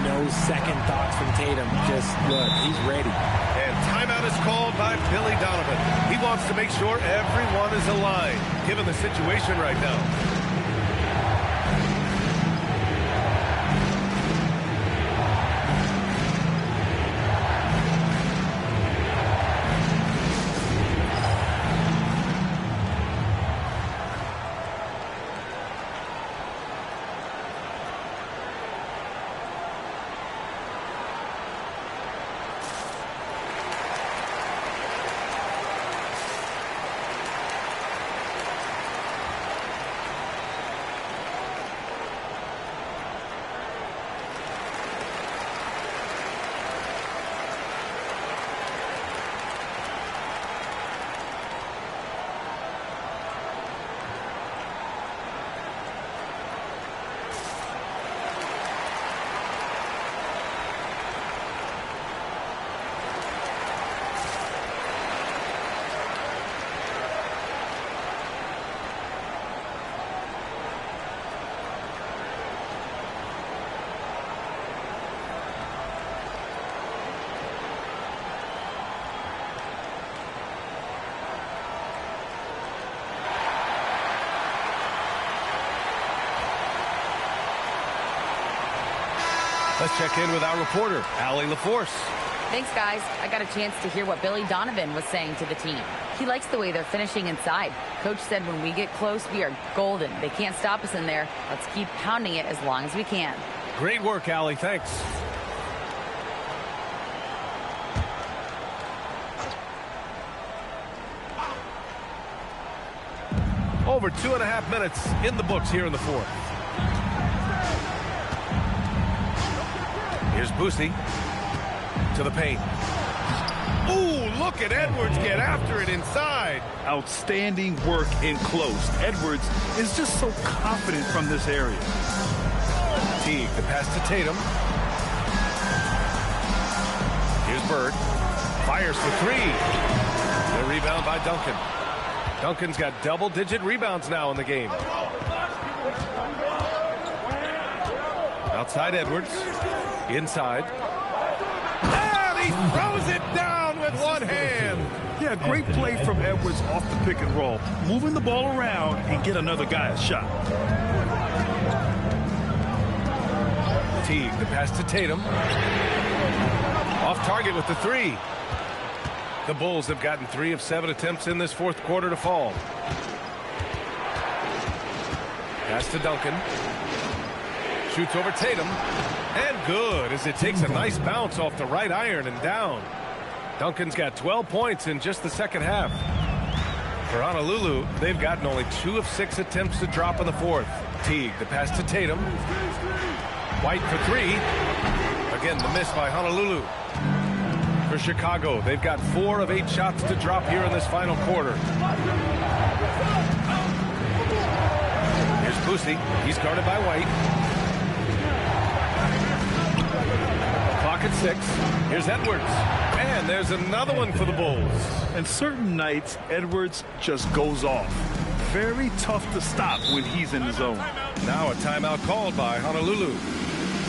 No second thoughts from Tatum. Just look, he's ready. And timeout is called by Billy Donovan. He wants to make sure everyone is aligned, given the situation right now. Let's check in with our reporter, Allie LaForce. Thanks, guys. I got a chance to hear what Billy Donovan was saying to the team. He likes the way they're finishing inside. Coach said when we get close, we are golden. They can't stop us in there. Let's keep pounding it as long as we can. Great work, Allie. Thanks. Over 2.5 minutes in the books here in the fourth. Here's Boosie to the paint. Ooh, look at Edwards get after it inside. Outstanding work in close. Edwards is just so confident from this area. Teague, the pass to Tatum. Here's Bird. Fires for three. The rebound by Duncan. Duncan's got double-digit rebounds now in the game. Outside Edwards. Inside. And he throws it down with one hand. Yeah, great play from Edwards off the pick and roll. Moving the ball around and get another guy a shot. Teague, the pass to Tatum. Off target with the three. The Bulls have gotten 3 of 7 attempts in this fourth quarter to fall. Pass to Duncan. Shoots over Tatum. And good as it takes a nice bounce off the right iron and down. Duncan's got 12 points in just the second half. For Honolulu, they've gotten only 2 of 6 attempts to drop in the fourth. Teague, the pass to Tatum. White for three. Again, the miss by Honolulu. For Chicago, they've got 4 of 8 shots to drop here in this final quarter. Here's Boosie. He's guarded by White. Clock at 6. Here's Edwards. And there's another one for the Bulls. And certain nights, Edwards just goes off. Very tough to stop when he's in the zone. Now a timeout called by Honolulu.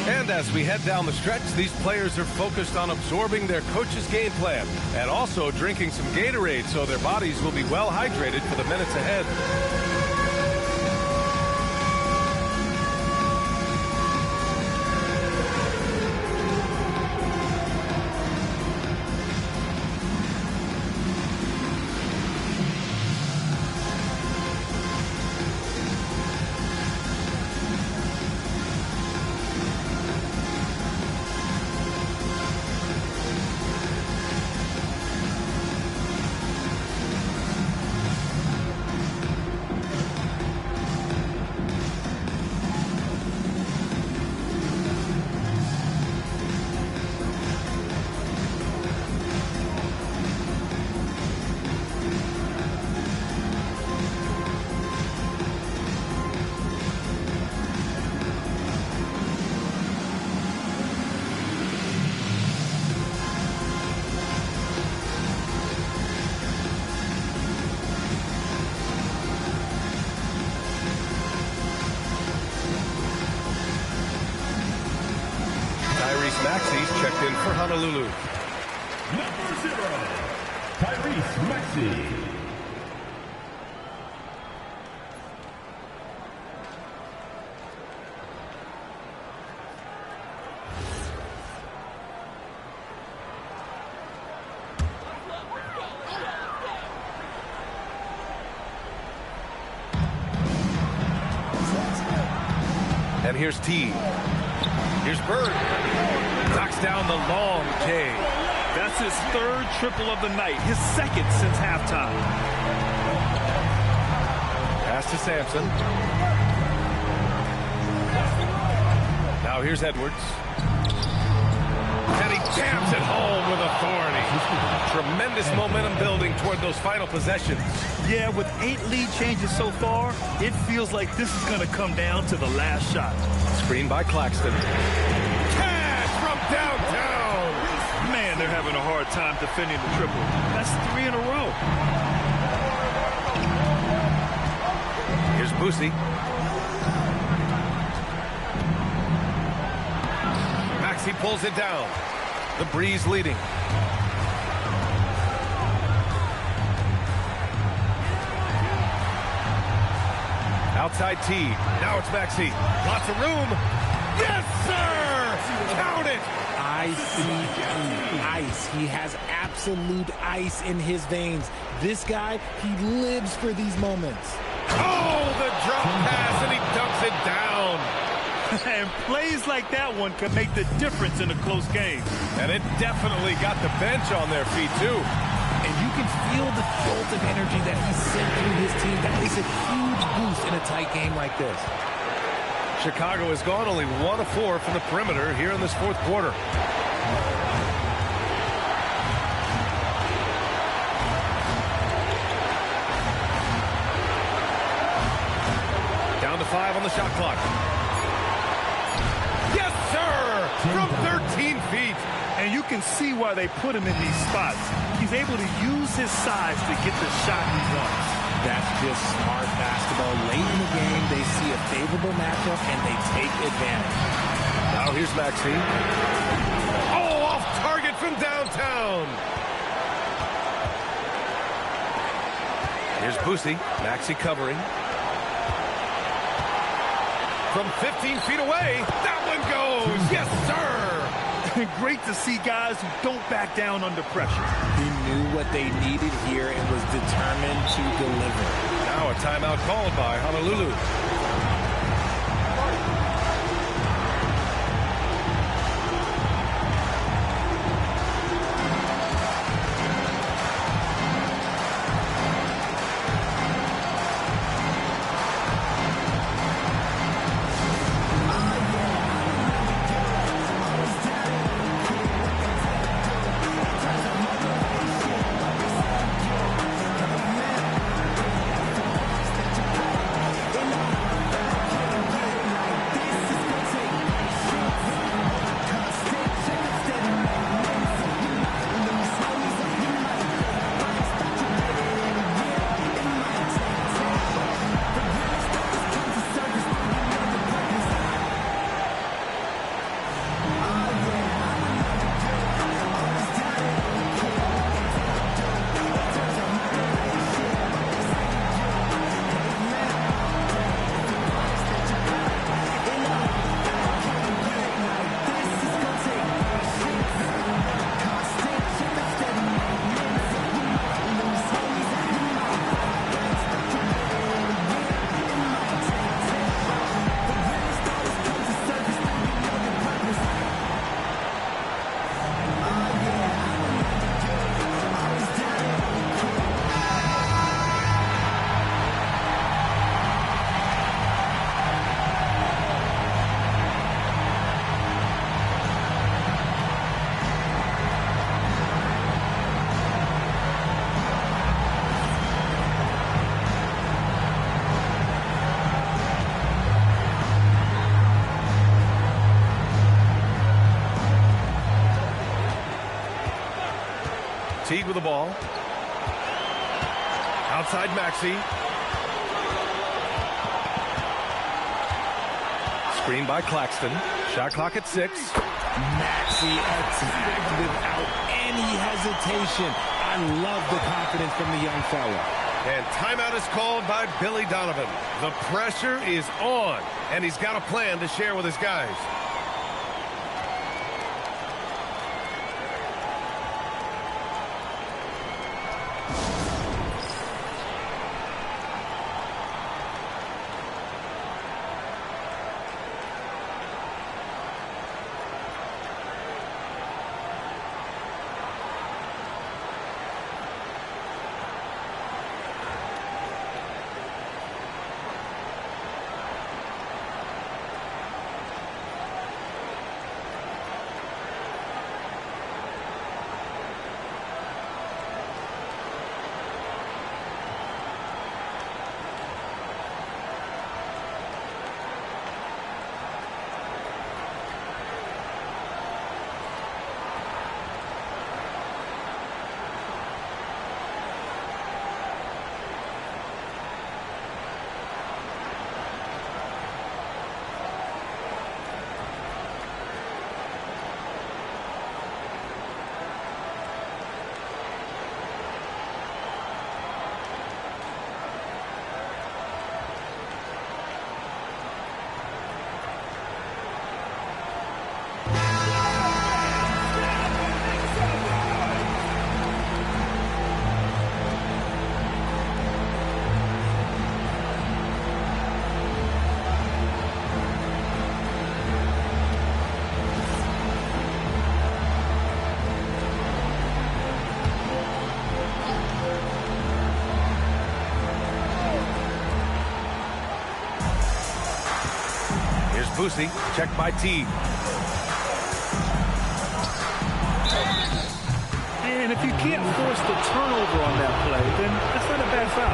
And as we head down the stretch, these players are focused on absorbing their coach's game plan and also drinking some Gatorade so their bodies will be well hydrated for the minutes ahead. Maxey's checked in for Honolulu. Number 0, Tyrese Maxey. And here's T. Here's Bird. Knocks down the long J. That's his 3rd triple of the night, his 2nd since halftime. Pass to Sampson. Now here's Edwards. And he jams it home with authority. Tremendous momentum building toward those final possessions. Yeah, with 8 lead changes so far, it feels like this is going to come down to the last shot. Screen by Claxton. Cash from downtown. Man, they're having a hard time defending the triple. That's 3 in a row. Here's Boosie. Maxey pulls it down. The Breeze leading. Outside T. Now it's Maxey. Lots of room. Yes, sir! Count it! Ice. He has absolute ice in his veins. This guy, he lives for these moments. Oh, the drop pass, and he dumps it down. And plays like that one can make the difference in a close game. And it definitely got the bench on their feet, too. And you can feel the jolt of energy that he sent through his team. That is a huge boost in a tight game like this. Chicago has gone only 1 of 4 from the perimeter here in this fourth quarter. Down to 5 on the shot clock. Yes, sir! From 13 feet. And you can see why they put him in these spots. He's able to use his size to get the shot he wants. That's just smart basketball. Late in the game, they see a favorable matchup, and they take advantage. Now here's Maxey. Oh, off target from downtown. Here's Boosie. Maxey covering. From 15 feet away, that one goes. Yes, sir. Great to see guys who don't back down under pressure. He knew what they needed here and was determined to deliver. Now a timeout called by Honolulu. Teague with the ball. Outside Maxey. Screen by Claxton. Shot clock at 6. Maxey attacked without any hesitation. I love the confidence from the young fella. And timeout is called by Billy Donovan. The pressure is on, and he's got a plan to share with his guys. Here's Boosie, checked by T. And if you can't force the turnover on that play, then that's not a bad foul.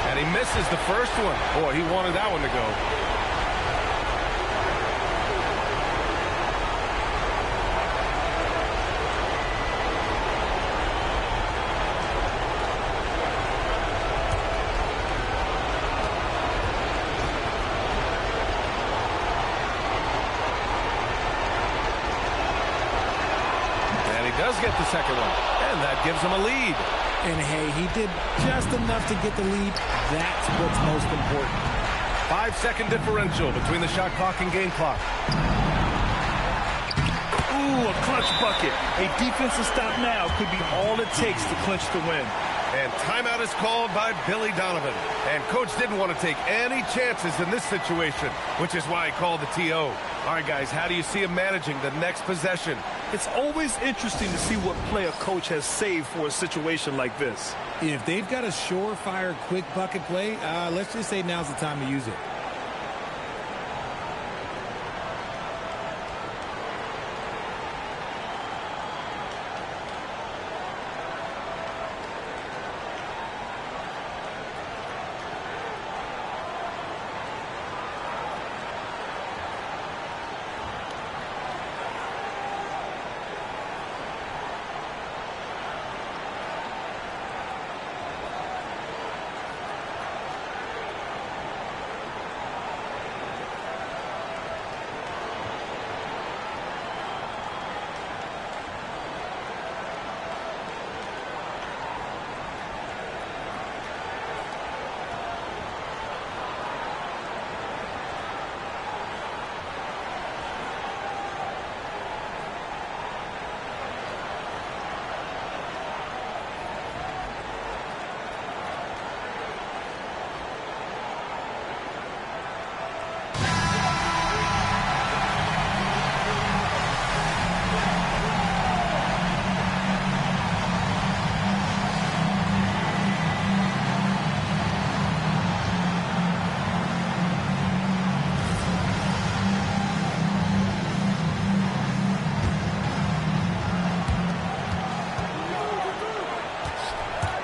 And he misses the first one. Boy, he wanted that one to go. Does get the second one, and that gives him a lead. And hey, he did just enough to get the lead. That's what's most important. 5-second differential between the shot clock and game clock. Ooh, a clutch bucket. A defensive stop now could be all it takes to clinch the win. And timeout is called by Billy Donovan. And coach didn't want to take any chances in this situation, which is why he called the TO. All right, guys, how do you see him managing the next possession? It's always interesting to see what play a coach has saved for a situation like this. If they've got a surefire, quick bucket play, let's just say now's the time to use it.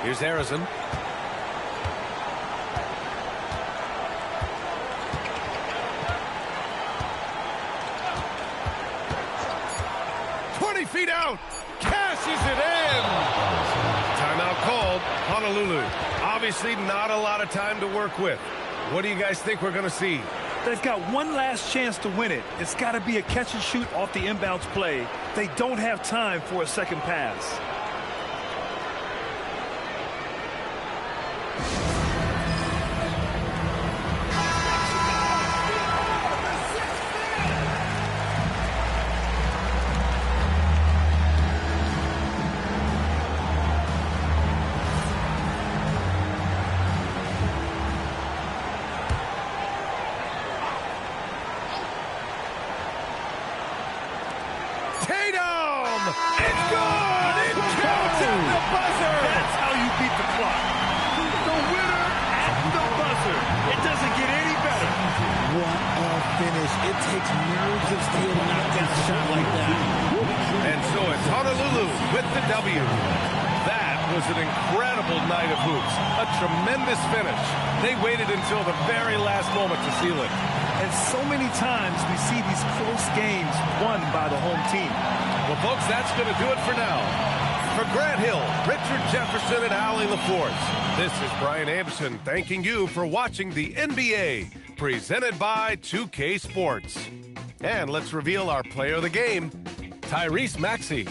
Here's Harrison. Feet out, cashes it in. Timeout called. Honolulu. Obviously not a lot of time to work with. What do you guys think we're going to see? They've got one last chance to win it. It's got to be a catch and shoot off the inbounds play. They don't have time for a second pass. It's good! It counts at the buzzer! That's how you beat the clock. The winner at the buzzer. It doesn't get any better. What a finish. It takes nerves of steel to knock down a shot like that. And so it's Honolulu with the W. That was an incredible night of hoops. A tremendous finish. They waited until the very last moment to seal it. And so many times we see these close games won by the home team. Well, folks, that's going to do it for now. For Grant Hill, Richard Jefferson, and Allie LaForce, this is Brian Anderson thanking you for watching the NBA, presented by 2K Sports. And let's reveal our player of the game, Tyrese Maxey.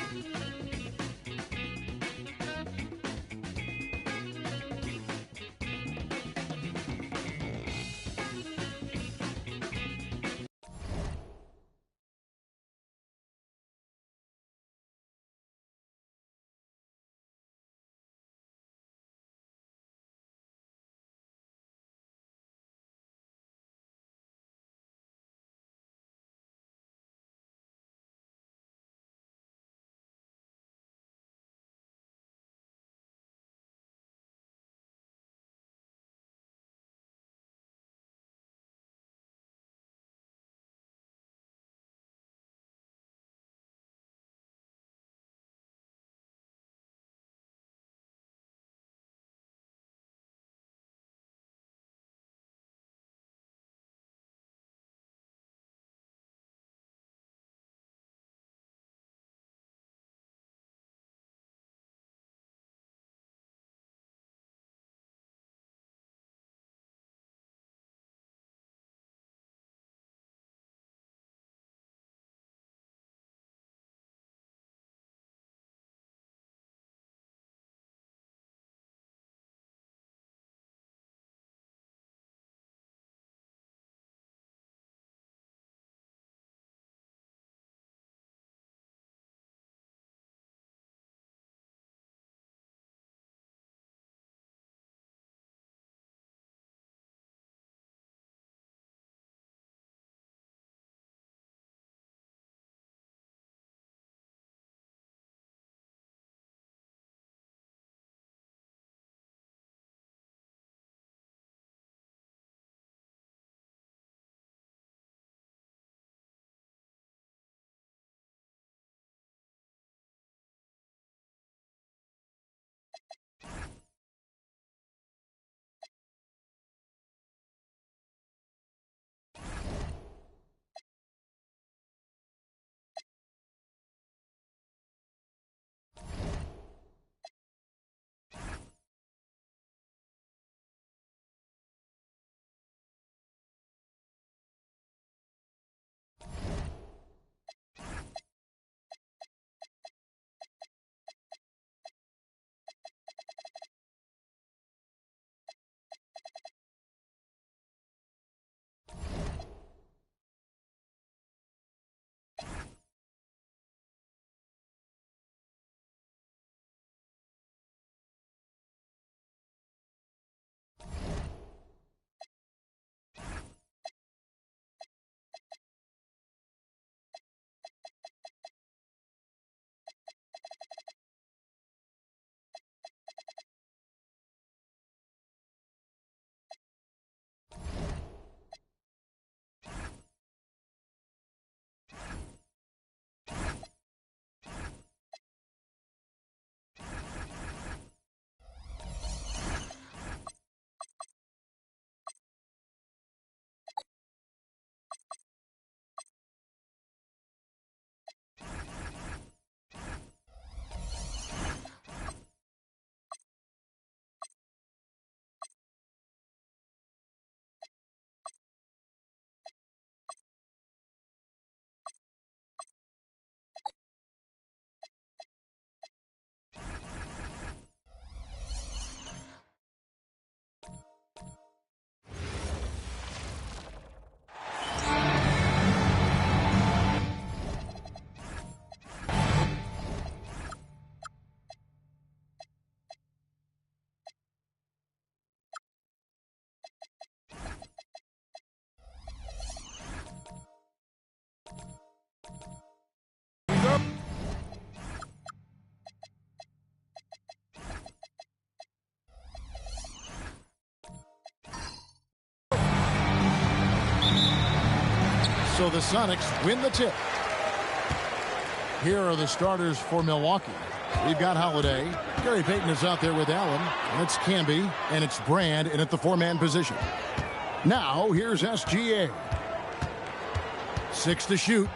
So the Sonics win the tip. Here are the starters for Milwaukee. We've got Holiday. Gary Payton is out there with Allen. And it's Camby. And it's Brand in at the four-man position. Now, here's SGA. 6 to shoot.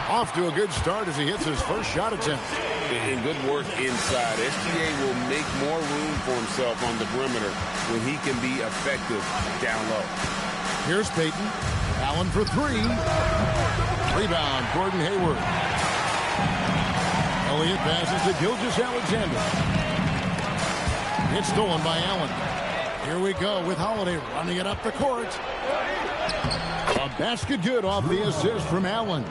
Off to a good start as he hits his first shot attempt. And good work inside. SGA will make more room for himself on the perimeter when he can be effective down low. Here's Payton. Allen for 3. Rebound, Gordon Hayward. Elliott passes to Gilgeous-Alexander. It's stolen by Allen. Here we go with Holiday running it up the court. A basket good off the assist from Allen.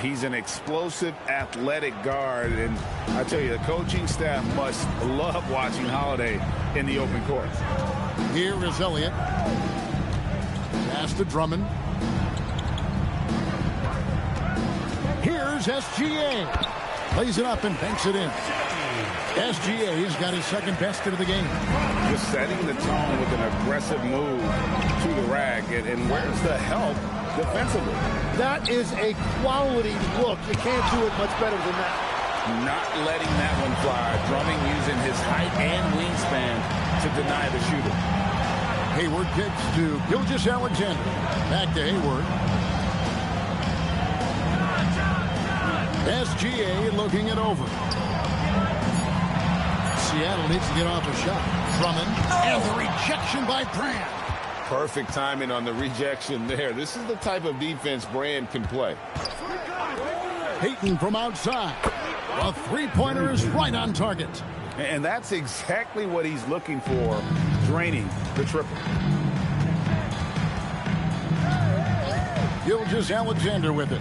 He's an explosive, athletic guard, and I tell you, the coaching staff must love watching Holiday in the open court. Here is Elliott. Pass to Drummond. Here's SGA. Lays it up and banks it in. SGA's got his second basket of the game. Just setting the tone with an aggressive move to the rack, and where's the help defensively? That is a quality look. You can't do it much better than that. Not letting that one fly. Drummond using his height and wingspan to deny the shooter. Hayward kicks to Gilgeous-Alexander. Back to Hayward. SGA looking it over. Seattle needs to get off a shot. Drummond. And the rejection by Brand. Perfect timing on the rejection there. This is the type of defense Brand can play. Payton from outside. A three-pointer is right on target. And that's exactly what he's looking for, draining the triple. Gilgeous-Alexander with it.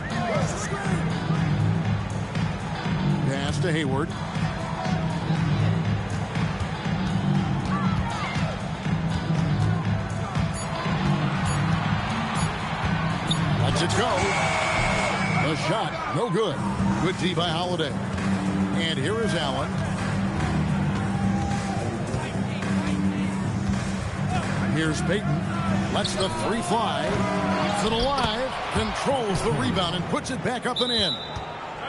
Pass to Hayward. Lets it go. The shot, no good. Good D by Holiday. And here is Allen. Here's Payton. Lets the 3 fly. Keeps it alive. Controls the rebound and puts it back up and in.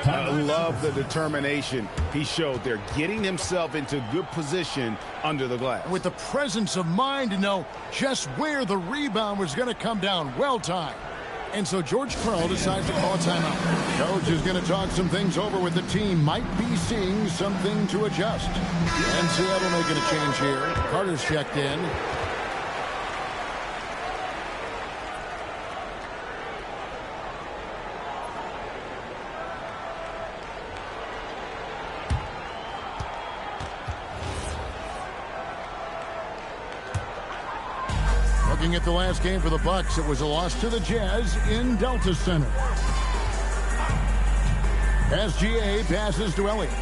I love the determination he showed there, getting himself into good position under the glass. With the presence of mind to know just where the rebound was going to come down. Well timed. And so George Karl decides to call a timeout. Coach is going to talk some things over with the team. Might be seeing something to adjust. And Seattle making a change here. Carter's checked in. Looking at the last game for the Bucks, it was a loss to the Jazz in Delta Center. SGA passes to Elliott.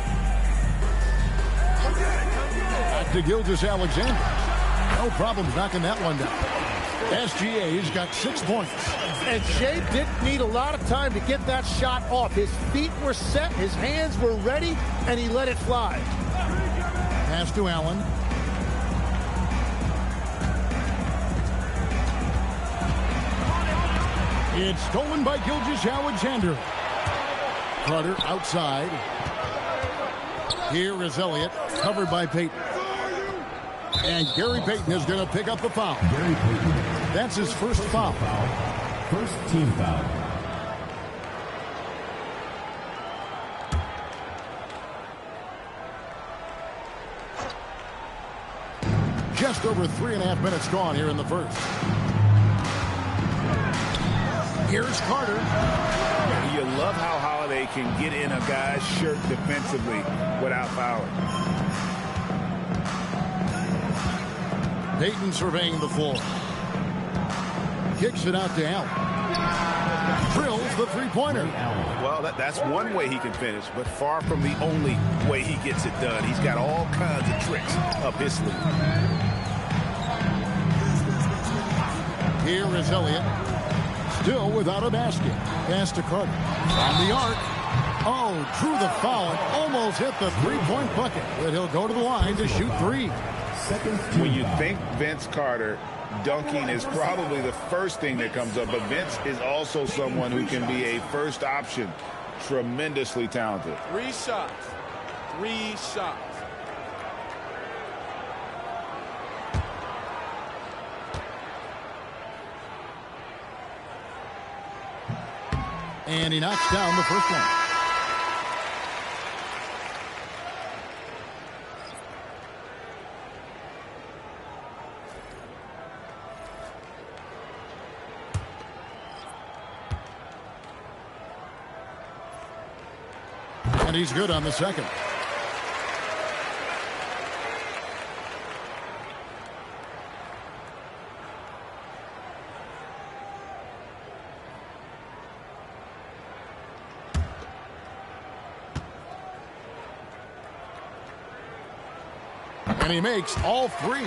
Back to Gilgeous-Alexander. No problems knocking that one down. SGA's got 6 points. And Shea didn't need a lot of time to get that shot off. His feet were set, his hands were ready, and he let it fly. Pass to Allen. It's stolen by Gilgeous-Alexander. Carter outside. Here is Elliott, covered by Payton. And Gary Payton is going to pick up the foul. Gary Payton. That's his first foul. First team foul. Just over 3.5 minutes gone here in the first. Here's Carter. You love how Holiday can get in a guy's shirt defensively without fouling. Payton surveying the floor. Kicks it out to Allen. Drills the three-pointer. Well, that's one way he can finish, but far from the only way he gets it done. He's got all kinds of tricks up his sleeve. Here is Elliott. Still without a basket. Pass to Carter. From the arc. Oh, drew the foul and almost hit the three-point bucket. But he'll go to the line to shoot 3. When you think Vince Carter dunking is probably the first thing that comes up, but Vince is also someone who can be a first option. Tremendously talented. 3 shots. 3 shots. And he knocks down the first one. And he's good on the second. And he makes all 3.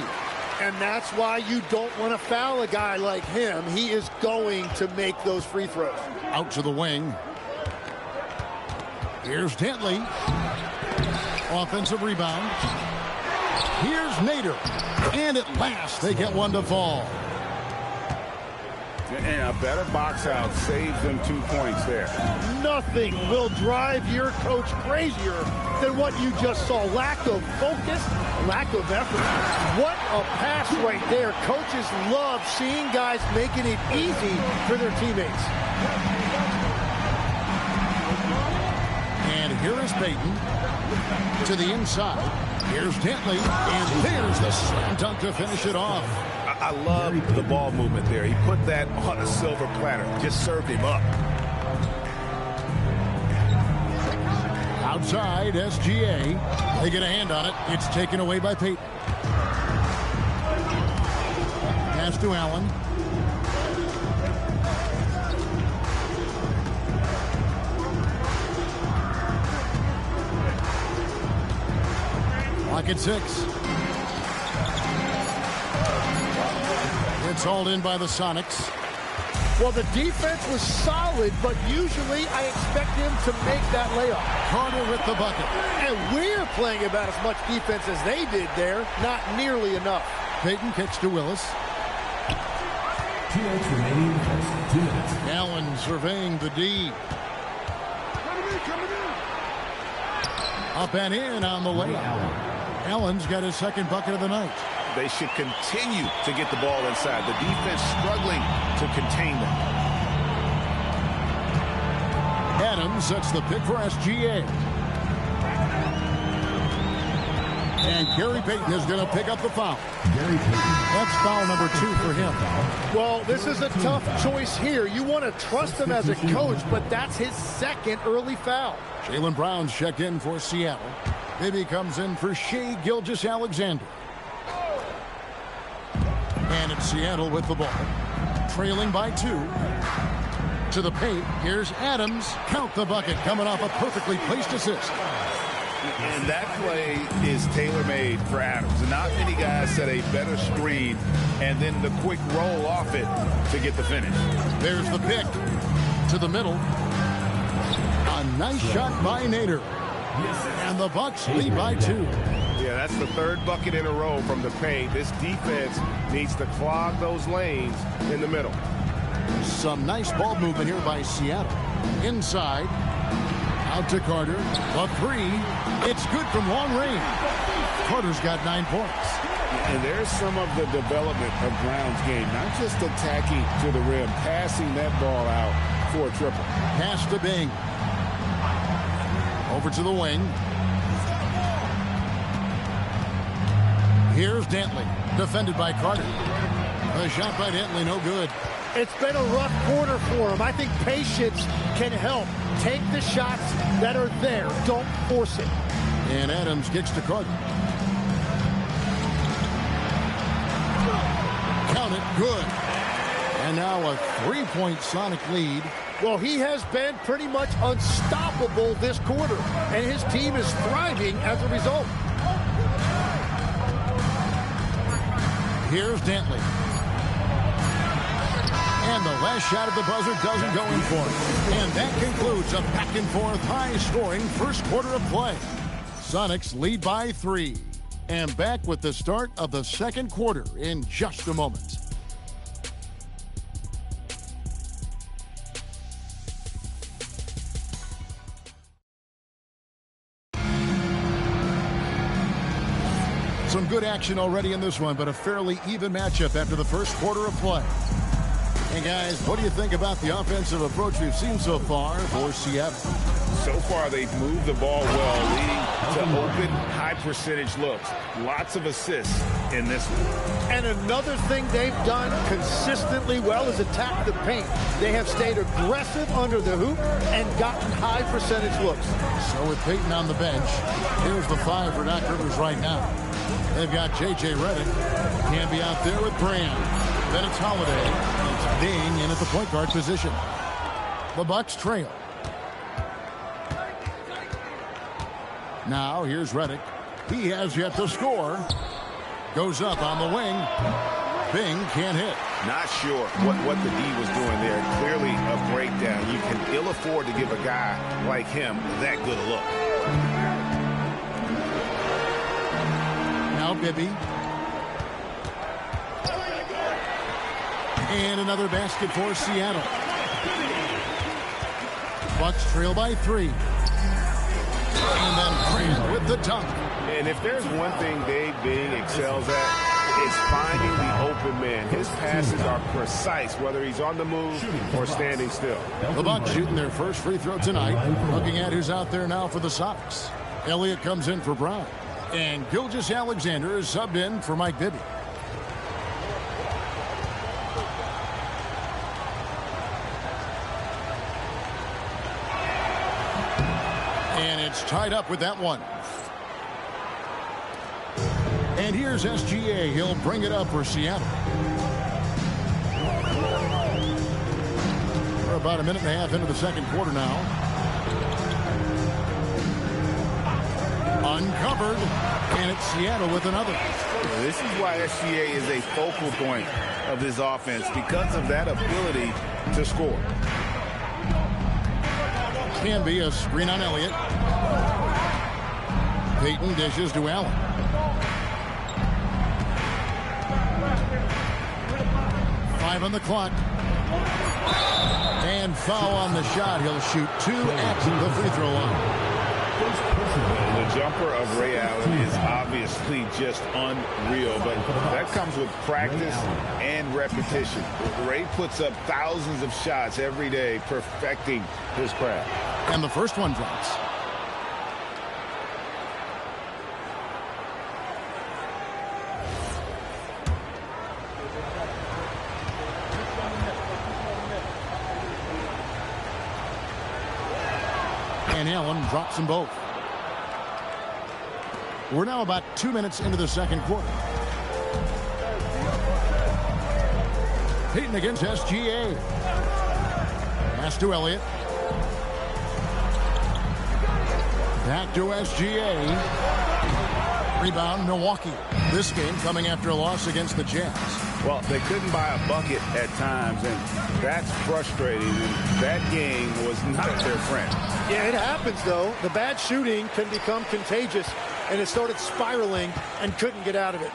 And that's why you don't want to foul a guy like him. He is going to make those free throws. Out to the wing. Here's Dentley. Offensive rebound. Here's Nader. And at last, they get one to fall. And a better box out saves them 2 points there. Nothing will drive your coach crazier than what you just saw. Lack of focus, lack of effort. What a pass right there. Coaches love seeing guys making it easy for their teammates. And here is Payton to the inside. Here's Dentley, and there's the slam dunk to finish it off. I love the ball movement there. He put that on a silver platter. Just served him up. Outside, SGA. They get a hand on it. It's taken away by Payton. Pass to Allen. Clock at 6. It's hauled in by the Sonics. Well, the defense was solid, but usually I expect him to make that layup. Carter with the bucket. And we're playing about as much defense as they did there. Not nearly enough. Payton kicks to Willis. 2 minutes remaining. 2 minutes. Allen surveying the D. Up and in on the way. Allen's got his second bucket of the night. They should continue to get the ball inside. The defense struggling to contain them. Adams sets the pick for SGA. And Gary Payton is going to pick up the foul. That's foul number 2 for him. Well, this is a tough choice here. You want to trust him as a coach, but that's his second early foul. Jaylen Brown's checked in for Seattle. Bibby comes in for Shai Gilgeous-Alexander. And it's Seattle with the ball. Trailing by 2. To the paint. Here's Adams. Count the bucket. Coming off a perfectly placed assist. And that play is tailor-made for Adams. Not many guys set a better screen and then the quick roll off it to get the finish. There's the pick. To the middle. A nice shot by Nader. And the Bucks lead by 2. Yeah, that's the 3rd bucket in a row from the paint. This defense needs to clog those lanes in the middle. Some nice ball movement here by Seattle. Inside. Out to Carter. A 3. It's good from long range. Carter's got 9 points. And there's some of the development of Brown's game. Not just attacking to the rim, passing that ball out for a triple. Pass to Bing. Over to the wing. Here's Dentley. Defended by Carter. The shot by Dentley, no good. It's been a rough quarter for him. I think patience can help. Take the shots that are there. Don't force it. And Adams kicks to Carter. Count it. Good. And now a 3-point Sonic lead. Well, he has been pretty much unstoppable this quarter, and his team is thriving as a result. Here's Dentley. And the last shot at the buzzer doesn't go in for him. And that concludes a back-and-forth, high-scoring first quarter of play. Sonics lead by 3. And back with the start of the second quarter in just a moment. Some good action already in this one, but a fairly even matchup after the first quarter of play. Hey, guys, what do you think about the offensive approach we've seen so far for Seattle? So far, they've moved the ball well, leading to open, high-percentage looks. Lots of assists in this one. And another thing they've done consistently well is attack the paint. They have stayed aggressive under the hoop and gotten high-percentage looks. So with Payton on the bench, here's the 5 for Doc Rivers right now. They've got J.J. Redick. Can be out there with Brand. Then it's Holiday. It's Ding in at the point guard position. The Bucks trail. Now here's Redick. He has yet to score. Goes up on the wing. Bing can't hit. Not sure what the D was doing there. Clearly a breakdown. You can ill afford to give a guy like him that good a look. Now Bibby. And another basket for Seattle. Bucks trail by 3. And then Grant with the dunk. And if there's one thing Dave Bing excels at, it's finding the open man. His passes are precise, whether he's on the move or standing still. The Bucks shooting their first free throw tonight. Looking at who's out there now for the Sox. Elliott comes in for Brown. And Gilgeous-Alexander is subbed in for Mike Bibby. And it's tied up with that one. And here's SGA. He'll bring it up for Seattle. We're about a minute and a half into the second quarter now. Uncovered. And it's Seattle with another. This is why SGA is a focal point of this offense, because of that ability to score. Can be a screen on Elliott. Payton dishes to Allen. Five on the clock. And foul on the shot. He'll shoot 2 at the free throw line. The jumper of Ray Allen is obviously just unreal, but that comes with practice and repetition. Ray puts up thousands of shots every day, perfecting his craft. And the first one drops. And Allen drops them both. We're now about 2 minutes into the second quarter. Payton against SGA. Pass to Elliott. Back to SGA. Rebound, Milwaukee. This game coming after a loss against the Jazz. Well, they couldn't buy a bucket at times, and that's frustrating. And that game was not their friend. Yeah, it happens, though. The bad shooting can become contagious, and it started spiraling and couldn't get out of it.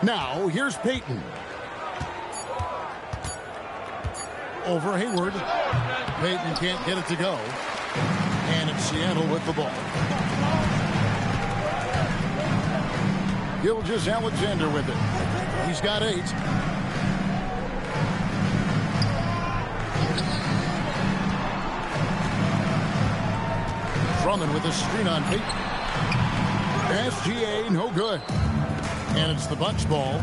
Now, here's Payton. Over Hayward. Payton can't get it to go. And it's Seattle with the ball. Gilgeous-Alexander with it. He's got 8. Drummond with a screen on Payton. SGA, no good. And it's the Bucks ball.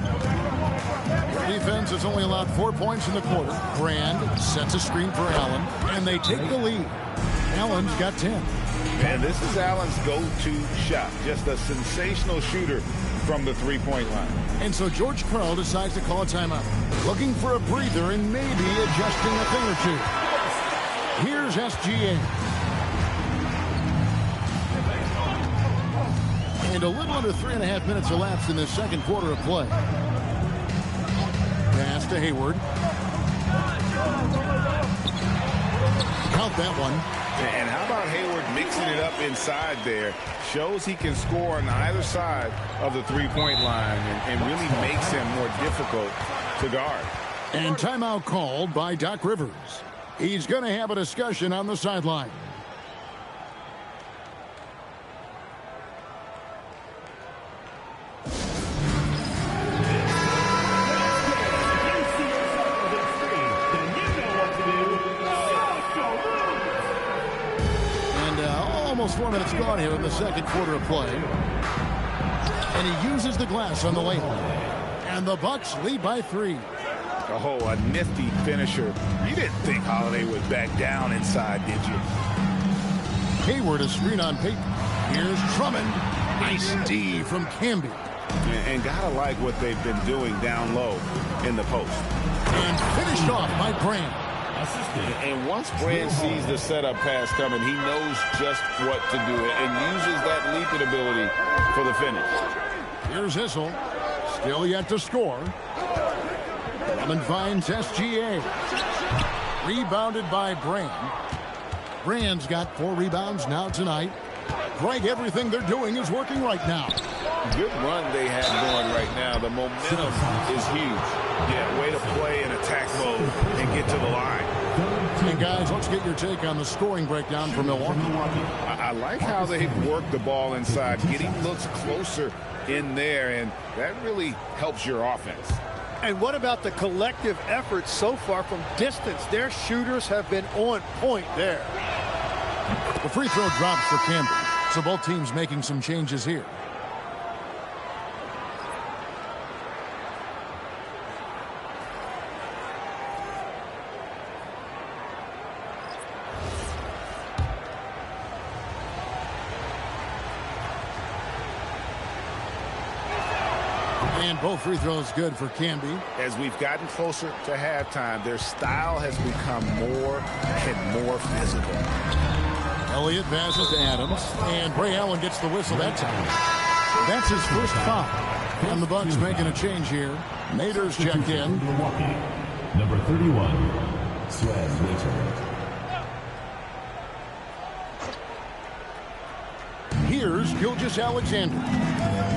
Defense has only allowed 4 points in the quarter. Brand sets a screen for Allen, and they take the lead. Allen's got 10. And this is Allen's go-to shot. Just a sensational shooter from the three-point line. And so George Karl decides to call a timeout. Looking for a breather and maybe adjusting a thing or two. Here's SGA. And a little under 3.5 minutes elapsed in this second quarter of play. Pass to Hayward. Count that one. And how about Hayward mixing it up inside there? Shows he can score on either side of the three-point line and really makes him more difficult to guard. And timeout called by Doc Rivers. He's going to have a discussion on the sideline. Almost 4 minutes gone here in the second quarter of play. And he uses the glass on the layup. And the Bucks lead by 3. Oh, a nifty finisher. You didn't think Holiday would back down inside, did you? Hayward a screen on Payton. Here's Drummond. Nice D from Camby. And gotta like what they've been doing down low in the post. And finished off by Brand. And once Brand sees the setup pass coming, he knows just what to do and uses that leaping ability for the finish. Here's Issel. Still yet to score. Drummond finds SGA. Rebounded by Brand. Brand's got 4 rebounds now tonight. Greg, everything they're doing is working right now. Good run they have going right now. The momentum is huge. Yeah, way to play in attack mode and get to the line. And guys, let's get your take on the scoring breakdown for Milwaukee. I like how they work the ball inside, getting looks closer in there, and that really helps your offense. And what about the collective effort so far from distance? Their shooters have been on point there. The free throw drops for Campbell. So both teams making some changes here. And both free throws good for Camby. As we've gotten closer to halftime, their style has become more and more physical. Elliott passes to Adams, and Ray Allen gets the whistle that time. That's his first foul. And the Bucks making a change here. Nader's checked in. Number 31, Swag Nader. Here's Gilgeous-Alexander.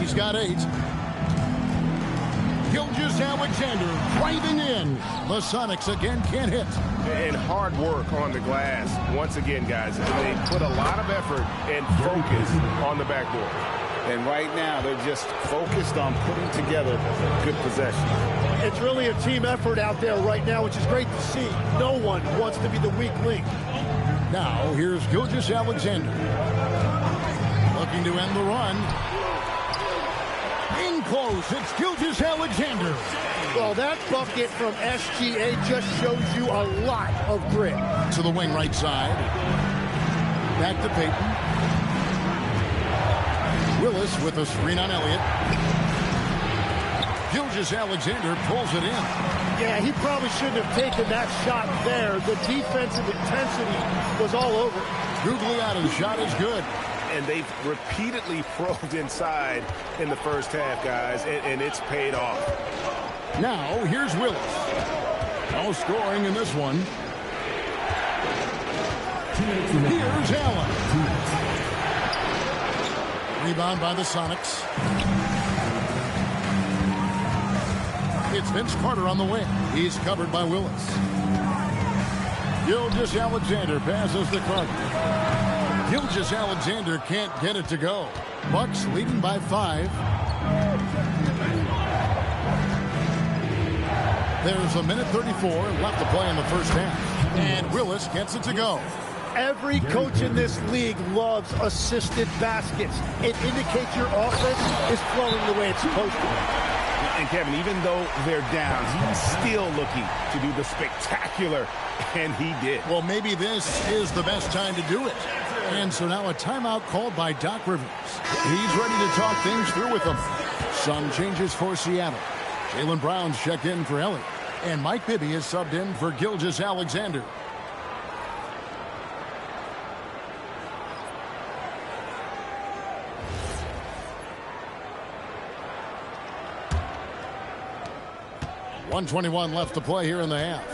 He's got 8. Gilgeous-Alexander driving in. The Sonics again can't hit. And hard work on the glass. Once again, guys, they put a lot of effort and focus on the backboard. And right now, they're just focused on putting together good possession. It's really a team effort out there right now, which is great to see. No one wants to be the weak link. Now, here's Gilgeous-Alexander. Looking to end the run. In close, it's Gilgeous-Alexander. Well, that bucket from SGA just shows you a lot of grit. To the wing right side. Back to Payton. Willis with a screen on Elliott. Gilgeous-Alexander pulls it in. Yeah, he probably shouldn't have taken that shot there. The defensive intensity was all over. Gugliotta's shot is good. And they've repeatedly probed inside in the first half, guys, and it's paid off. Now, here's Willis. No scoring in this one. Here's Allen. Rebound by the Sonics. It's Vince Carter on the wing. He's covered by Willis. Gilgeous-Alexander passes to Carter. Gilgeous-Alexander can't get it to go. Bucks leading by 5. There's a minute 34 left to play in the first half. And Willis gets it to go. Every coach in this league loves assisted baskets. It indicates your offense is flowing the way it's supposed to. And Kevin, even though they're down, he's still looking to do the spectacular, and he did. Well, maybe this is the best time to do it. And so now a timeout called by Doc Rivers. He's ready to talk things through with them. Some changes for Seattle. Jaylen Brown's checked in for Elliott. And Mike Bibby is subbed in for Gilgeous-Alexander. .121 left to play here in the half.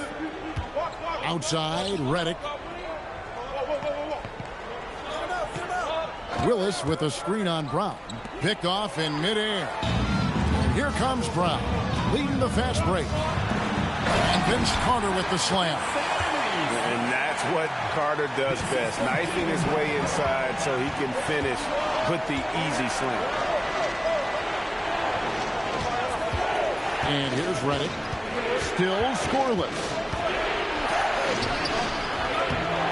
Outside, Redick. Willis with a screen on Brown. Picked off in midair. And here comes Brown, leading the fast break. And Vince Carter with the slam. And that's what Carter does best, knifing his way inside so he can finish with the easy slam. And here's Redick. Still scoreless.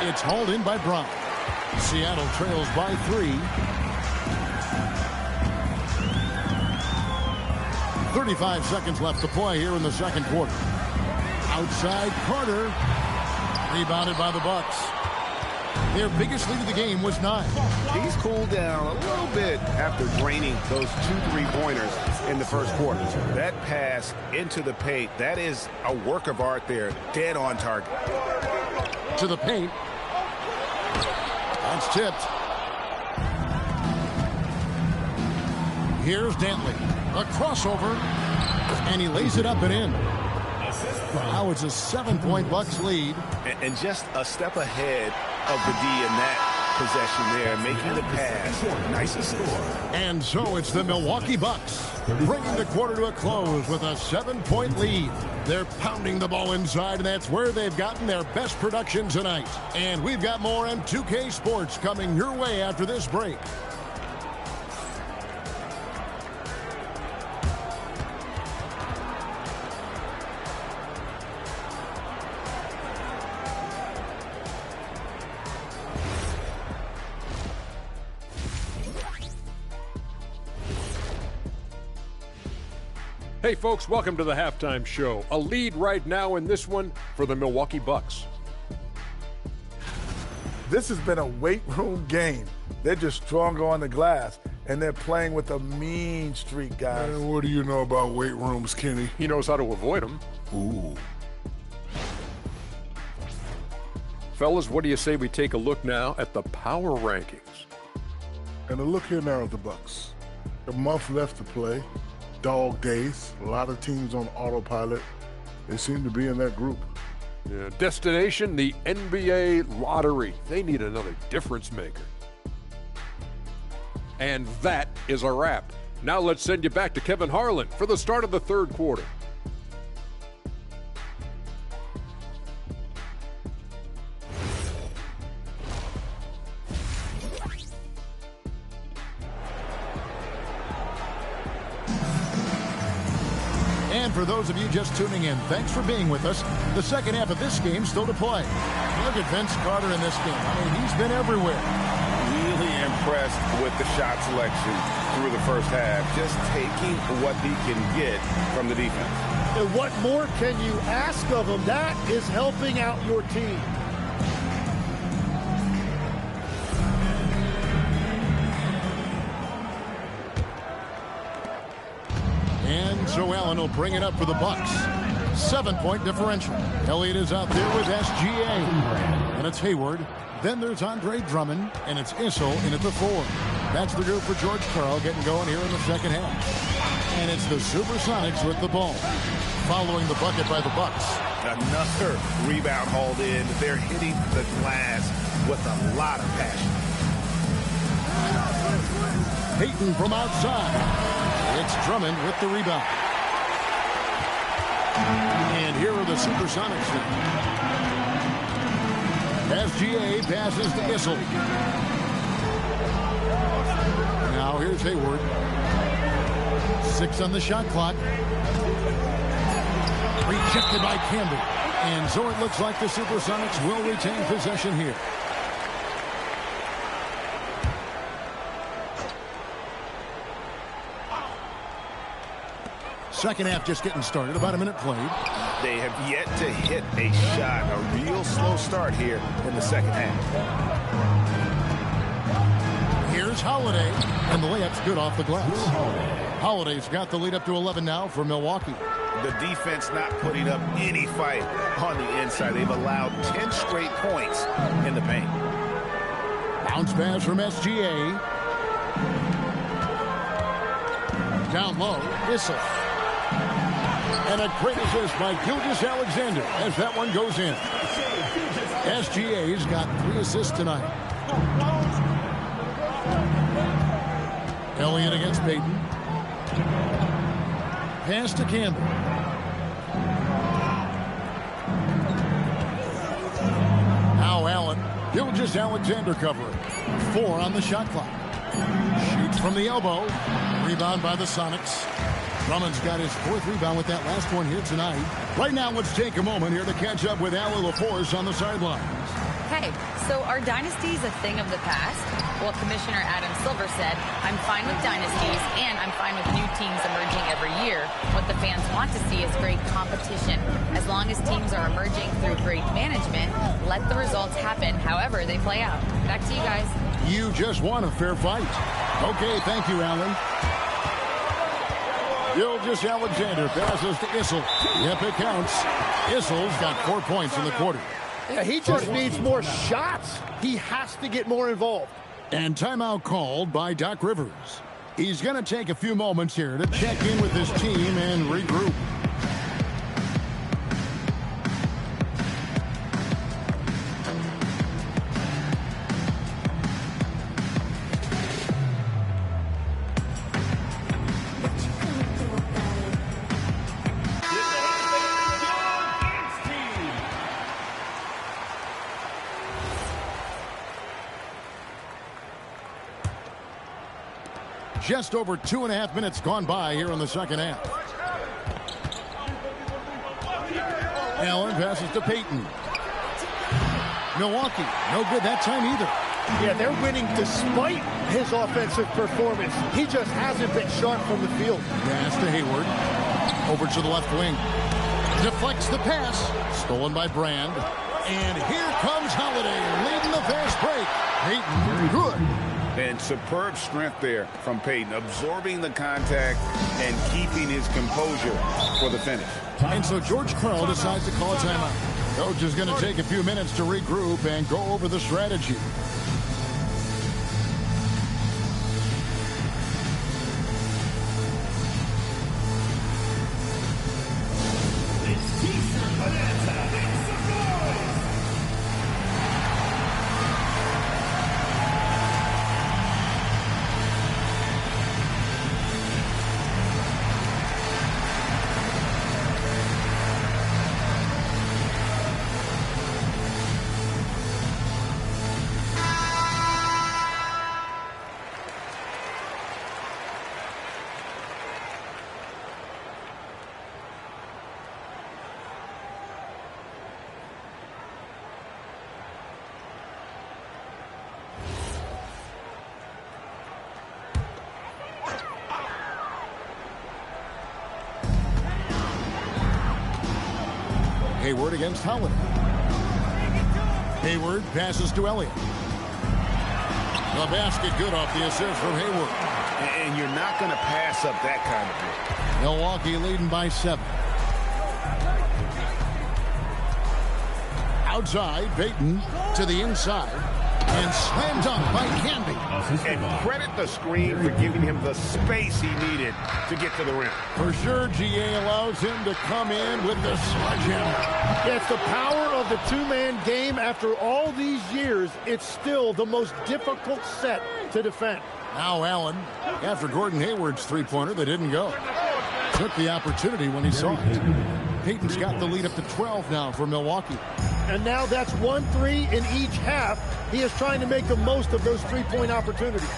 It's hauled in by Brown. Seattle trails by 3. 35 seconds left to play here in the second quarter. Outside Carter. Rebounded by the Bucks. Their biggest lead of the game was 9. He's cooled down a little bit after draining those 2 3-pointers in the first quarter. That pass into the paint, that is a work of art there. Dead on target. To the paint. That's tipped. Here's Dantley. A crossover. And he lays it up and in. Now it's a 7-point Bucks lead. And just a step ahead of the D in that possession there, making the pass. Nice score. And so it's the Milwaukee Bucks bringing the quarter to a close with a 7-point lead. They're pounding the ball inside, and that's where they've gotten their best production tonight. And we've got more on 2K Sports coming your way after this break. Hey folks, welcome to the halftime show. A lead right now in this one for the Milwaukee Bucks. This has been a weight room game. They're just stronger on the glass, and they're playing with a mean streak, guys. Man, what do you know about weight rooms, Kenny? He knows how to avoid them. Ooh. Fellas, what do you say we take a look now at the power rankings? And a look here now at the Bucks. A month left to play. Dog days. A lot of teams on autopilot. They seem to be in that group. Yeah, destination, the NBA lottery. They need another difference maker. And that is a wrap. Now let's send you back to Kevin Harlan for the start of the third quarter. And for those of you just tuning in, thanks for being with us. The second half of this game still to play. Look at Vince Carter in this game. I mean, he's been everywhere. Really impressed with the shot selection through the first half. Just taking what he can get from the defense. And what more can you ask of him? That is helping out your team. And so Allen will bring it up for the Bucks. 7-point differential. Elliott is out there with SGA. And it's Hayward. Then there's Andre Drummond. And it's Issel in at the 4. That's the group for George Karl getting going here in the second half. And it's the Supersonics with the ball. Following the bucket by the Bucks. Another rebound hauled in. They're hitting the glass with a lot of passion. Payton from outside. It's Drummond with the rebound. And here are the Supersonics. SGA passes to Issel. Now here's Hayward. 6 on the shot clock. Rejected by Campbell. And so it looks like the Supersonics will retain possession here. Second half just getting started. About a minute played. They have yet to hit a shot. A real slow start here in the second half. Here's Holiday. And the layup's good off the glass. Holiday's got the lead up to 11 now for Milwaukee. The defense not putting up any fight on the inside. They've allowed 10 straight points in the paint. Bounce pass from SGA. Down low. Issel. And a great assist by Gilgeous-Alexander as that one goes in. SGA's got 3 assists tonight. Elliott against Payton. Pass to Campbell. Now Allen. Gilgeous-Alexander covering. 4 on the shot clock. Shoots from the elbow. Rebound by the Sonics. Drummond's got his 4th rebound with that last one here tonight. Right now, let's take a moment here to catch up with Allie LaForce on the sidelines. Okay, so are dynasties a thing of the past? Well, Commissioner Adam Silver said, I'm fine with dynasties and I'm fine with new teams emerging every year. What the fans want to see is great competition. As long as teams are emerging through great management, let the results happen however they play out. Back to you guys. You just won a fair fight. Okay, thank you, Allen. Gilgeous-Alexander passes to Issel. Yep, it counts. Issel's got 4 points in the quarter. Yeah, he just needs more shots. He has to get more involved. And timeout called by Doc Rivers. He's going to take a few moments here to check in with his team and regroup. Just over 2.5 minutes gone by here in the second half. Allen passes to Peyton. Milwaukee, no good that time either. Yeah, they're winning despite his offensive performance. He just hasn't been sharp from the field. Pass to Hayward. Over to the left wing. Deflects the pass. Stolen by Brand. And here comes Holiday leading the fast break. Peyton, good. And superb strength there from Peyton, absorbing the contact and keeping his composure for the finish. And so George Karl decides to call a timeout. Coach is going to take a few minutes to regroup and go over the strategy. Hayward against Holiday. Hayward passes to Elliott. The basket good off the assist from Hayward. And you're not going to pass up that kind of play. Milwaukee leading by 7. Outside, Peyton to the inside. And slam dunk by Canby. And credit the screen for giving him the space he needed to get to the rim. For sure, GA allows him to come in with the sledgehammer. It's the power of the two-man game. After all these years, it's still the most difficult set to defend. Now Allen, after Gordon Hayward's three-pointer that didn't go. Took the opportunity when he saw it. Peyton's got the lead up to 12 now for Milwaukee. And now that's 1-3 in each half. He is trying to make the most of those three-point opportunities.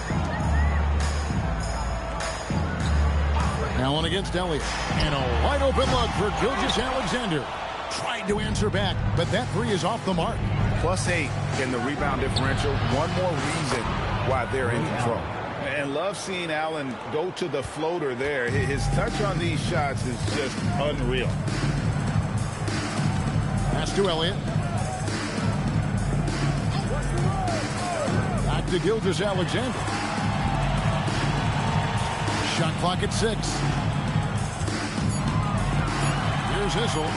Allen against Elliott. And a wide open look for Gilgeous-Alexander. Tried to answer back, but that three is off the mark. +8 in the rebound differential. One more reason why they're in control. And love seeing Allen go to the floater there. His touch on these shots is just unreal. Pass to Elliott. Back to Gilgeous-Alexander. Shot clock at 6. Here's Issel.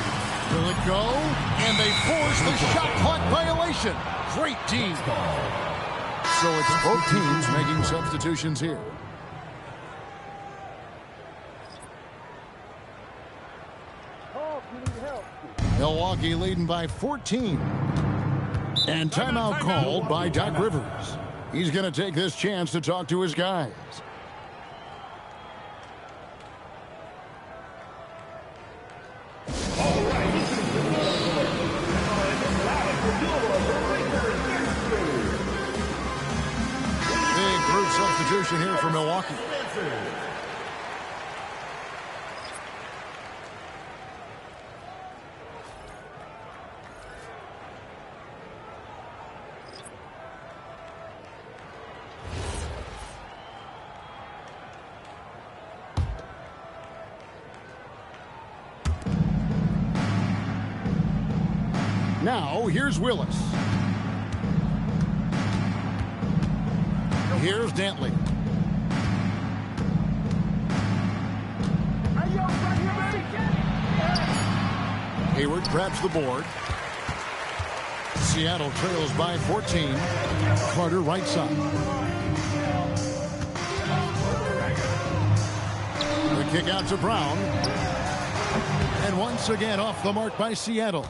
Will it go? And they force the shot clock violation. Great team. So it's both teams making substitutions here. Milwaukee leading by 14. And timeout called by Doc Rivers. He's going to take this chance to talk to his guys. Big group substitution here for Milwaukee. Now, here's Willis. Here's Dantley. Hayward grabs the board. Seattle trails by 14. Carter right side. The kick out to Brown. And once again off the mark by Seattle.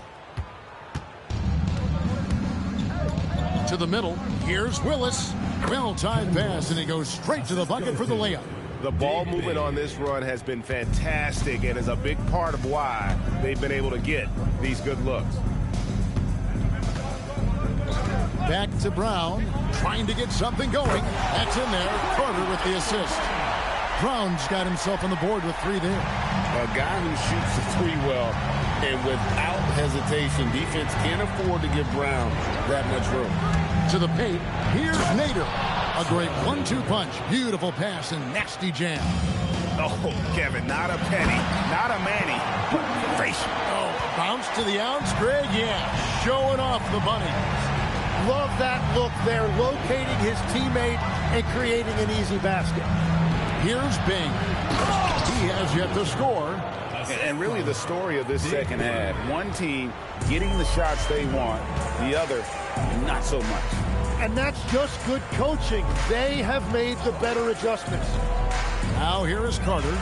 To the middle. Here's Willis. Well-timed pass, and he goes straight to the bucket for the layup. The ball movement on this run has been fantastic and is a big part of why they've been able to get these good looks. Back to Brown, trying to get something going. That's in there. Carter with the assist. Brown's got himself on the board with 3 there. A guy who shoots the 3 well, and without hesitation, defense can't afford to give Brown that much room. To the paint, here's Nader. A great 1-2 punch. Beautiful pass and nasty jam. Oh, Kevin, not a penny, not a Manny, but facial. Oh, bounce to the ounce, Greg? Yeah, showing off the bunny. Love that look there, locating his teammate and creating an easy basket. Here's Bing. He has yet to score. And really the story of this second half, one team getting the shots they want, the other not so much. And that's just good coaching. They have made the better adjustments. Now here is Carter.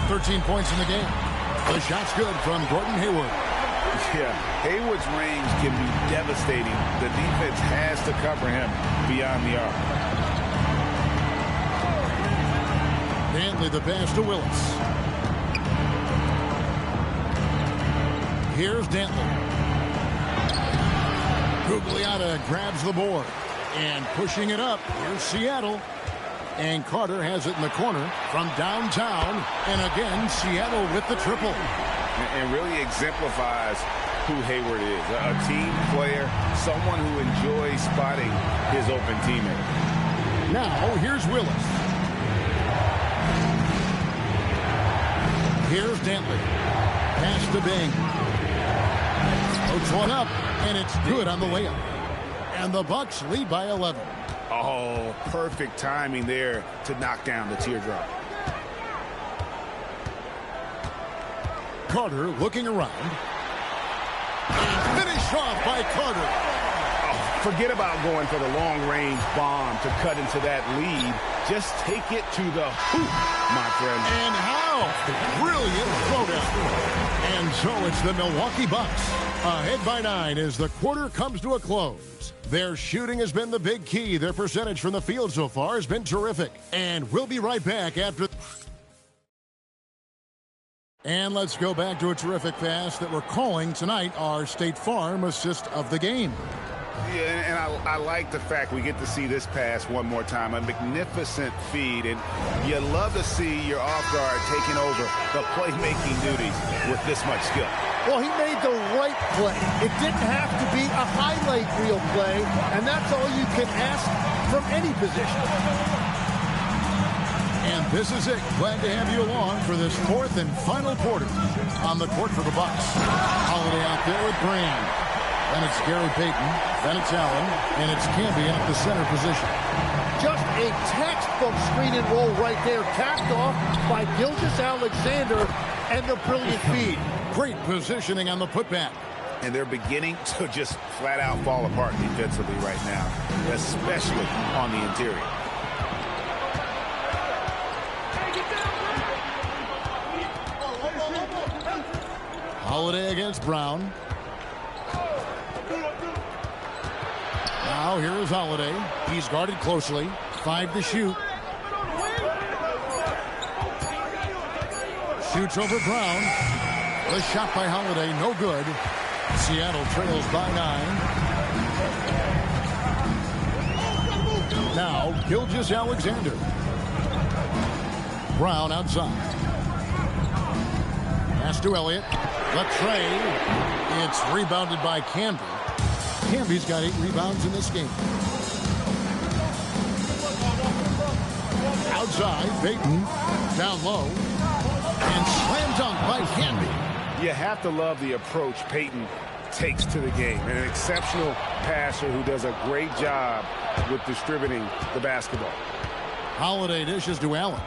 13 points in the game. The shot's good from Gordon Hayward. Yeah, Hayward's range can be devastating. The defense has to cover him beyond the arc. Dantley the pass to Willis. Here's Dantley. Gugliotta grabs the board. And pushing it up, here's Seattle. And Carter has it in the corner from downtown. And again, Seattle with the triple. And really exemplifies who Hayward is. A team player, someone who enjoys spotting his open teammate. Now, here's Willis. Here's Dantley. Pass to Bing. Puts one up, and it's good on the layup. And the Bucks lead by 11. Oh, perfect timing there to knock down the teardrop. Carter looking around. Finished off by Carter. Oh, forget about going for the long-range bomb to cut into that lead. Just take it to the hoop, my friend. And how? Brilliant throwdown. And so it's the Milwaukee Bucks. Ahead by 9 as the quarter comes to a close. Their shooting has been the big key. Their percentage from the field so far has been terrific. And we'll be right back after. And let's go back to a terrific pass that we're calling tonight our State Farm assist of the game. Yeah, and I like the fact we get to see this pass one more time. A magnificent feed, and you love to see your off guard taking over the playmaking duties with this much skill. Well, he made the right play. It didn't have to be a highlight reel play, and that's all you can ask from any position. And this is it. Glad to have you along for this 4th and final quarter. On the court for the Bucks. Holiday out there with Brand. Then it's Gary Payton. Then it's Allen. And it's Cambion at the center position. Just a textbook screen and roll right there. Capped off by Gilgeous-Alexander and the brilliant feed. Great positioning on the putback. And they're beginning to just flat out fall apart defensively right now, especially on the interior. Holiday against Brown. Now here is Holiday. He's guarded closely. 5 to shoot. Shoots over Brown. The shot by Holiday, no good. Seattle trails by 9. Now Gilgeous-Alexander. Brown outside. Pass to Elliott. The tray. It's rebounded by Camby. Camby's got 8 rebounds in this game. Outside, Payton. Down low. And slam dunk by Camby. You have to love the approach Payton takes to the game. And an exceptional passer who does a great job with distributing the basketball. Holiday dishes to Allen.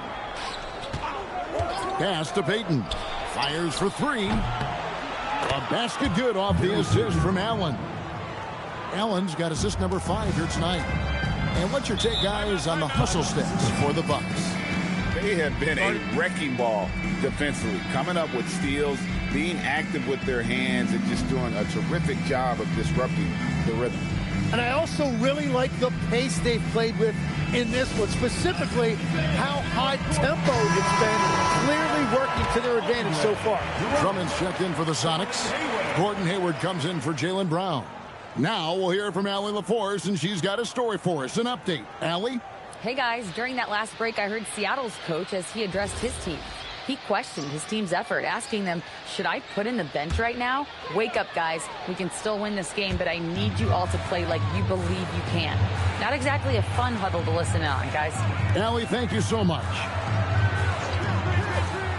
Pass to Payton. Fires for three. A basket good off the assist from Allen. Allen's got assist number 5 here tonight. And what's your take, guys, on the hustle stats for the Bucks? They have been a wrecking ball defensively, coming up with steals, being active with their hands, and just doing a terrific job of disrupting the rhythm. And I also really like the pace they've played with in this one, specifically how high tempo it's been, clearly working to their advantage so far. Drummond's checked in for the Sonics. Gordon Hayward comes in for Jaylen Brown. Now we'll hear from Allie LaForce, and she's got a story for us. An update. Allie? Hey, guys. During that last break, I heard Seattle's coach as he addressed his team. He questioned his team's effort, asking them, should I put in the bench right now? Wake up, guys. We can still win this game, but I need you all to play like you believe you can. Not exactly a fun huddle to listen in on, guys. Allie, thank you so much.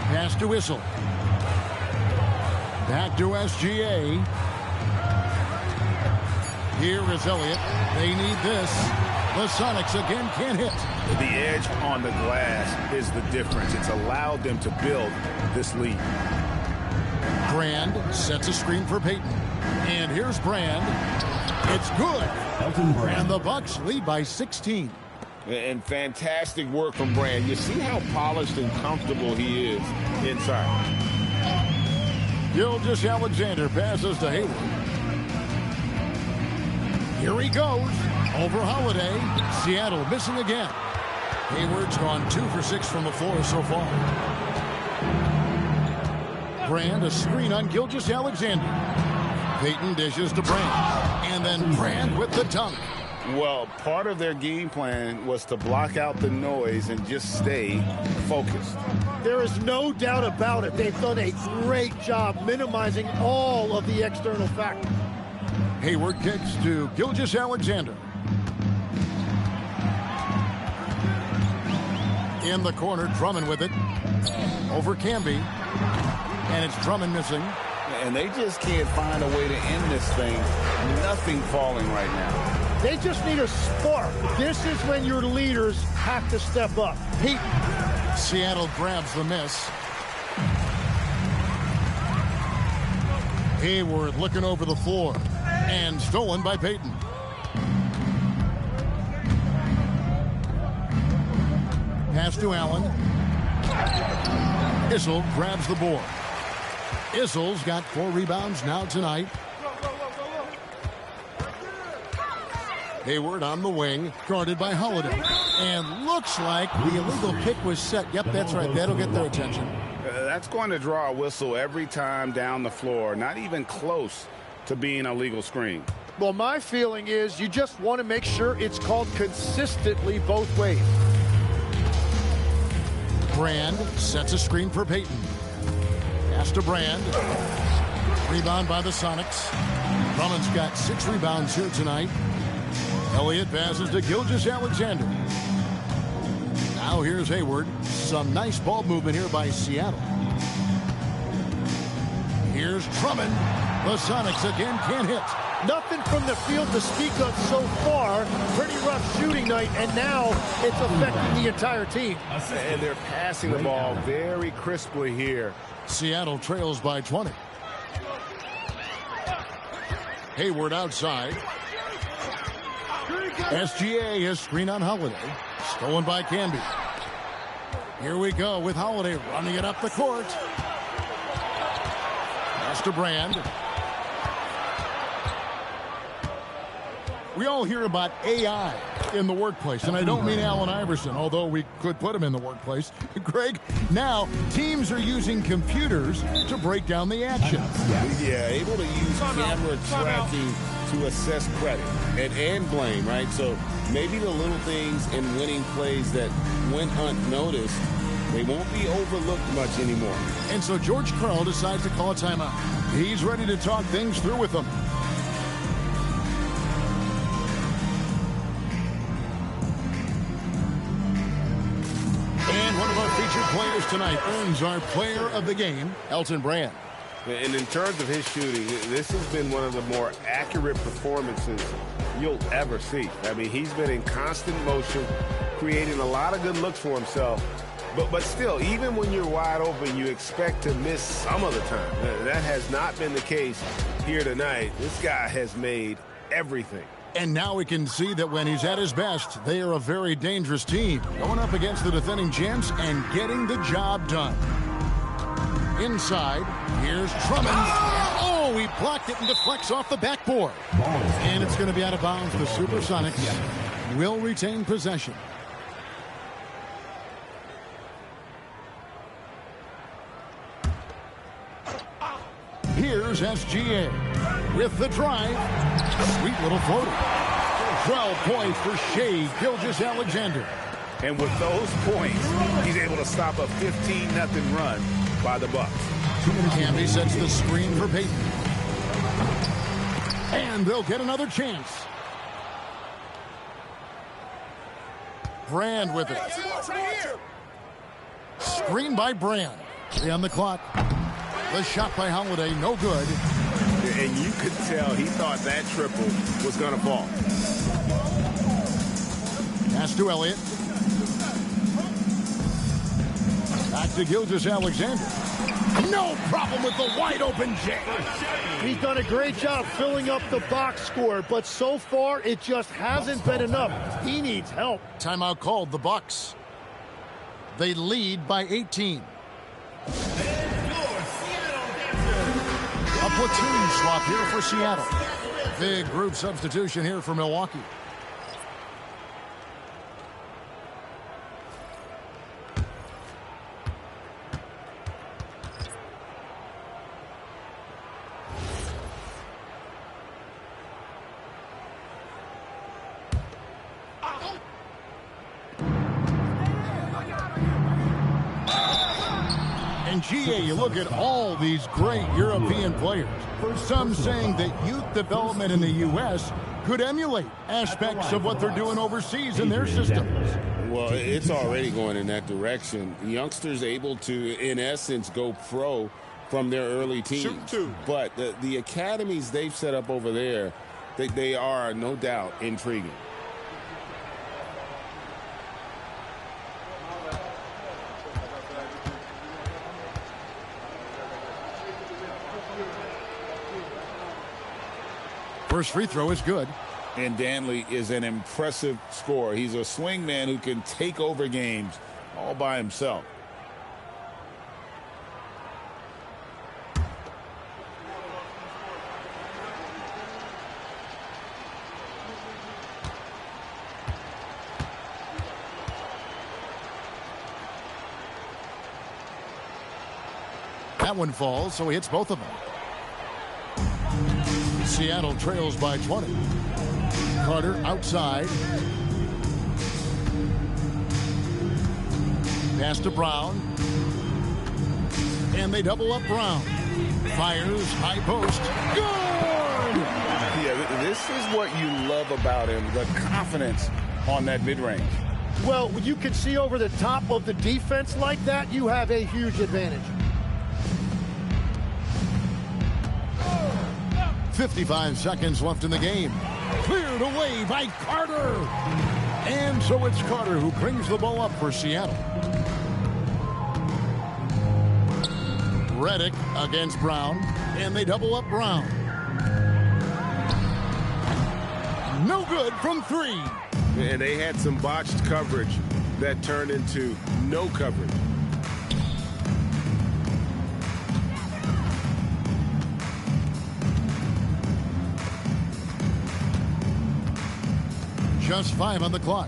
Pass to Whistle. Back to SGA. Here is Elliott. They need this. The Sonics again can't hit. The edge on the glass is the difference. It's allowed them to build this lead. Brand sets a screen for Payton. And here's Brand. It's good. And the Bucks lead by 16. And fantastic work from Brand. You see how polished and comfortable he is inside. Gilgeous-Alexander passes to Hayward. Here he goes. Over Holiday. Seattle missing again. Hayward's gone 2 for 6 from the floor so far. Brand, a screen on Gilgeous-Alexander. Payton dishes to Brand. And then Brand with the dunk. Well, part of their game plan was to block out the noise and just stay focused. There is no doubt about it. They've done a great job minimizing all of the external factors. Hayward kicks to Gilgeous-Alexander. In the corner, Drummond with it. Over Camby. And it's Drummond missing. And they just can't find a way to end this thing. Nothing falling right now. They just need a spark. This is when your leaders have to step up. Seattle grabs the miss. Hayward looking over the floor. And stolen by Payton. Pass to Allen. Issel grabs the board. Issel's got 4 rebounds now tonight. Hayward on the wing, guarded by Holiday. And looks like the illegal kick was set. Yep, that's right. That'll get their attention. That's going to draw a whistle every time down the floor. Not even close to being a legal screen. Well, my feeling is you just want to make sure it's called consistently both ways. Brand sets a screen for Payton. Pass to Brand. Rebound by the Sonics. Drummond's got 6 rebounds here tonight. Elliott passes to Gilgeous-Alexander. Now here's Hayward. Some nice ball movement here by Seattle. Here's Drummond. The Sonics again can't hit. Nothing from the field to speak of so far. Pretty rough shooting night, and now it's affecting the entire team. And they're passing the ball very crisply here. Seattle trails by 20. Hayward outside. SGA has screen on Holiday. Stolen by Camby. Here we go with Holiday running it up the court. Pass to Brand. We all hear about AI in the workplace, and I don't mean Allen Iverson, although we could put him in the workplace. Greg, now teams are using computers to break down the action. Yeah, able to use camera tracking to assess credit and blame, right? So maybe the little things in winning plays that went unnoticed, they won't be overlooked much anymore. And so George Karl decides to call a timeout. He's ready to talk things through with them. And one of our featured players tonight earns our player of the game, Elton Brand. And in terms of his shooting, this has been one of the more accurate performances you'll ever see. I mean, he's been in constant motion, creating a lot of good looks for himself. But still, even when you're wide open, you expect to miss some of the time. That has not been the case here tonight. This guy has made everything. And now we can see that when he's at his best, they are a very dangerous team. Going up against the defending champs and getting the job done. Inside, here's Drummond. Oh, he blocked it and deflects off the backboard. And it's going to be out of bounds. The Supersonics will retain possession. Here's SGA with the drive. Sweet little floater. 12 points for Shai Gilgeous-Alexander. And with those points, he's able to stop a 15-0 run by the Bucks. Camby sets the screen for Payton. And they'll get another chance. Brand with it. Screen by Brand. 3 on the clock. The shot by Holiday, no good. And you could tell he thought that triple was going to fall. Pass to Elliott. Back to Gilgeous-Alexander. No problem with the wide open James. He's done a great job filling up the box score, but so far it just hasn't been enough. He needs help. Timeout called, the Bucks. They lead by 18. A platoon swap here for Seattle. Big group substitution here for Milwaukee. GA, you look at all these great European players. Some saying that youth development in the U.S. could emulate aspects of what they're doing overseas in their systems. Well, it's already going in that direction. Youngsters able to, in essence, go pro from their early teens. But the academies they've set up over there, they are no doubt intriguing. First free throw is good. And Danley is an impressive scorer. He's a swing man who can take over games all by himself. That one falls, so he hits both of them. Seattle trails by 20. Carter outside. Pass to Brown. And they double up Brown. Fires, high post. Good! Yeah, this is what you love about him, the confidence on that mid-range. Well, when you can see over the top of the defense like that, you have a huge advantage. 55 seconds left in the game. Cleared away by Carter. And so it's Carter who brings the ball up for Seattle. Redick against Brown. And they double up Brown. No good from 3. And they had some botched coverage that turned into no coverage. Just 5 on the clock.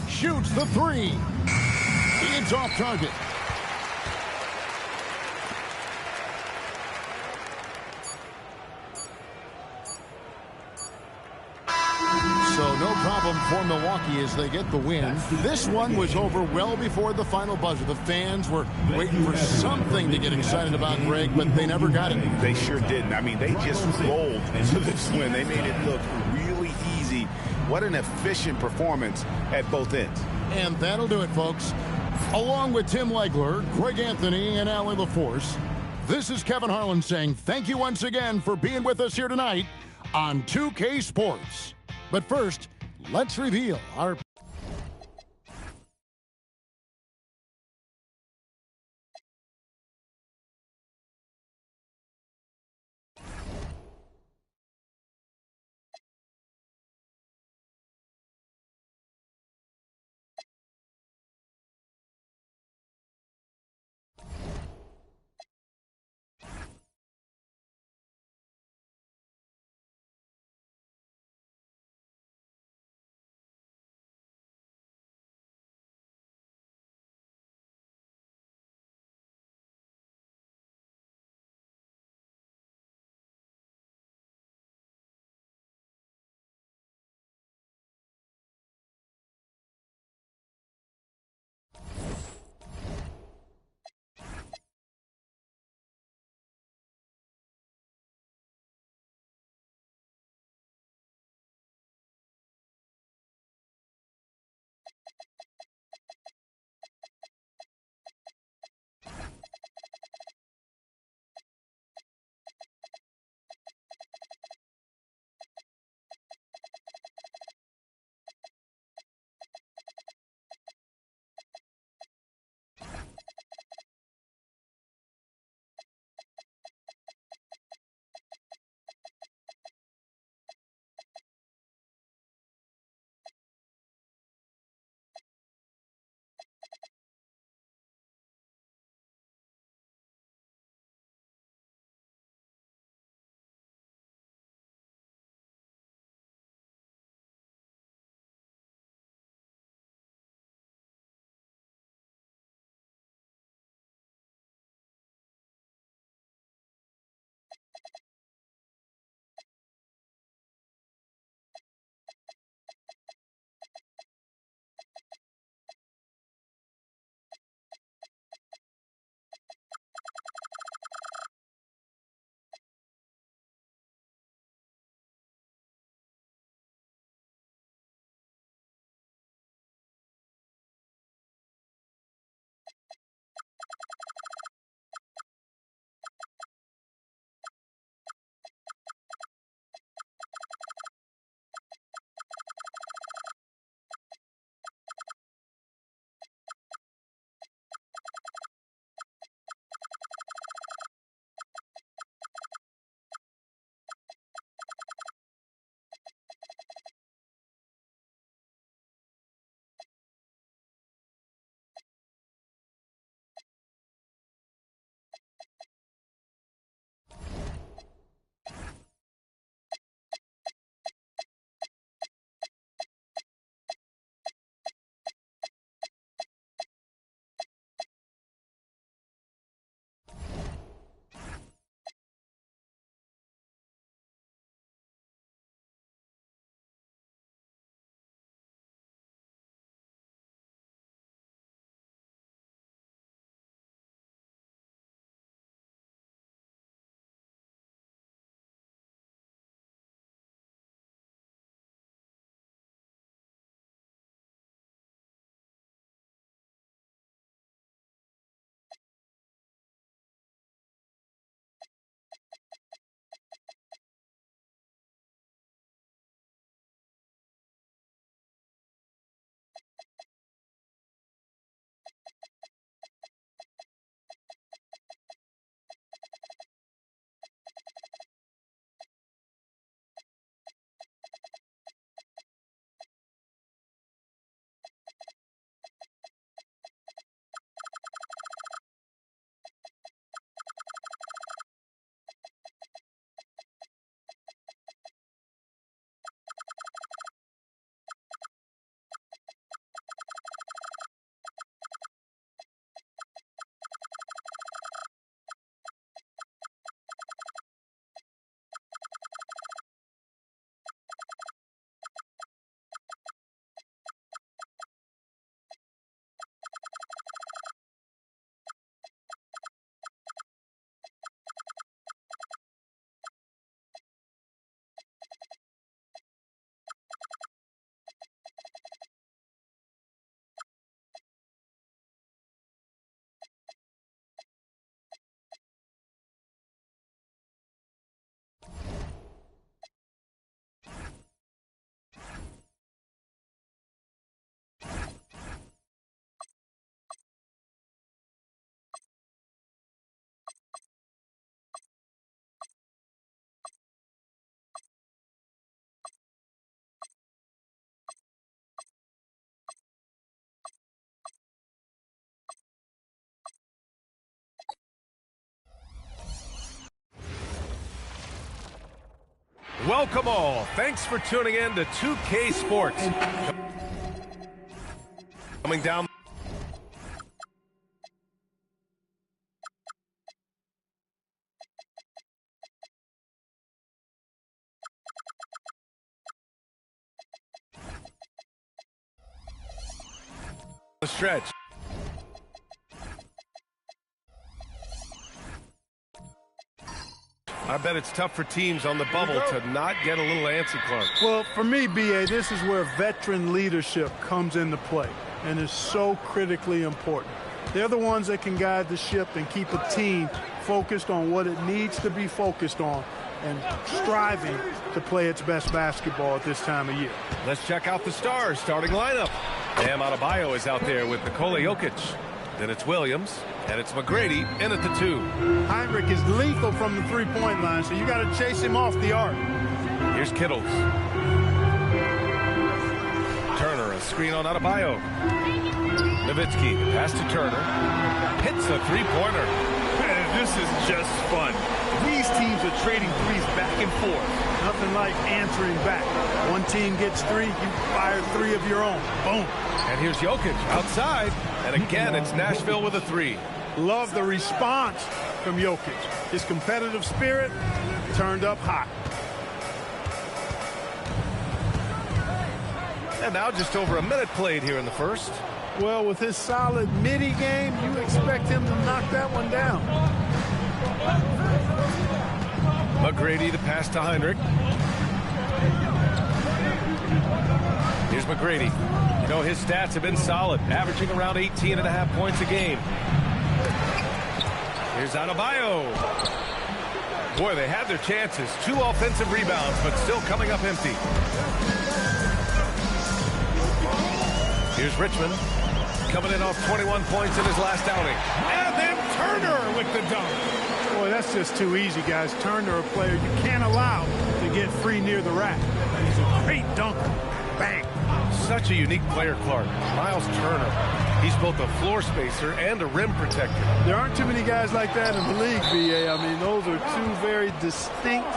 Shoots the 3. It's off target. So no problem for Milwaukee as they get the win. This one was over well before the final buzzer. The fans were waiting for something to get excited about, Greg, but they never got it. They sure didn't. I mean, they just rolled into this win. They made it look really easy. What an efficient performance at both ends. And that'll do it, folks. Along with Tim Legler, Greg Anthony, and Allie LaForce, this is Kevin Harlan saying thank you once again for being with us here tonight on 2K Sports. But first, let's reveal our Welcome all. Thanks for tuning in to 2K Sports. Coming down the stretch. I bet it's tough for teams on the bubble to not get a little antsy, Clark. Well, for me, B.A., this is where veteran leadership comes into play and is so critically important. They're the ones that can guide the ship and keep a team focused on what it needs to be focused on and striving to play its best basketball at this time of year. Let's check out the Stars starting lineup. Bam Adebayo is out there with Nikola Jokic. Then it's Williams, and it's McGrady in at the 2. Heinrich is lethal from the three-point line, so you got to chase him off the arc. Here's Kittles. Turner, a screen on Adebayo. Nowitzki, pass to Turner. Hits a three-pointer. This is just fun. These teams are trading threes back and forth. Nothing like answering back. One team gets 3, you fire 3 of your own. Boom. And here's Jokic outside. And again, it's Nashville with a 3. Love the response from Jokic. His competitive spirit turned up hot. And now just over a minute played here in the first. Well, with his solid midi game, you expect him to knock that one down. McGrady, the pass to Heinrich. Here's McGrady. You know, his stats have been solid, averaging around 18.5 points a game. Here's Adebayo. Boy, they had their chances. 2 offensive rebounds, but still coming up empty. Here's Richmond, coming in off 21 points in his last outing. And then Turner with the dunk. Boy, that's just too easy, guys. Turner, a player you can't allow to get free near the rack. He's a great dunker. Bang. Such a unique player, Clark. Miles Turner. He's both a floor spacer and a rim protector. There aren't too many guys like that in the league, B.A. I mean, those are 2 very distinct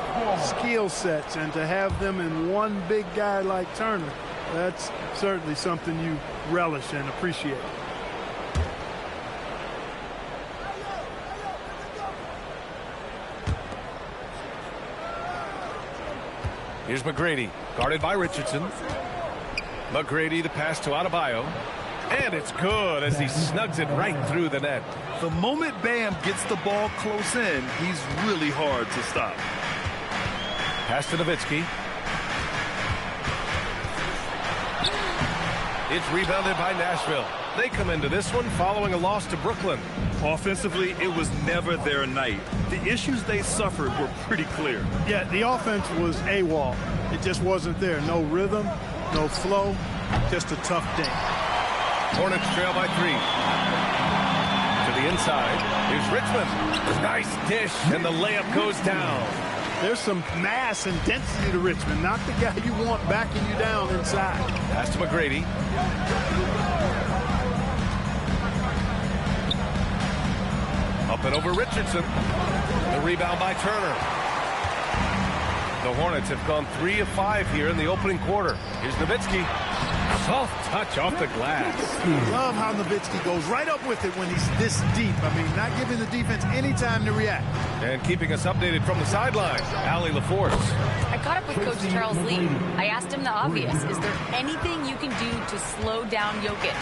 skill sets, and to have them in one big guy like Turner, that's certainly something you relish and appreciate. Here's McGrady, guarded by Richardson. McGrady, the pass to Adebayo. And it's good as he snugs it right through the net. The moment Bam gets the ball close in, he's really hard to stop. Pass to Nowitzki. It's rebounded by Nashville. They come into this one following a loss to Brooklyn. Offensively, it was never their night. The issues they suffered were pretty clear. Yeah, the offense was AWOL. It just wasn't there. No rhythm, no flow, just a tough day. Hornets trail by 3. To the inside, here's Richmond. Nice dish, and the layup goes down. There's some mass and density to Richmond, not the guy you want backing you down inside. Pass to McGrady. Up and over Richardson. The rebound by Turner. The Hornets have gone 3 of 5 here in the opening quarter. Here's Nowitzki. Soft touch off the glass. Love how Nowitzki goes right up with it when he's this deep. I mean, not giving the defense any time to react. And keeping us updated from the sideline, Allie LaForce. I caught up with Coach Charles Lee. I asked him the obvious. Is there anything you can do to slow down Jokic?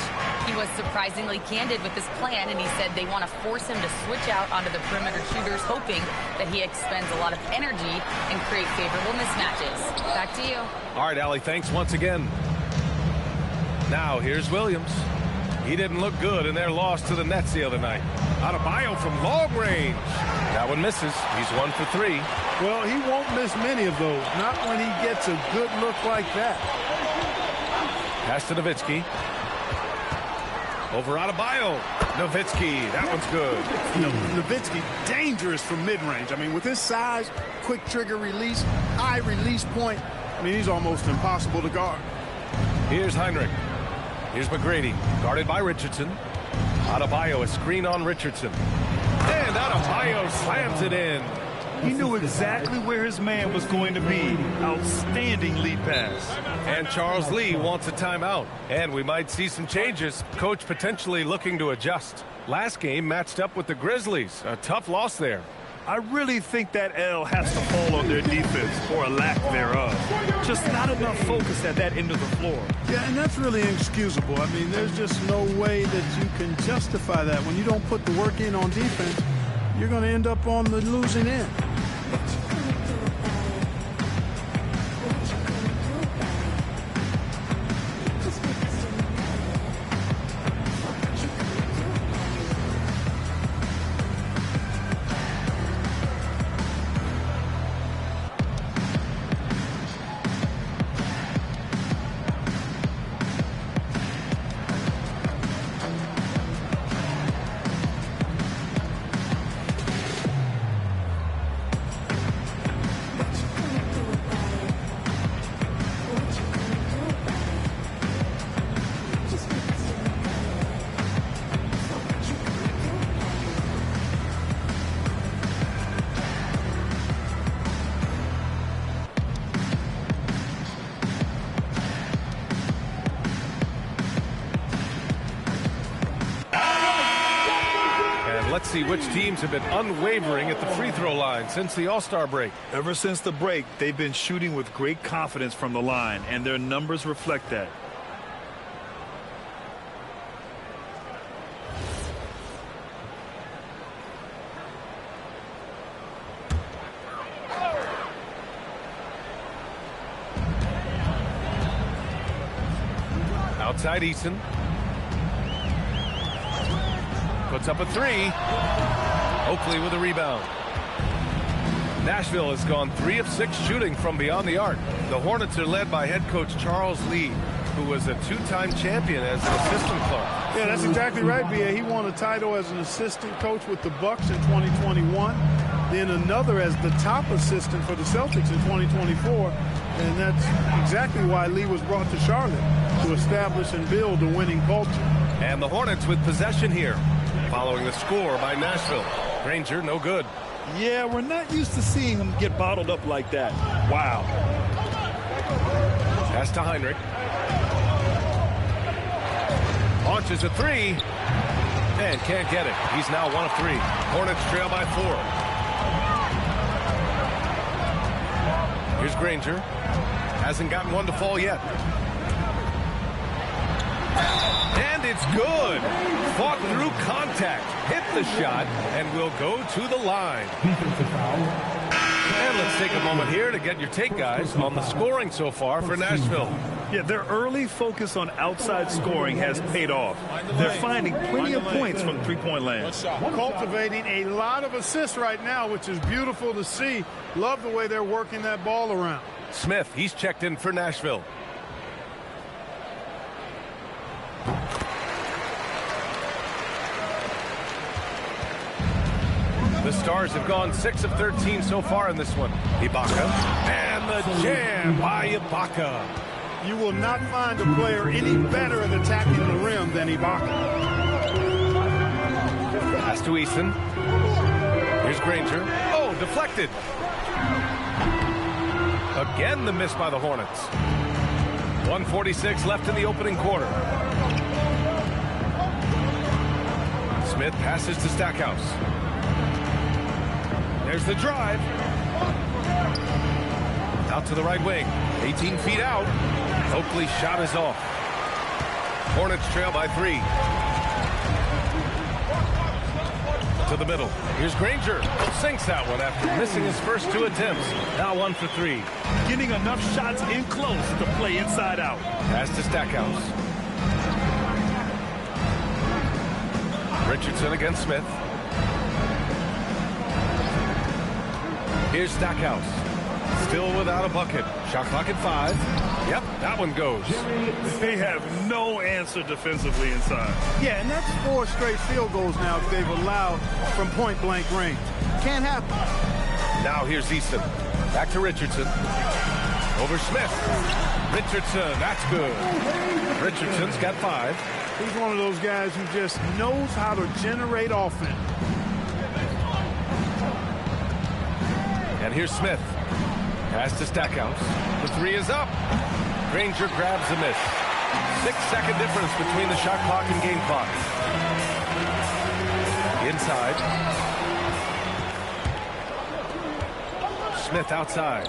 He was surprisingly candid with his plan, and he said they want to force him to switch out onto the perimeter shooters, hoping that he expends a lot of energy and create favorable mismatches. Back to you. All right, Allie, thanks once again. Now, here's Williams. He didn't look good in their loss to the Nets the other night. Adebayo from long range. That one misses. He's 1 for 3. Well, he won't miss many of those. Not when he gets a good look like that. Pass to Nowitzki. Over Adebayo. Nowitzki. That one's good. You know, Nowitzki, dangerous from mid-range. I mean, with his size, quick trigger release, high release point, I mean, he's almost impossible to guard. Here's Heinrich. Here's McGrady, guarded by Richardson. Adebayo, a screen on Richardson. And Adebayo slams it in. He knew exactly where his man was going to be. Outstanding lead pass. And Charles Lee wants a timeout. And we might see some changes. Coach potentially looking to adjust. Last game matched up with the Grizzlies. A tough loss there. I really think that L has to fall on their defense, or a lack thereof. Just not enough focus at that end of the floor. Yeah, and that's really inexcusable. I mean, there's just no way that you can justify that. When you don't put the work in on defense, you're going to end up on the losing end. Let's see which teams have been unwavering at the free throw line since the All-Star break. Ever since the break, they've been shooting with great confidence from the line, and their numbers reflect that. Outside Eason. Puts up a three. Oakley with a rebound. Nashville has gone 3 of 6 shooting from beyond the arc. The Hornets are led by head coach Charles Lee, who was a 2-time champion as an assistant coach. Yeah, that's exactly right, B.A. He won a title as an assistant coach with the Bucks in 2021. Then another as the top assistant for the Celtics in 2024. And that's exactly why Lee was brought to Charlotte, to establish and build a winning culture. And the Hornets with possession here, following the score by Nashville. Granger, no good. Yeah, we're not used to seeing him get bottled up like that. Wow. Pass to Heinrich. Launches a three. And can't get it. He's now 1 of 3. Hornets trail by 4. Here's Granger. Hasn't gotten one to fall yet. And it's good. Fought through contact. Hit the shot and will go to the line. And let's take a moment here to get your take, guys, on the scoring so far for Nashville. Yeah, their early focus on outside scoring has paid off. They're finding plenty of points from three-point land. Cultivating a lot of assists right now, which is beautiful to see. Love the way they're working that ball around. Smith, he's checked in for Nashville. The Stars have gone 6 of 13 so far in this one. Ibaka. And the jam by Ibaka. You will not find a player any better at attacking the rim than Ibaka. Pass to Eason. Here's Granger. Oh, deflected. Again, the miss by the Hornets. 1:46 left in the opening quarter. Smith passes to Stackhouse. There's the drive. Out to the right wing. 18 feet out. Oakley's shot is off. Hornets trail by 3. To the middle. Here's Granger. Sinks that one after missing his first 2 attempts. Now 1 for 3. Getting enough shots in close to play inside out. Pass to Stackhouse. Richardson against Smith. Here's Stackhouse. Still without a bucket. Shot clock at 5. Yep, that one goes. They have no answer defensively inside. Yeah, and that's 4 straight field goals now they've allowed from point-blank range. Can't happen. Now here's Easton. Back to Richardson. Over Smith. Richardson, that's good. Richardson's got 5. He's one of those guys who just knows how to generate offense. Here's Smith. Pass to Stackhouse. The three is up. Granger grabs the miss. 6-second difference between the shot clock and game clock. Inside. Smith outside.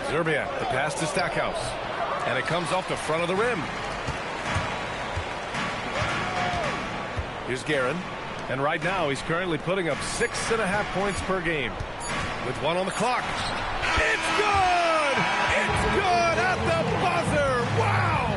Sebio, the pass to Stackhouse. And it comes off the front of the rim. Here's Guerin. And right now, he's currently putting up 6.5 points per game. With 1 on the clock. It's good! It's good at the buzzer! Wow!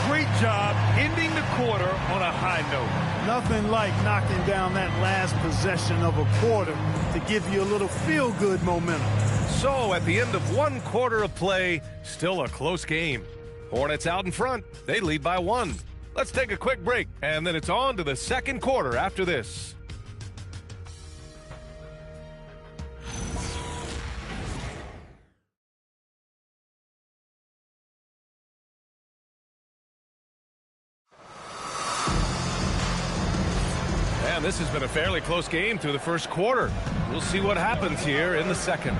Great job ending the quarter on a high note. Nothing like knocking down that last possession of a quarter to give you a little feel-good momentum. So, at the end of 1 quarter of play, still a close game. Hornets out in front. They lead by 1. Let's take a quick break, and then it's on to the second quarter after this. And this has been a fairly close game through the first quarter. We'll see what happens here in the second.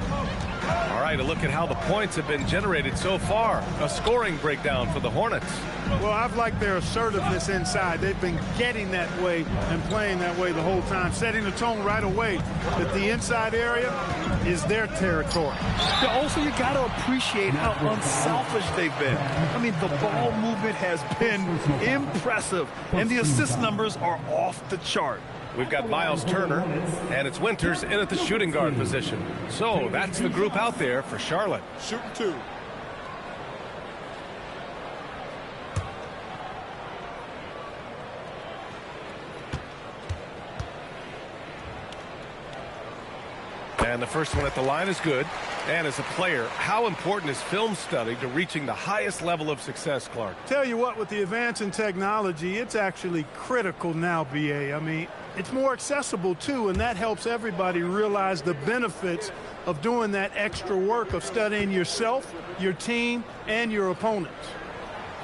All right, a look at how the points have been generated so far. A scoring breakdown for the Hornets. Well, I've liked their assertiveness inside. They've been getting that way and playing that way the whole time, setting the tone right away that the inside area is their territory. Also, you got to appreciate how unselfish they've been. I mean, the ball movement has been impressive, and the assist numbers are off the chart. We've got Miles Turner, and it's Winters in at the shooting guard position. So that's the group out there for Charlotte. Shooting 2. And the first one at the line is good. And as a player, how important is film study to reaching the highest level of success, Clark? Tell you what, with the advance in technology, it's actually critical now, BA. I mean, it's more accessible, too, and that helps everybody realize the benefits of doing that extra work of studying yourself, your team, and your opponents.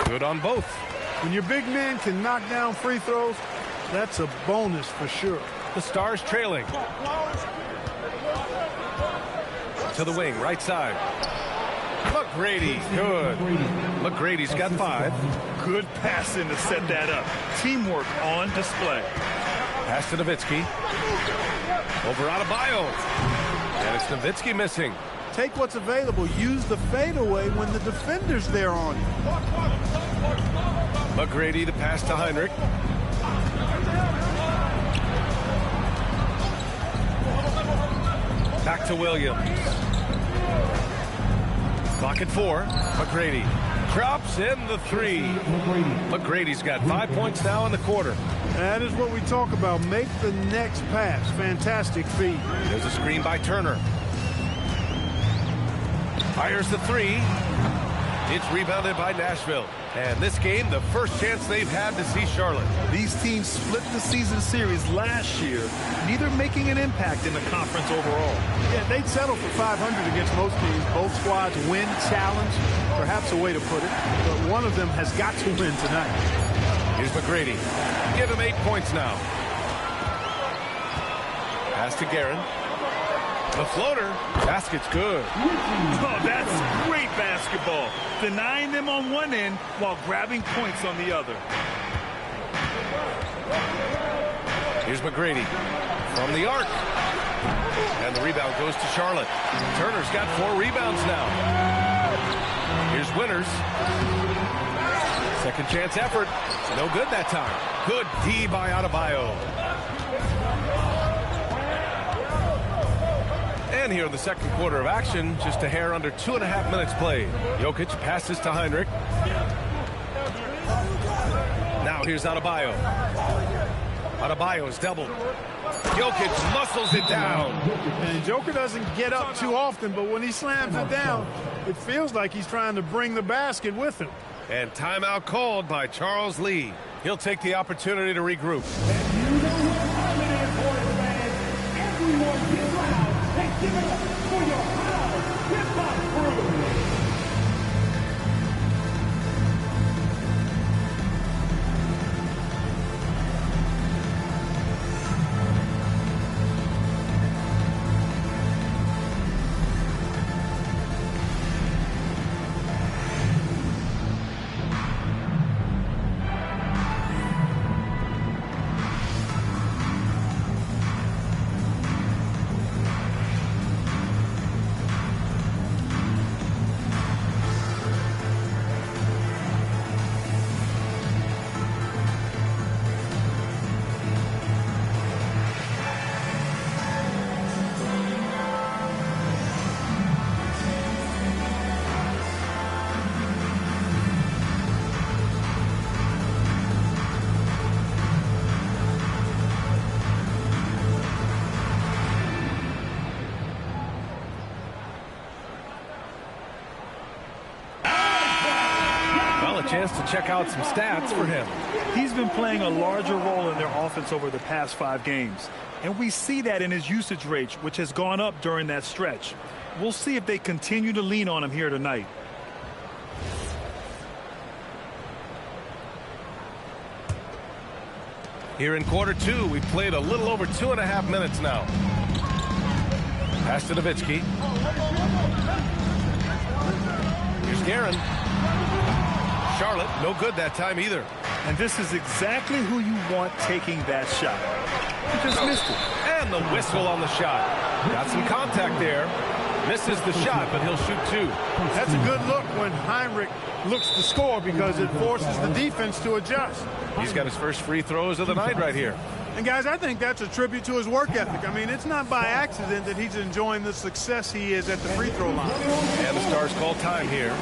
Good on both. When your big men can knock down free throws, that's a bonus for sure. The Stars trailing. To the wing, right side. McGrady, good. McGrady's got 5. Good passing to set that up. Teamwork on display. Pass to Nowitzki. Over Adebayo. And it's Nowitzki missing. Take what's available. Use the fadeaway when the defender's there on you. McGrady, the pass to Heinrich. Back to Williams. Clock at 4. McGrady drops in the 3. McGrady's got 5 points now in the quarter. That is what we talk about. Make the next pass. Fantastic feed. There's a screen by Turner. Fires the 3. It's rebounded by Nashville. And this game, the first chance they've had to see Charlotte. These teams split the season series last year, neither making an impact in the conference overall. Yeah, they'd settle for 500 against most teams. Both squads win challenge, perhaps a way to put it. But one of them has got to win tonight. Here's McGrady. Give him 8 points now. Pass to Guerin. The floater. Basket's good. Oh, that's great basketball. Denying them on one end while grabbing points on the other. Here's McGrady from the arc. And the rebound goes to Charlotte. Turner's got 4 rebounds now. Here's Winters. Second chance effort. No good that time. Good D by Adebayo. And here in the second quarter of action, just a hair under 2.5 minutes played. Jokic passes to Heinrich. Now here's Adebayo. Adebayo is doubled. Jokic muscles it down. And Joker doesn't get up too often, but when he slams it down, it feels like he's trying to bring the basket with him. And timeout called by Charles Lee. He'll take the opportunity to regroup. Everyone get loud and give it up for your proud hip-hop crew. chance to check out some stats for him. He's been playing a larger role in their offense over the past 5 games. And we see that in his usage rate, which has gone up during that stretch. We'll see if they continue to lean on him here tonight. Here in quarter 2, we've played a little over 2.5 minutes now. Pass to Nowitzki. Here's Guerin. Charlotte, no good that time either. And this is exactly who you want taking that shot. He just missed it. And the whistle on the shot. Got some contact there. Misses the shot, but he'll shoot 2. That's a good look when Heinrich looks to score because it forces the defense to adjust. He's got his first free throws of the night right here. And, guys, I think that's a tribute to his work ethic. I mean, it's not by accident that he's enjoying the success he is at the free throw line. And the Stars call time here.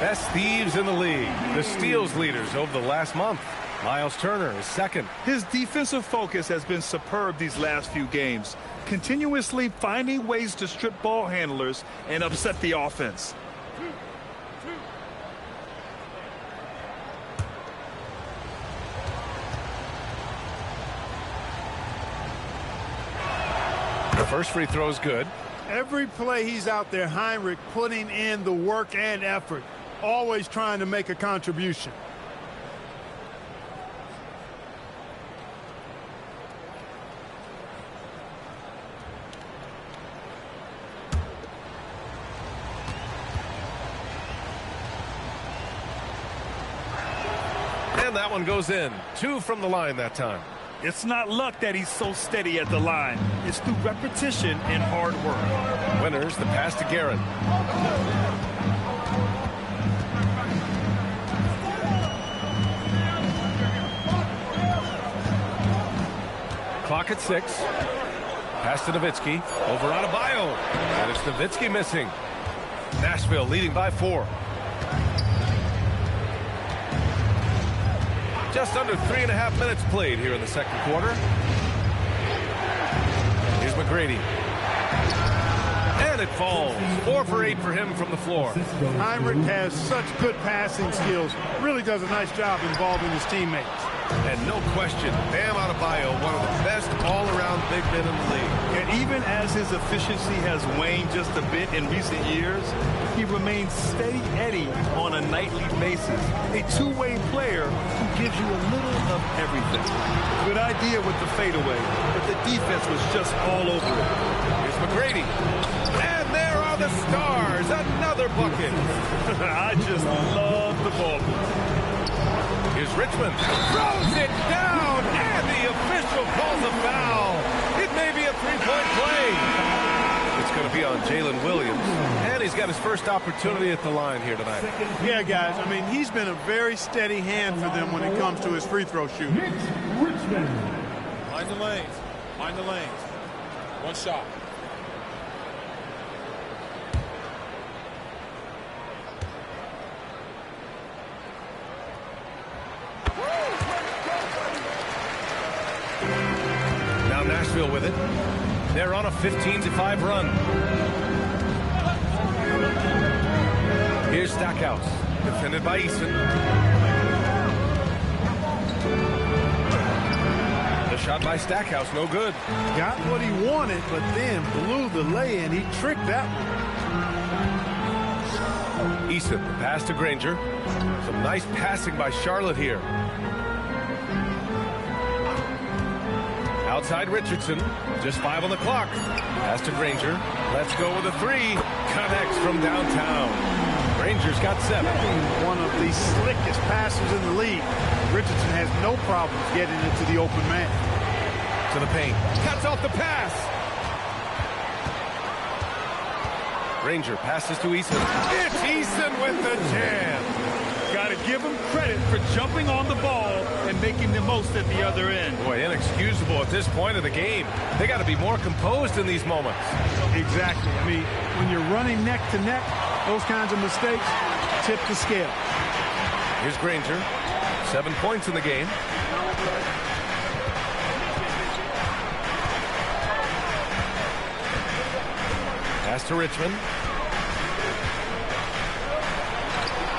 Best thieves in the league. The steals leaders over the last month. Miles Turner is second. His defensive focus has been superb these last few games, continuously finding ways to strip ball handlers and upset the offense. The first free throw is good. Every play he's out there, Heinrich putting in the work and effort, always trying to make a contribution. And that one goes in. 2 from the line that time. It's not luck that he's so steady at the line. It's through repetition and hard work. Winners, the pass to Guerin. Clock at 6. Pass to Nowitzki. Over on Adebayo. And it's Nowitzki missing. Nashville leading by 4. Just under 3.5 minutes played here in the second quarter. Here's McGrady. And it falls. 4 for 8 for him from the floor. Heinrich has such good passing skills. Really does a nice job involving his teammates. And no question, Bam Adebayo, one of the best all-around big men in the league. And even as his efficiency has waned just a bit in recent years, he remains steady Eddie on a nightly basis. A two-way player who gives you a little of everything. Good idea with the fadeaway, but the defense was just all over it. Here's McGrady. And there are the Stars. Another bucket. I just love the ball. Here's Richmond. Throws it down, and the official calls a foul. It may be a three-point play. It's going to be on Jalen Williams, and he's got his first opportunity at the line here tonight. Yeah, guys, I mean, he's been a very steady hand for them when it comes to his free throw shooting. Richmond. Mind the lanes. Mind the lanes. One shot. Now Nashville with it. They're on a 15-5 run. Here's Stackhouse, defended by Eason. The shot by Stackhouse, no good. Got what he wanted, but then blew the lay-in. He tricked that one. Eason, the pass to Granger. Some nice passing by Charlotte here. Outside Richardson, just 5 on the clock. Pass to Granger. Let's go with a 3. Connects from downtown. Granger's got 7. One of the slickest passes in the league. Richardson has no problem getting into the open man. To the paint. Cuts off the pass. Granger passes to Eason. It's Eason with the jam. Got to give him credit for jumping on the ball and making the most at the other end. Boy, inexcusable at this point of the game. They got to be more composed in these moments. Exactly. I mean, when you're running neck to neck, those kinds of mistakes tip the scale. Here's Granger. 7 points in the game. Pass to Richmond.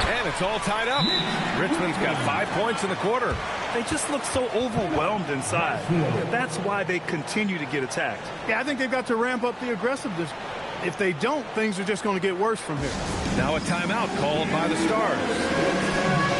And it's all tied up. Richmond's got 5 points in the quarter. They just look so overwhelmed inside. That's why they continue to get attacked. Yeah, I think they've got to ramp up the aggressiveness. If they don't, things are just going to get worse from here. Now a timeout called by the Stars.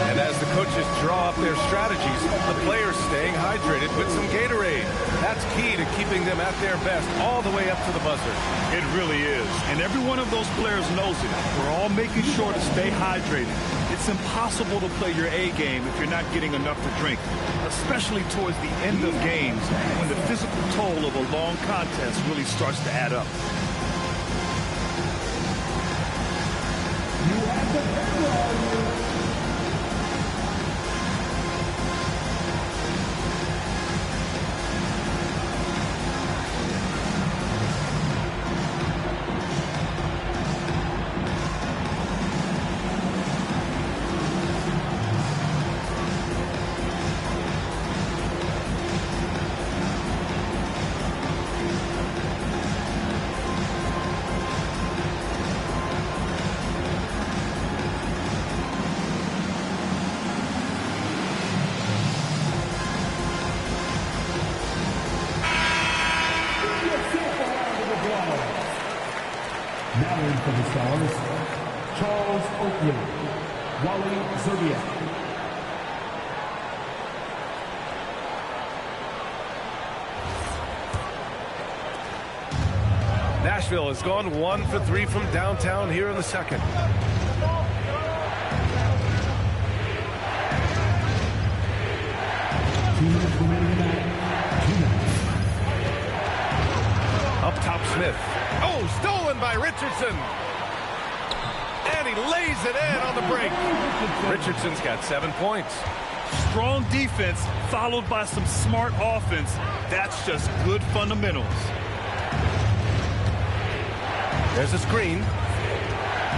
And as the coaches draw up their strategies, the players staying hydrated with some Gatorade. That's key to keeping them at their best all the way up to the buzzer. It really is. And every one of those players knows it. We're all making sure to stay hydrated. It's impossible to play your A game if you're not getting enough to drink, especially towards the end of games when the physical toll of a long contest really starts to add up. For the Stars, Charles Oakley, Wally Zerbiak. Nashville has gone 1 for 3 from downtown here in the second. Up top, Smith. Oh, stolen by Richardson. And he lays it in on the break. Richardson's got 7 points. Strong defense followed by some smart offense. That's just good fundamentals. There's a screen.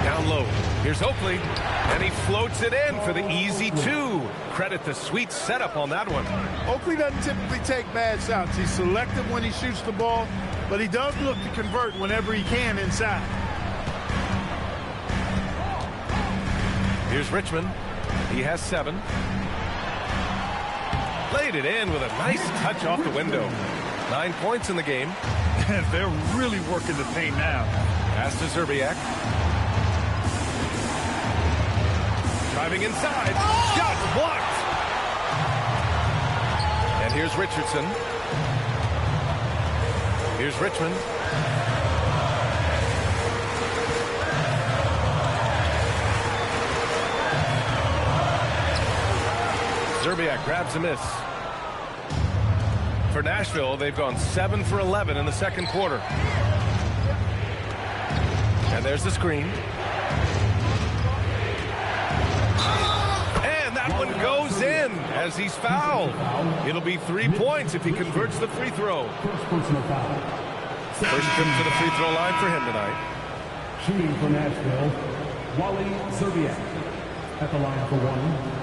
Down low. Here's Oakley. And he floats it in for the easy 2. Credit the sweet setup on that one. Oakley doesn't typically take bad shots. He's selective when he shoots the ball, but he does look to convert whenever he can inside. Here's Richmond. He has 7. Laid it in with a nice touch off the window. 9 points in the game. And they're really working the paint now. Pass to Zerbiak. Driving inside. Shot blocked. And here's Richardson. Here's Richmond. Zerbiak grabs a miss. For Nashville, they've gone 7 for 11 in the second quarter. And there's the screen. And that one goes in as he's fouled. It'll be 3 points if he converts the free throw. First trip to the free throw line for him tonight. Shooting for Nashville, Wally Zerbiak at the line for 1.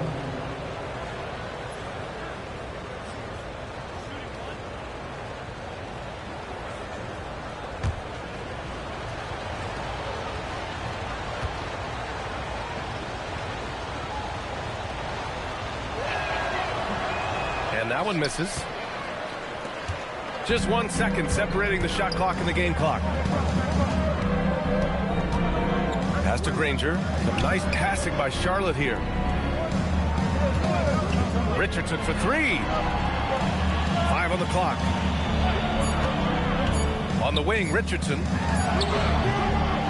And that one misses. Just 1 second separating the shot clock and the game clock. Pass to Granger. Some nice passing by Charlotte here. Richardson for 3. 5 on the clock. On the wing, Richardson.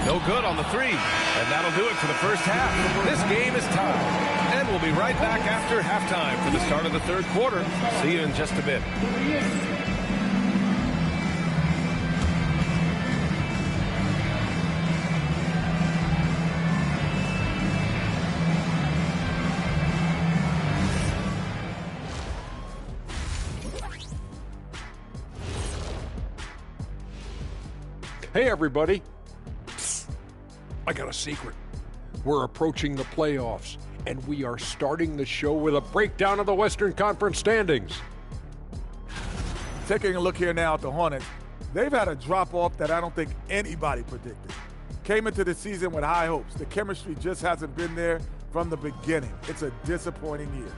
No good on the 3. And that'll do it for the first half. This game is tied. And we'll be right back after halftime for the start of the third quarter. See you in just a bit. Hey, everybody. Psst. I got a secret. We're approaching the playoffs, and we are starting the show with a breakdown of the Western Conference standings. Taking a look here now at the Hornets, they've had a drop-off that I don't think anybody predicted. Came into the season with high hopes. The chemistry just hasn't been there from the beginning. It's a disappointing year.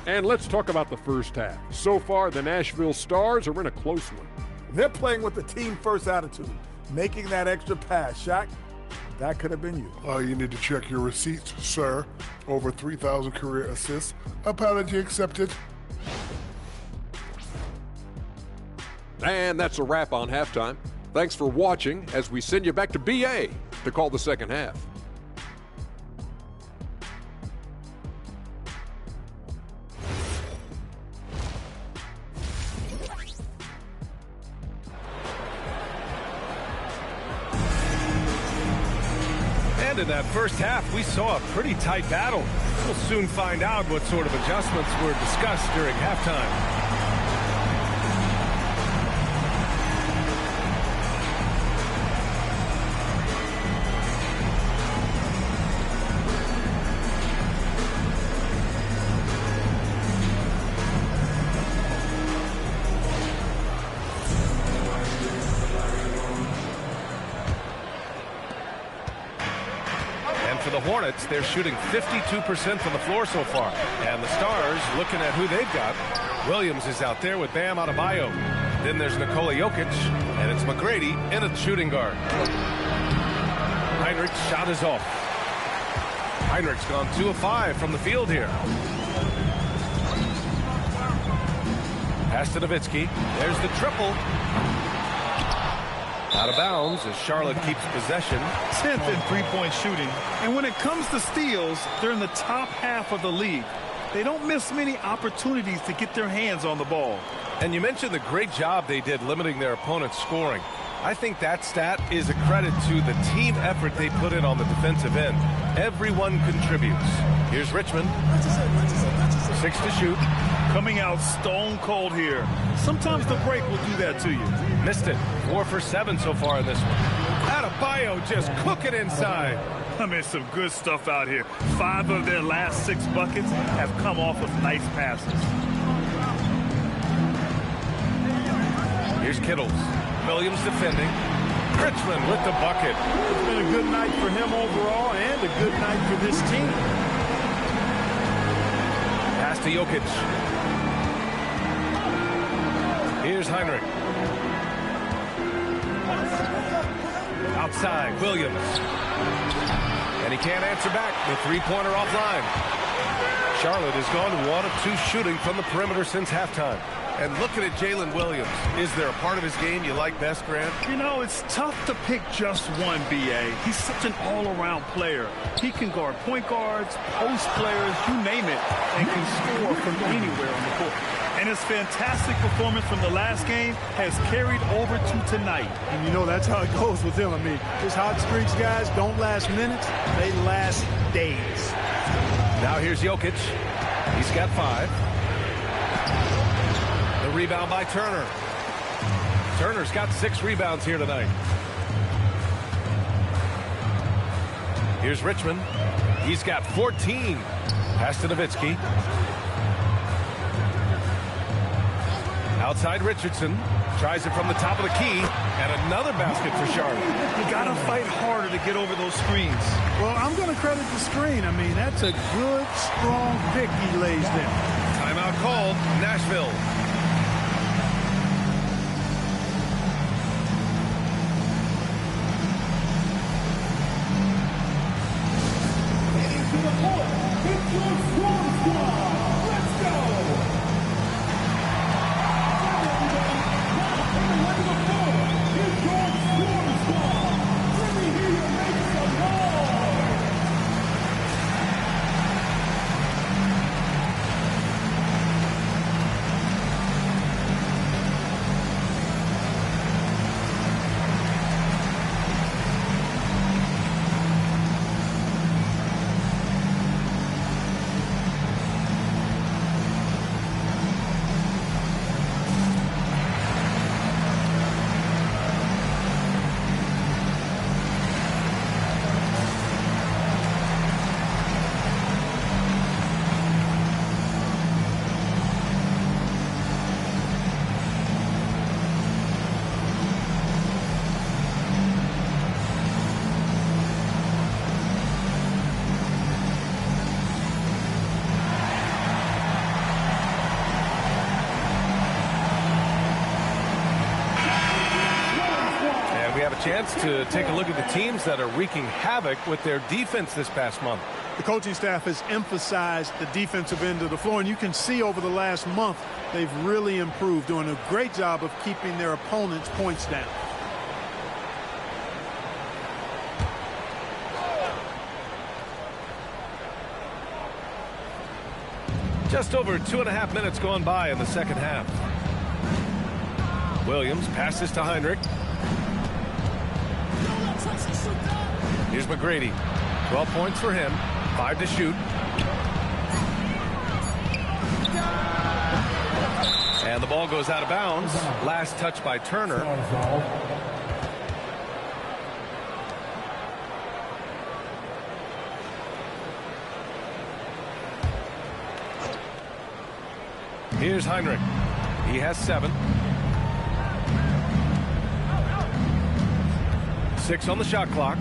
And let's talk about the first half. So far, the Nashville Stars are in a close one. They're playing with the team-first attitude, making that extra pass. Shaq, that could have been you. You need to check your receipts, sir. Over 3,000 career assists. Apology accepted. And that's a wrap on halftime. Thanks for watching as we send you back to BA to call the second half. And in that first half, we saw a pretty tight battle. We'll soon find out what sort of adjustments were discussed during halftime. For the Hornets, they're shooting 52% from the floor so far. And the Stars, looking at who they've got, Williams is out there with Bam Adebayo. Then there's Nikola Jokic, and it's McGrady in a shooting guard. Heinrich's shot is off. Heinrich's gone 2 of 5 from the field here. Pass to Nowitzki. There's the triple. Out of bounds as Charlotte keeps possession. 10th in three-point shooting. And when it comes to steals, they're in the top half of the league. They don't miss many opportunities to get their hands on the ball. And you mentioned the great job they did limiting their opponent's scoring. I think that stat is a credit to the team effort they put in on the defensive end. Everyone contributes. Here's Richmond. 6 to shoot. Coming out stone cold here. Sometimes the break will do that to you. Missed it. 4 for 7 so far in this one. Adebayo just cooking inside. I mean, some good stuff out here. 5 of their last 6 buckets have come off of nice passes. Here's Kittles. Williams defending. Richmond with the bucket. It's been a good night for him overall and a good night for this team. Pass to Jokic. Here's Heinrich. Outside, Williams. And he can't answer back. The three-pointer offline. Charlotte has gone 1 of 2 shooting from the perimeter since halftime. And looking at Jalen Williams, is there a part of his game you like best, Grant? You know, it's tough to pick just one, B.A. He's such an all-around player. He can guard point guards, post players, you name it, and can score from anywhere on the court. And his fantastic performance from the last game has carried over to tonight. And you know, that's how it goes with him. I mean, his hot streaks, guys, don't last minutes. They last days. Now here's Jokic. He's got 5. The rebound by Turner. Turner's got 6 rebounds here tonight. Here's Richmond. He's got 14. Pass to Nowitzki. Outside Richardson. Tries it from the top of the key. And another basket for Charlotte. You got to fight harder to get over those screens. Well, I'm going to credit the screen. I mean, that's a good, strong pick he lays there. Timeout called. Nashville. Have a chance to take a look at the teams that are wreaking havoc with their defense this past month. The coaching staff has emphasized the defensive end of the floor, and you can see over the last month they've really improved, doing a great job of keeping their opponents' points down. Just over 2.5 minutes gone by in the second half. Williams passes to Heinrich. Here's McGrady. 12 points for him. 5 to shoot. And the ball goes out of bounds. Last touch by Turner. Here's Heinrich. He has 7. 6 on the shot clock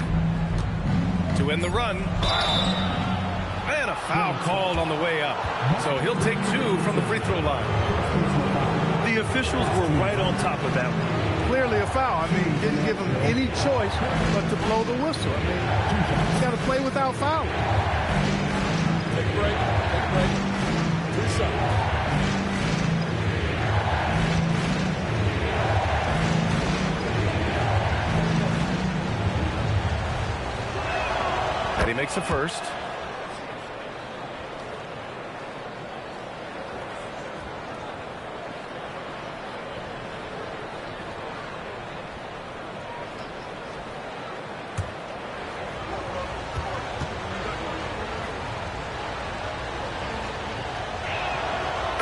to end the run. And a foul called on the way up. So he'll take 2 from the free throw line. The officials were right on top of that one. Clearly a foul. I mean, didn't give him any choice but to blow the whistle. I mean, he's got to play without fouling. Take a break. Take a break. Reset. And he makes the first.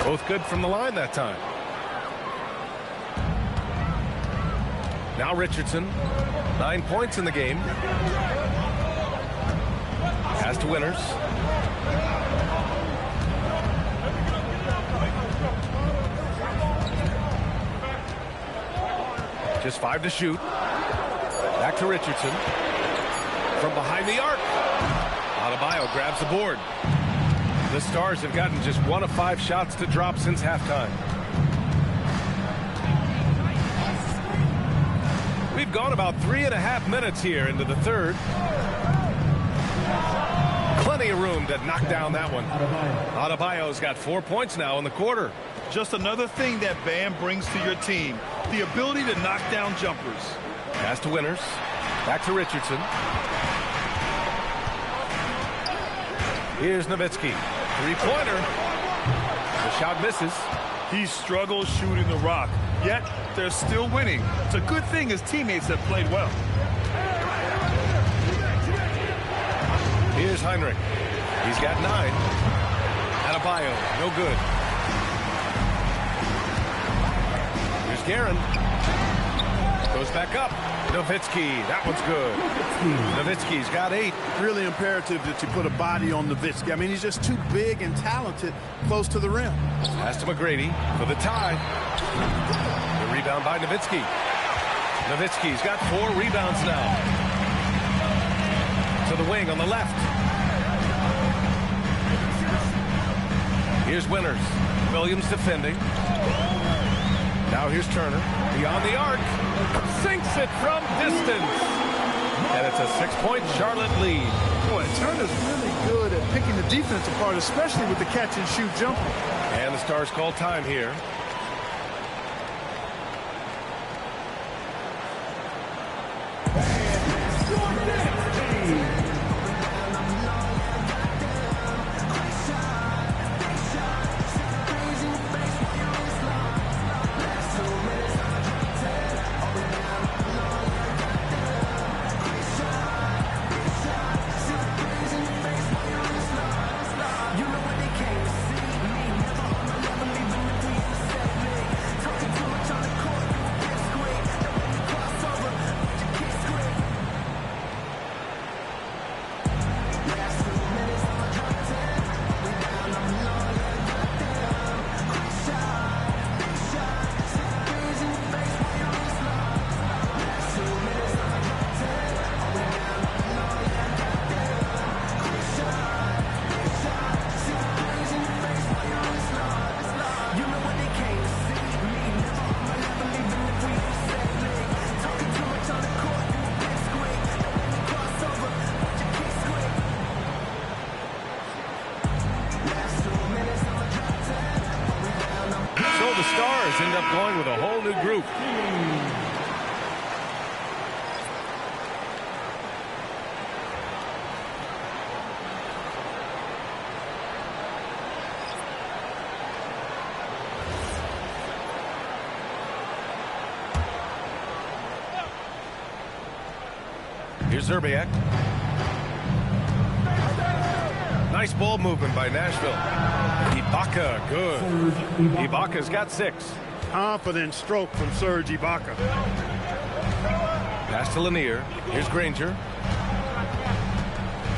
Both good from the line that time. Now Richardson, 9 points in the game. Pass to Winters. Just 5 to shoot. Back to Richardson. From behind the arc. Adebayo grabs the board. The Stars have gotten just 1 of 5 shots to drop since halftime. We've gone about 3.5 minutes here into the third. Plenty of room to knock down that one. Adebayo's got 4 points now in the quarter. Just another thing that Bam brings to your team, the ability to knock down jumpers. Pass to Winters. Back to Richardson. Here's Nowitzki. 3-pointer. The shot misses. He struggles shooting the rock, yet they're still winning. It's a good thing his teammates have played well. Here's Heinrich. He's got 9. Adebayo, no good. Here's Guerin. Goes back up. Nowitzki, that one's good. Nowitzki's got 8. Really imperative that you put a body on Nowitzki. I mean, he's just too big and talented close to the rim. Pass to McGrady for the tie. The rebound by Nowitzki. Nowitzki's got 4 rebounds now. To the wing on the left. Here's Winters. Williams defending. Now here's Turner. Beyond the arc. Sinks it from distance. And it's a 6-point Charlotte lead. Boy, Turner's really good at picking the defense apart, especially with the catch-and-shoot jumper. And the Stars call time here. roof. Here's Zerbiak. Nice ball movement by Nashville. Ibaka, good. Ibaka's got 6. Confident stroke from Serge Ibaka. Pass to Lanier. Here's Granger.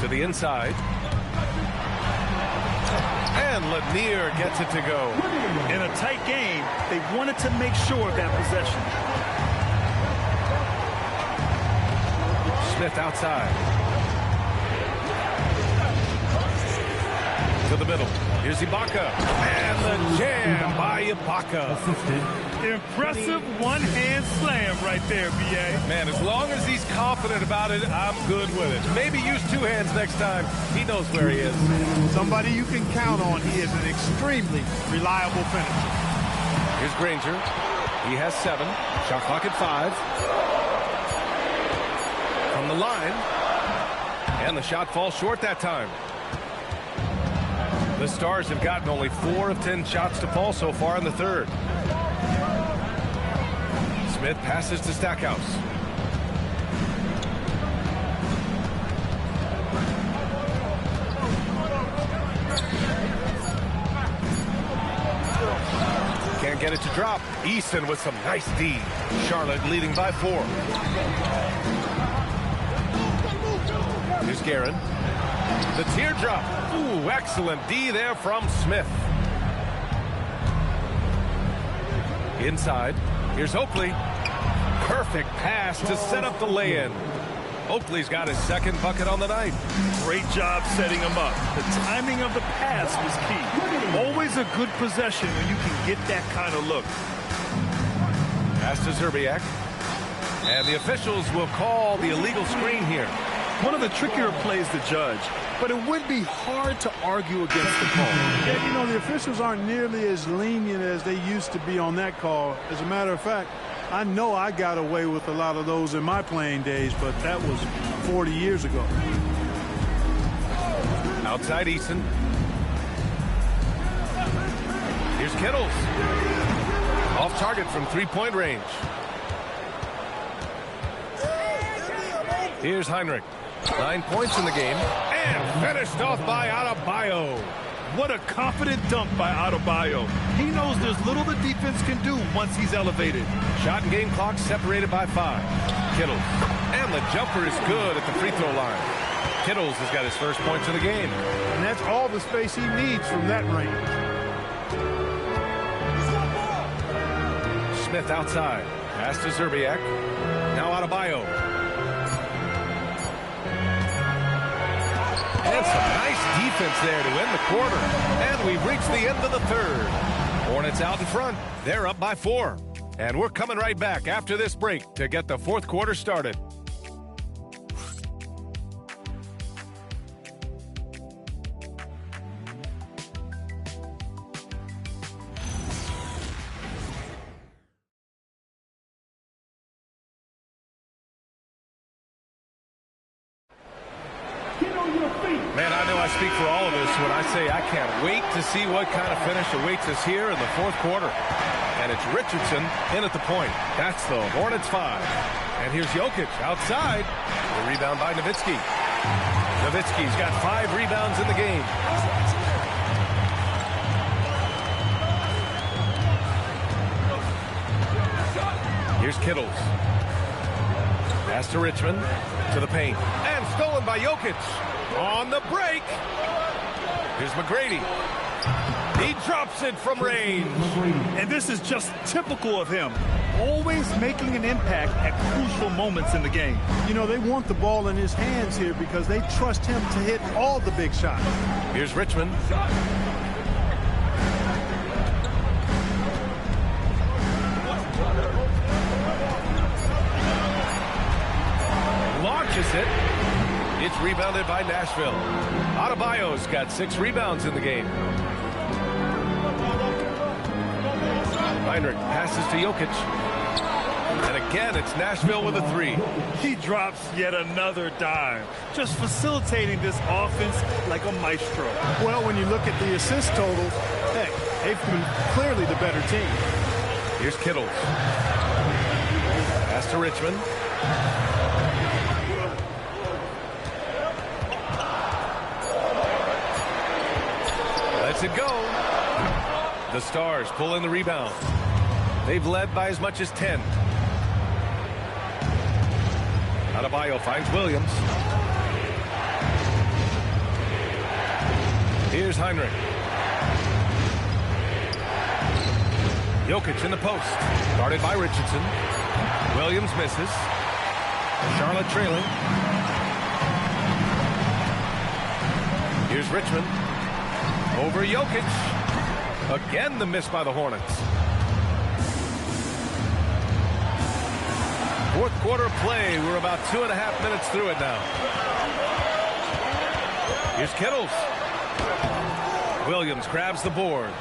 To the inside. And Lanier gets it to go. In a tight game, they wanted to make sure of that possession. Smith outside. To the middle. Here's Ibaka. And the jam by Ibaka. Impressive one-hand slam right there, B.A. Man, as long as he's confident about it, I'm good with it. Maybe use 2 hands next time. He knows where he is. Somebody you can count on. He is an extremely reliable finisher. Here's Granger. He has 7. Shot clock at 5. From the line. And the shot falls short that time. The Stars have gotten only 4 of 10 shots to fall so far in the third. Smith passes to Stackhouse. Can't get it to drop. Easton with some nice D. Charlotte leading by 4. Here's Guerin. The teardrop. Ooh, excellent D there from Smith. Inside. Here's Oakley. Perfect pass to set up the lay-in. Oakley's got his 2nd bucket on the night. Great job setting him up. The timing of the pass was key. Always a good possession when you can get that kind of look. Pass to Zerbiak. And the officials will call the illegal screen here. One of the trickier plays to judge, but it would be hard to argue against the call. Yeah, you know, the officials aren't nearly as lenient as they used to be on that call. As a matter of fact, I know I got away with a lot of those in my playing days, but that was 40 years ago. Outside Easton. Here's Kittles. Off target from 3-point range. Here's Heinrich. 9 points in the game. And finished off by Adebayo. What a confident dunk by Adebayo. He knows there's little the defense can do once he's elevated. Shot and game clock separated by 5. Kittles. And the jumper is good at the free throw line. Kittles has got his first points of the game. And that's all the space he needs from that range. Smith outside. Pass to Zerbiak. Now Adebayo. And some nice defense there to end the quarter. And we've reached the end of the third. Hornets out in front. They're up by 4. And we're coming right back after this break to get the 4th quarter started. Man, I know I speak for all of us when I say I can't wait to see what kind of finish awaits us here in the 4th quarter. And it's Richardson in at the point. That's the Hornets 5. And here's Jokic outside. The rebound by Nowitzki. Nowitzki's got 5 rebounds in the game. Here's Kittles. Pass to Richmond. To the paint. And stolen by Jokic. On the break. Here's McGrady. He drops it from range. And this is just typical of him. Always making an impact at crucial moments in the game. You know, they want the ball in his hands here because they trust him to hit all the big shots. Here's Richmond. Launches it. It's rebounded by Nashville. Adebayo's got 6 rebounds in the game. Heinrich passes to Jokic. And again, it's Nashville with a three. He drops yet another dime, just facilitating this offense like a maestro. Well, when you look at the assist totals, heck, they've been clearly the better team. Here's Kittles. Pass to Richmond. Lets it go. The Stars pull in the rebound. They've led by as much as 10. Adebayo finds Williams. Here's Heinrich. Jokic in the post. Guarded by Richardson. Williams misses. Charlotte trailing. Here's Richmond. Over Jokic. Again, the miss by the Hornets. Fourth quarter play. We're about 2.5 minutes through it now. Here's Kittles. Williams grabs the board.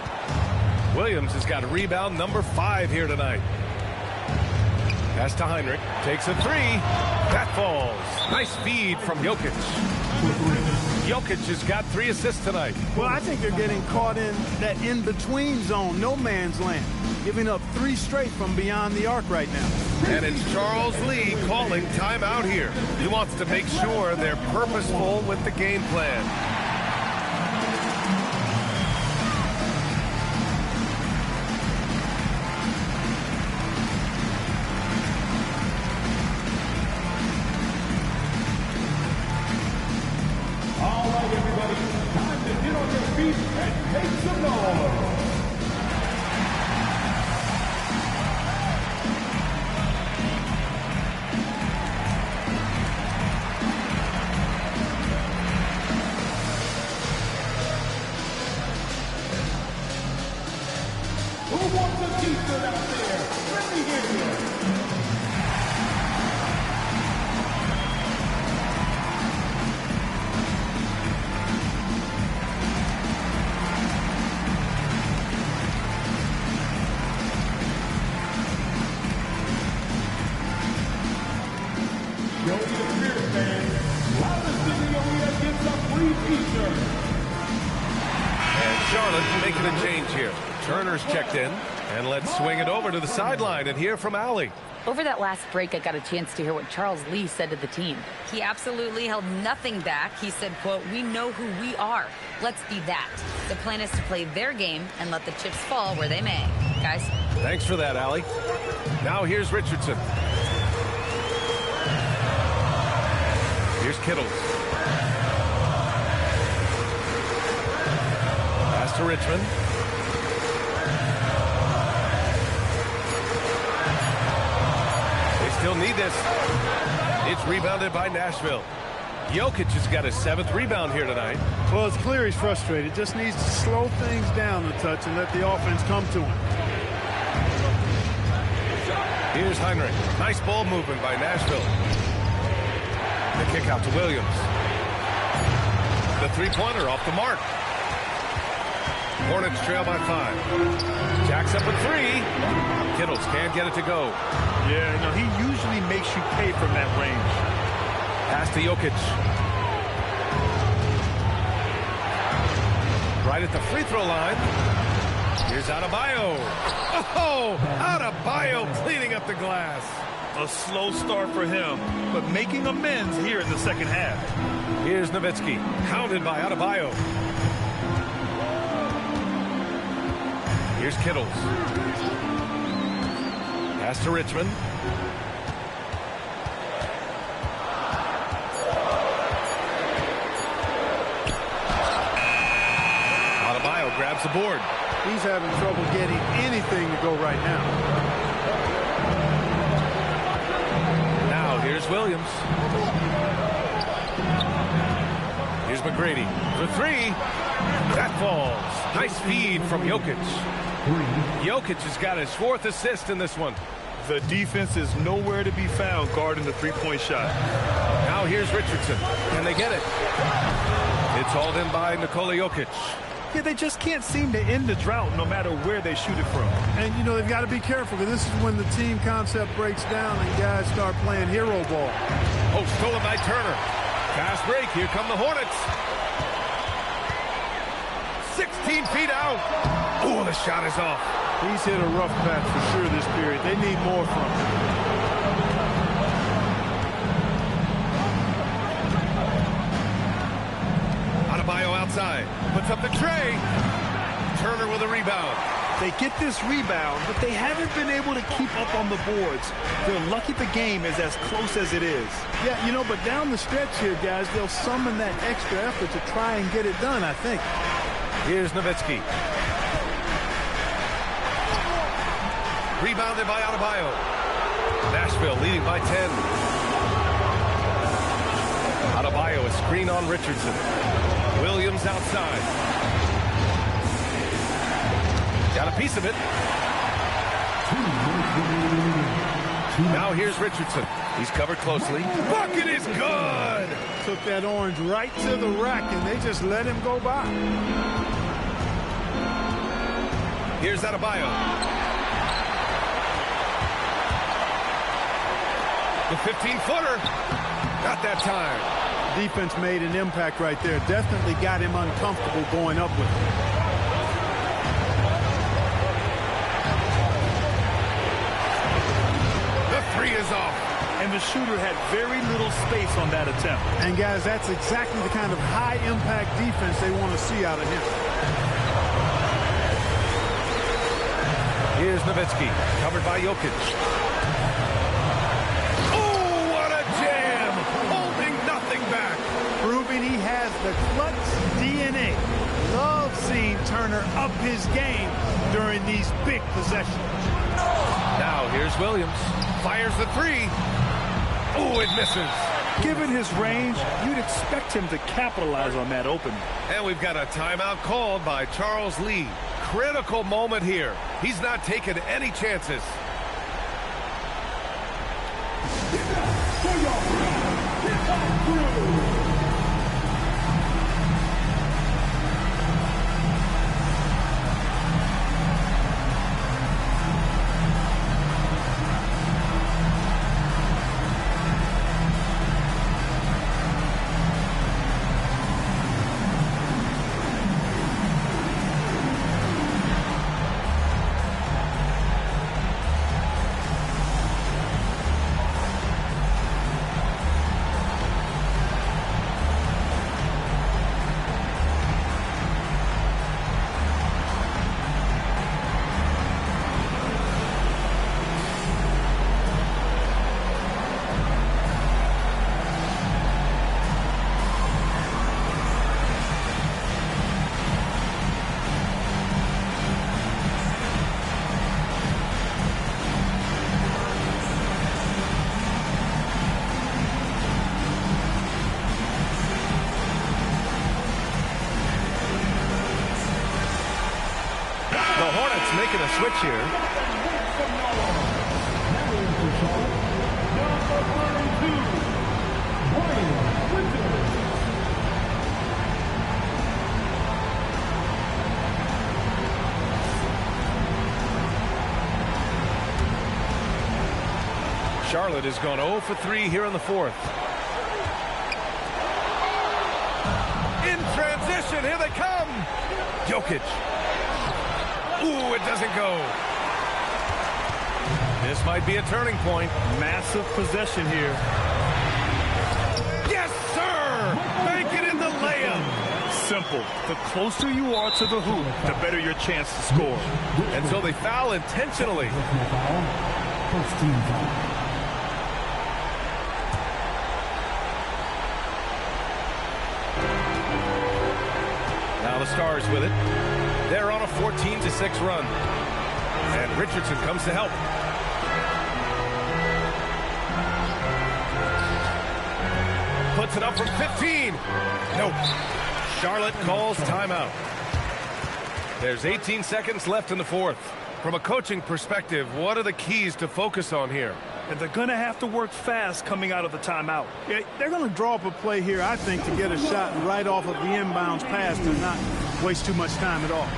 Williams has got rebound number 5 here tonight. Pass to Heinrich. Takes a three. That falls. Nice feed from Jokic. Jokic has got 3 assists tonight. Well, I think they're getting caught in that in-between zone, no man's land, giving up 3 straight from beyond the arc right now. And it's Charles Lee calling timeout here. He wants to make sure they're purposeful with the game plan. All right, everybody. Time to get on your feet and make some noise. Who wants a t-shirt out there? Let me hear you. Yo, the Spirit fans, loudest in the arena gets a free t-shirt. And Charlotte making a change here. Turner's checked in. And let's swing it over to the sideline and hear from Allie. Over that last break, I got a chance to hear what Charles Lee said to the team. He absolutely held nothing back. He said, quote, "We know who we are. Let's be that." The plan is to play their game and let the chips fall where they may. Guys. Thanks for that, Allie. Now here's Richardson. Here's Kittles. Pass to Richmond. They still need this. It's rebounded by Nashville. Jokic has got his 7th rebound here tonight. Well, it's clear he's frustrated. Just needs to slow things down a touch and let the offense come to him. Here's Heinrich. Nice ball movement by Nashville. The kick out to Williams. The three-pointer off the mark. Hornets trail by 5. Jacks up a 3. Kittles can't get it to go. Yeah, no, he usually makes you pay from that range. Pass to Jokic. Right at the free throw line. Here's Adebayo. Oh, Adebayo cleaning up the glass. A slow start for him, but making amends here in the second half. Here's Nowitzki, hounded by Adebayo. Here's Kittles. Pass to Richmond. Adebayo grabs the board. He's having trouble getting anything to go right now. Now here's Williams. Here's McGrady for 3. That falls. Nice feed from Jokic. Jokic has got his 4th assist in this one. The defense is nowhere to be found guarding the three-point shot. Now here's Richardson. Can they get it? It's hauled in by Nikola Jokic. Yeah, they just can't seem to end the drought no matter where they shoot it from. And, you know, they've got to be careful because this is when the team concept breaks down and guys start playing hero ball. Oh, stolen by Turner. Fast break. Here come the Hornets. 16 feet out. Oh, the shot is off. He's hit a rough patch for sure this period. They need more from him. Adebayo outside. Puts up the tray. Turner with a rebound. They get this rebound, but they haven't been able to keep up on the boards. They're lucky the game is as close as it is. Yeah, you know, but down the stretch here, guys, they'll summon that extra effort to try and get it done, I think. Here's Nowitzki. Rebounded by Adebayo. Nashville leading by 10. Adebayo, a screen on Richardson. Williams outside. Got a piece of it. Now here's Richardson. He's covered closely. Bucket is good! Took that orange right to the rack, and they just let him go by. Here's Adebayo. The 15-footer. Not that time. Defense made an impact right there. Definitely got him uncomfortable going up with it. The three is off. And the shooter had very little space on that attempt. And, guys, that's exactly the kind of high-impact defense they want to see out of him. Here's Nowitzki, covered by Jokic. Oh, what a jam! Holding nothing back. Proving he has the clutch DNA. Love seeing Turner up his game during these big possessions. Now here's Williams. Fires the three. Oh, it misses. Given his range, you'd expect him to capitalize on that opening. And we've got a timeout called by Charles Lee. Critical moment here. He's not taking any chances. Making a switch here. Charlotte has gone 0 for 3 here in the fourth. In transition, here they come. Jokic. Ooh, it doesn't go. This might be a turning point. Massive possession here. Yes, sir! Make it in the layup. Simple. The closer you are to the hoop, the better your chance to score. And so they foul intentionally. First team foul. Now the Stars with it. They're on a 14-6 run. And Richardson comes to help. Puts it up from 15. Nope. Charlotte calls timeout. There's 18 seconds left in the fourth. From a coaching perspective, what are the keys to focus on here? And they're going to have to work fast coming out of the timeout. Yeah, they're going to draw up a play here, I think, to get a shot right off of the inbounds pass to not waste too much time at all.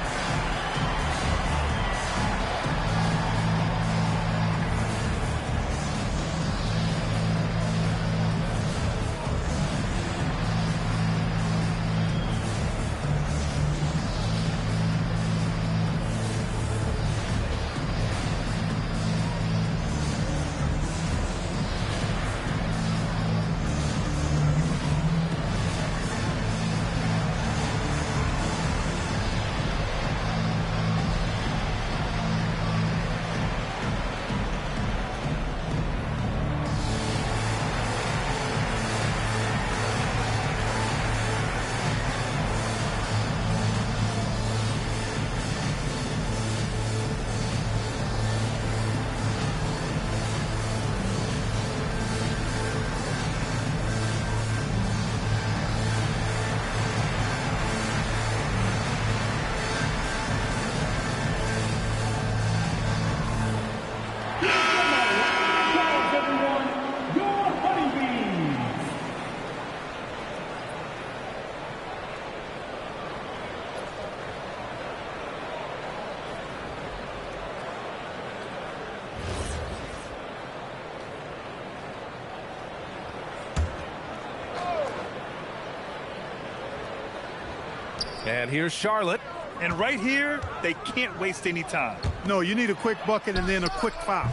And here's Charlotte. And right here, they can't waste any time. No, you need a quick bucket and then a quick foul.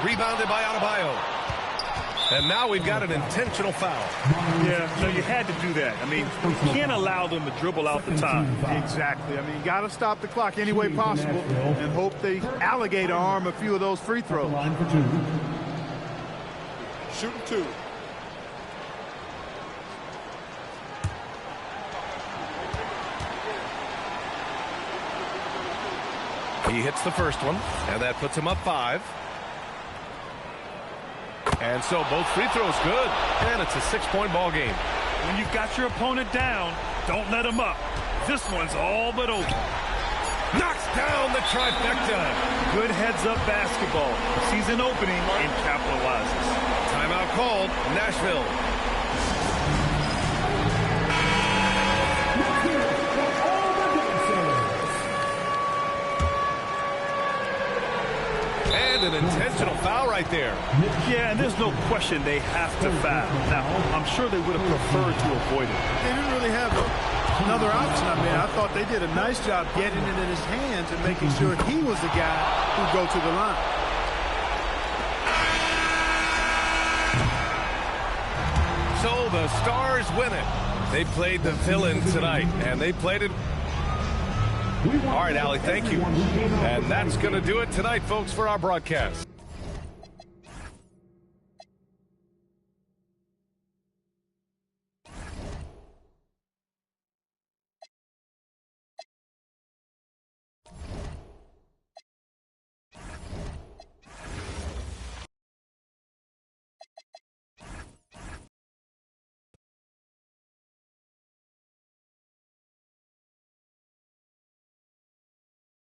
Rebounded by Adebayo. And now we've got an intentional foul. Yeah, no, you had to do that. I mean, you can't allow them to dribble out the time. Exactly. I mean, you got to stop the clock any way possible and hope they alligator arm a few of those free throws. Shooting two. He hits the first one, and that puts him up 5. And so both free throws good, and it's a 6-point ball game. When you've got your opponent down, don't let him up. This one's all but over. Knocks down the trifecta. Good heads-up basketball. Season opening and capitalizes. Timeout called, Nashville. And an intentional foul right there. Yeah, and there's no question they have to foul. Now, I'm sure they would have preferred to avoid it. They didn't really have another option. I mean, I thought they did a nice job getting it in his hands and making sure he was the guy who'd go to the line. So the Stars win it. They played the villain tonight, and they played it. All right, Allie, thank you. And that's going to do it tonight, folks, for our broadcast.